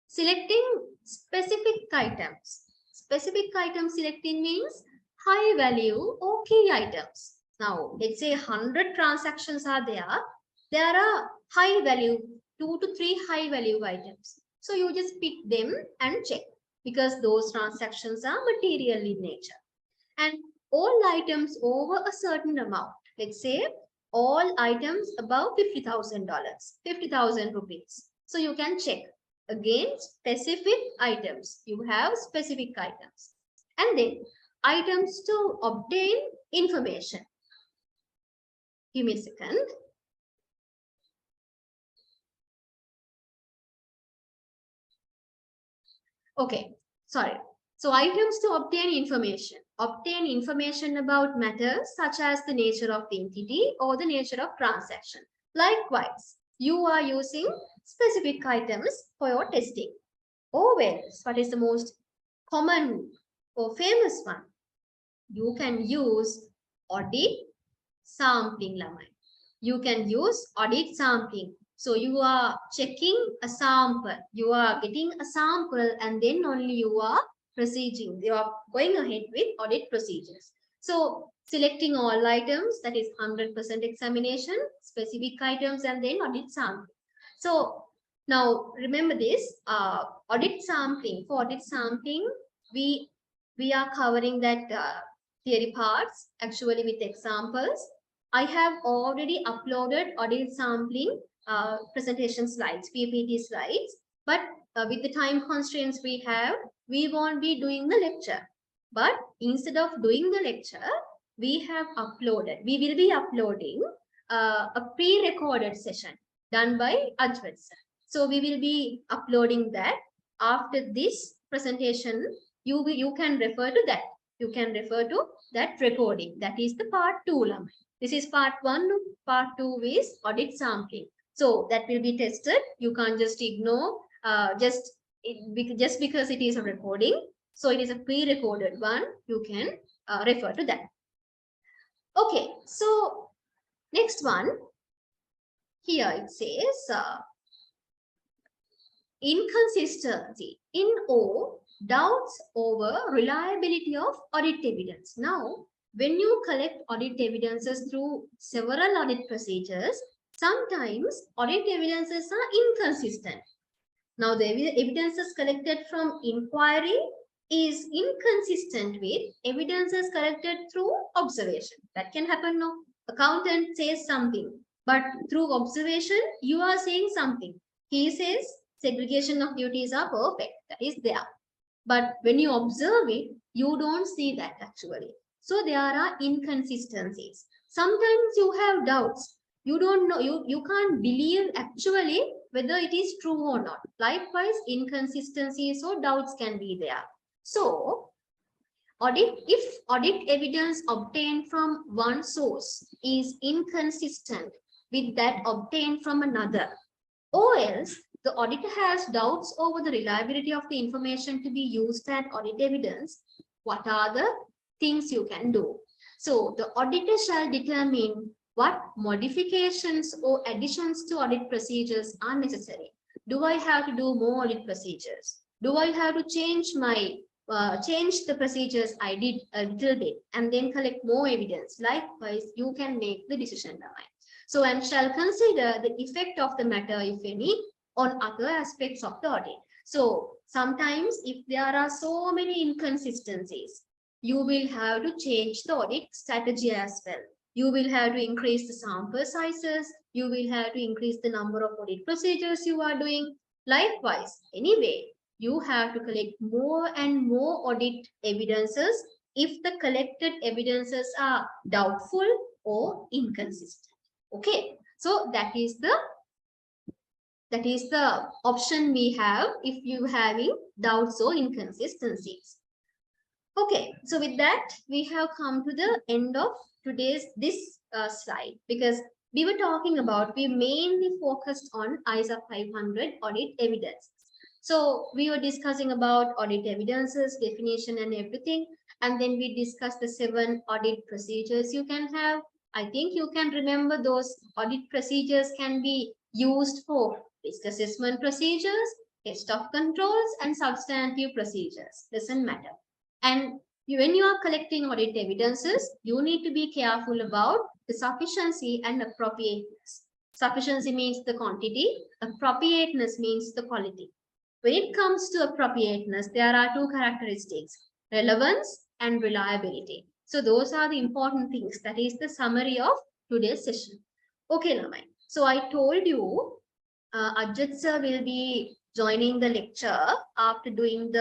S1: selecting specific items. Specific item selecting means high value or key items. Now, let's say 100 transactions are there. There are high value, 2 to 3 high value items. So you just pick them and check because those transactions are material in nature. And all items over a certain amount, let's say all items above $50,000, 50,000 rupees. So you can check again specific items. You have specific items. And then items to obtain information. Give me a second. Okay, sorry. So items to obtain information. Obtain information about matters such as the nature of the entity or the nature of transaction. Likewise, you are using specific items for your testing. Or else, what is the most common or famous one? You can use audit sampling lamai. You can use audit sampling. So you are checking a sample, you are getting a sample and then only you are proceeding. You are going ahead with audit procedures. So selecting all items, that is 100% examination, specific items and then audit sampling. So now remember this, audit sampling. For audit sampling, we are covering that theory parts actually with examples. I have already uploaded audit sampling presentation slides, PPT slides, but with the time constraints we have, we won't be doing the lecture. But instead of doing the lecture, we will be uploading a pre-recorded session done by Ajwat sir. So we will be uploading that. After this presentation, you can refer to that. You can refer to that recording. That is the part 2. This is part 1. Part 2 is audit sampling. So that will be tested. You can't just ignore just because it is a recording. So it is a pre-recorded one. You can refer to that. Okay, so next one. Here it says inconsistency in or doubts over reliability of audit evidence. Now, when you collect audit evidences through several audit procedures, sometimes audit evidences are inconsistent. Now, the evidences collected from inquiry is inconsistent with evidences collected through observation. That can happen now. Accountant says something, but through observation, you are saying something. He says segregation of duties are perfect. That is there. But when you observe it, you don't see that actually. So there are inconsistencies. Sometimes you have doubts. You don't know, you can't believe actually whether it is true or not. Likewise, inconsistencies or doubts can be there. So, if audit evidence obtained from one source is inconsistent with that obtained from another, or else the auditor has doubts over the reliability of the information to be used as audit evidence, what are the things you can do? So the auditor shall determine what modifications or additions to audit procedures are necessary. Do I have to do more audit procedures? Do I have to change the procedures I did a little bit and then collect more evidence? Likewise, you can make the decision. So, and shall consider the effect of the matter, if any, on other aspects of the audit. So sometimes if there are so many inconsistencies, you will have to change the audit strategy as well. You will have to increase the sample sizes. You will have to increase the number of audit procedures you are doing. Likewise, anyway, you have to collect more and more audit evidences if the collected evidences are doubtful or inconsistent. Okay, so that is the option we have if you having doubts or inconsistencies. Okay, so with that, we have come to the end of today's this slide, because we were talking about, we mainly focused on ISA 500 audit evidence. So we were discussing about audit evidences, definition and everything. And then we discussed the 7 audit procedures you can have. I think you can remember those audit procedures can be used for risk assessment procedures, test of controls and substantive procedures. Doesn't matter. And when you are collecting audit evidences, you need to be careful about the sufficiency and appropriateness. Sufficiency means the quantity, appropriateness means the quality. When it comes to appropriateness, there are 2 characteristics, relevance and reliability. So those are the important things. That is the summary of today's session. Okay, Namai. So I told you, Ajit sir will be joining the lecture after doing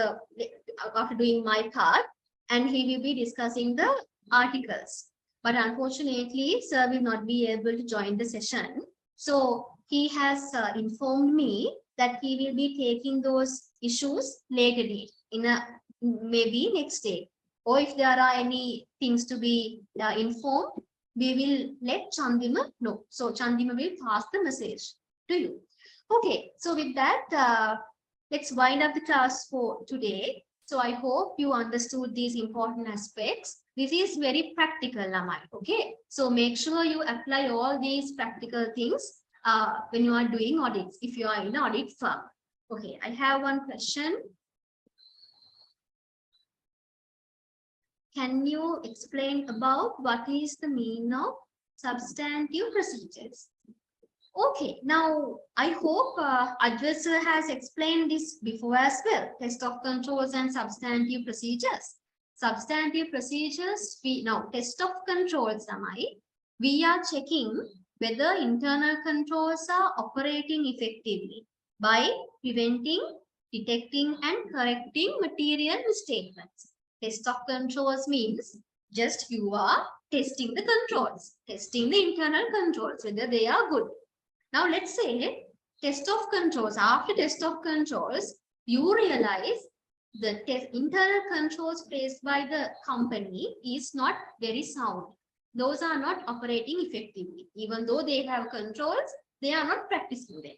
S1: my part, and he will be discussing the articles. But unfortunately, sir will not be able to join the session. So he has informed me that he will be taking those issues later date, in a maybe next day. Or if there are any things to be informed, we will let Chandima know. So Chandima will pass the message to you. Okay, so with that, let's wind up the class for today. So I hope you understood these important aspects. This is very practical, Namai. Okay, so make sure you apply all these practical things when you are doing audits, if you are in an audit firm. Okay, I have one question. Can you explain about what is the meaning of substantive procedures? Okay, now I hope Advait sir has explained this before as well. Test of controls and substantive procedures. Substantive procedures, test of controls, we are checking whether internal controls are operating effectively by preventing, detecting and correcting material misstatements. Test of controls means just you are testing the controls, testing the internal controls, whether they are good. Now let's say test of controls. After test of controls, you realize the internal controls placed by the company is not very sound. Those are not operating effectively. Even though they have controls, they are not practicing them.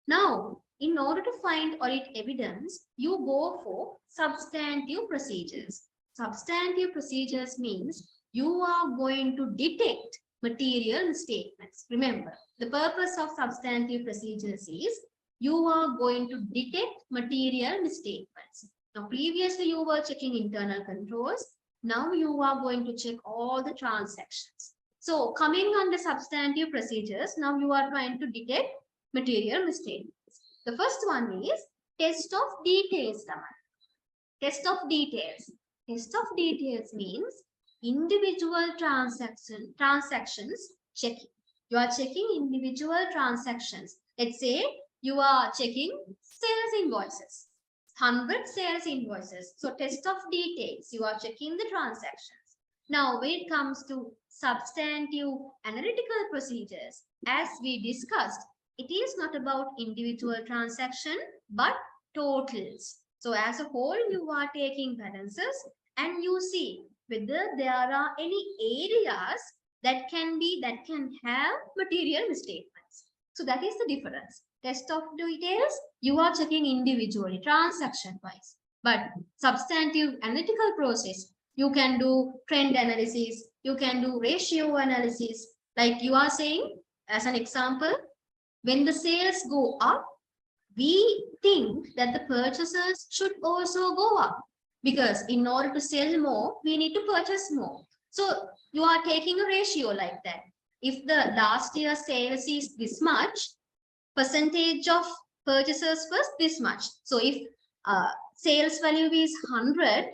S1: Now, in order to find audit evidence, you go for substantive procedures. Substantive procedures means you are going to detect material misstatements. Remember, the purpose of substantive procedures is you are going to detect material misstatements. Now, previously you were checking internal controls. Now you are going to check all the transactions. So coming on the substantive procedures, now you are trying to detect material misstatements. The first one is test of details. Test of details. Test of details means individual transactions checking. You are checking individual transactions. Let's say you are checking sales invoices, 100 sales invoices. So test of details, you are checking the transactions. Now when it comes to substantive analytical procedures, as we discussed, it is not about individual transaction but totals. So as a whole, you are taking balances and you see whether there are any areas that can have material misstatements. So that is the difference. Test of details, you are checking individually, transaction wise. But substantive analytical process, you can do trend analysis, you can do ratio analysis. Like you are saying, as an example, when the sales go up, we think that the purchases should also go up, because in order to sell more, we need to purchase more. So you are taking a ratio like that. If the last year sales is this much, percentage of purchases was this much. So if sales value is 100,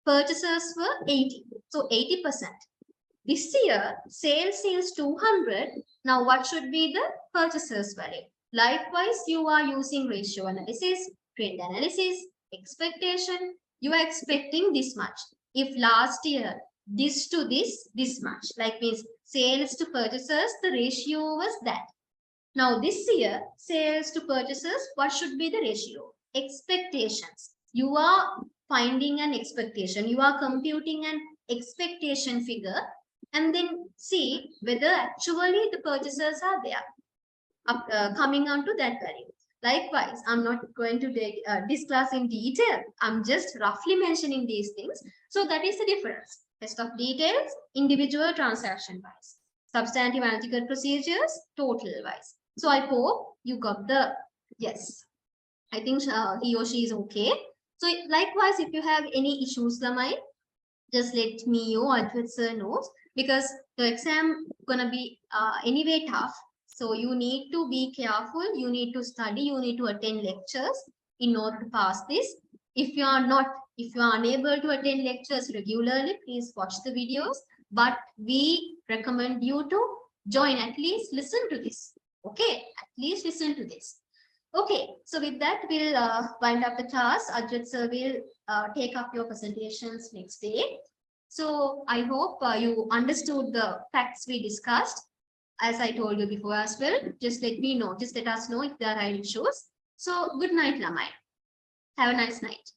S1: purchases were 80. So 80%. This year, sales is 200. Now, what should be the purchaser's value? Likewise, you are using ratio analysis, trend analysis, expectation. You are expecting this much. If last year, this to this much, like means sales to purchasers, the ratio was that. Now, this year, sales to purchasers, what should be the ratio? Expectations. You are finding an expectation. You are computing an expectation figure and then see whether actually the purchasers are there, coming on to that value. Likewise, I'm not going to discuss in detail. I'm just roughly mentioning these things. So that is the difference. Test of details, individual transaction wise. Substantive analytical procedures, total wise. So I hope you got the yes. I think he or she is okay. So likewise, if you have any issues, Lamai, just let me or Advait sir knows, because the exam gonna be anyway tough. So you need to be careful. You need to study. You need to attend lectures in order to pass this. If you are unable to attend lectures regularly, please watch the videos. But we recommend you to join, at least listen to this. Okay, at least listen to this. Okay, so with that, we'll wind up the class. Ajit sir will take up your presentations next day. So I hope you understood the facts we discussed. As I told you before as well, just let me know. Just let us know if there are any issues. So good night, Lamai. Have a nice night.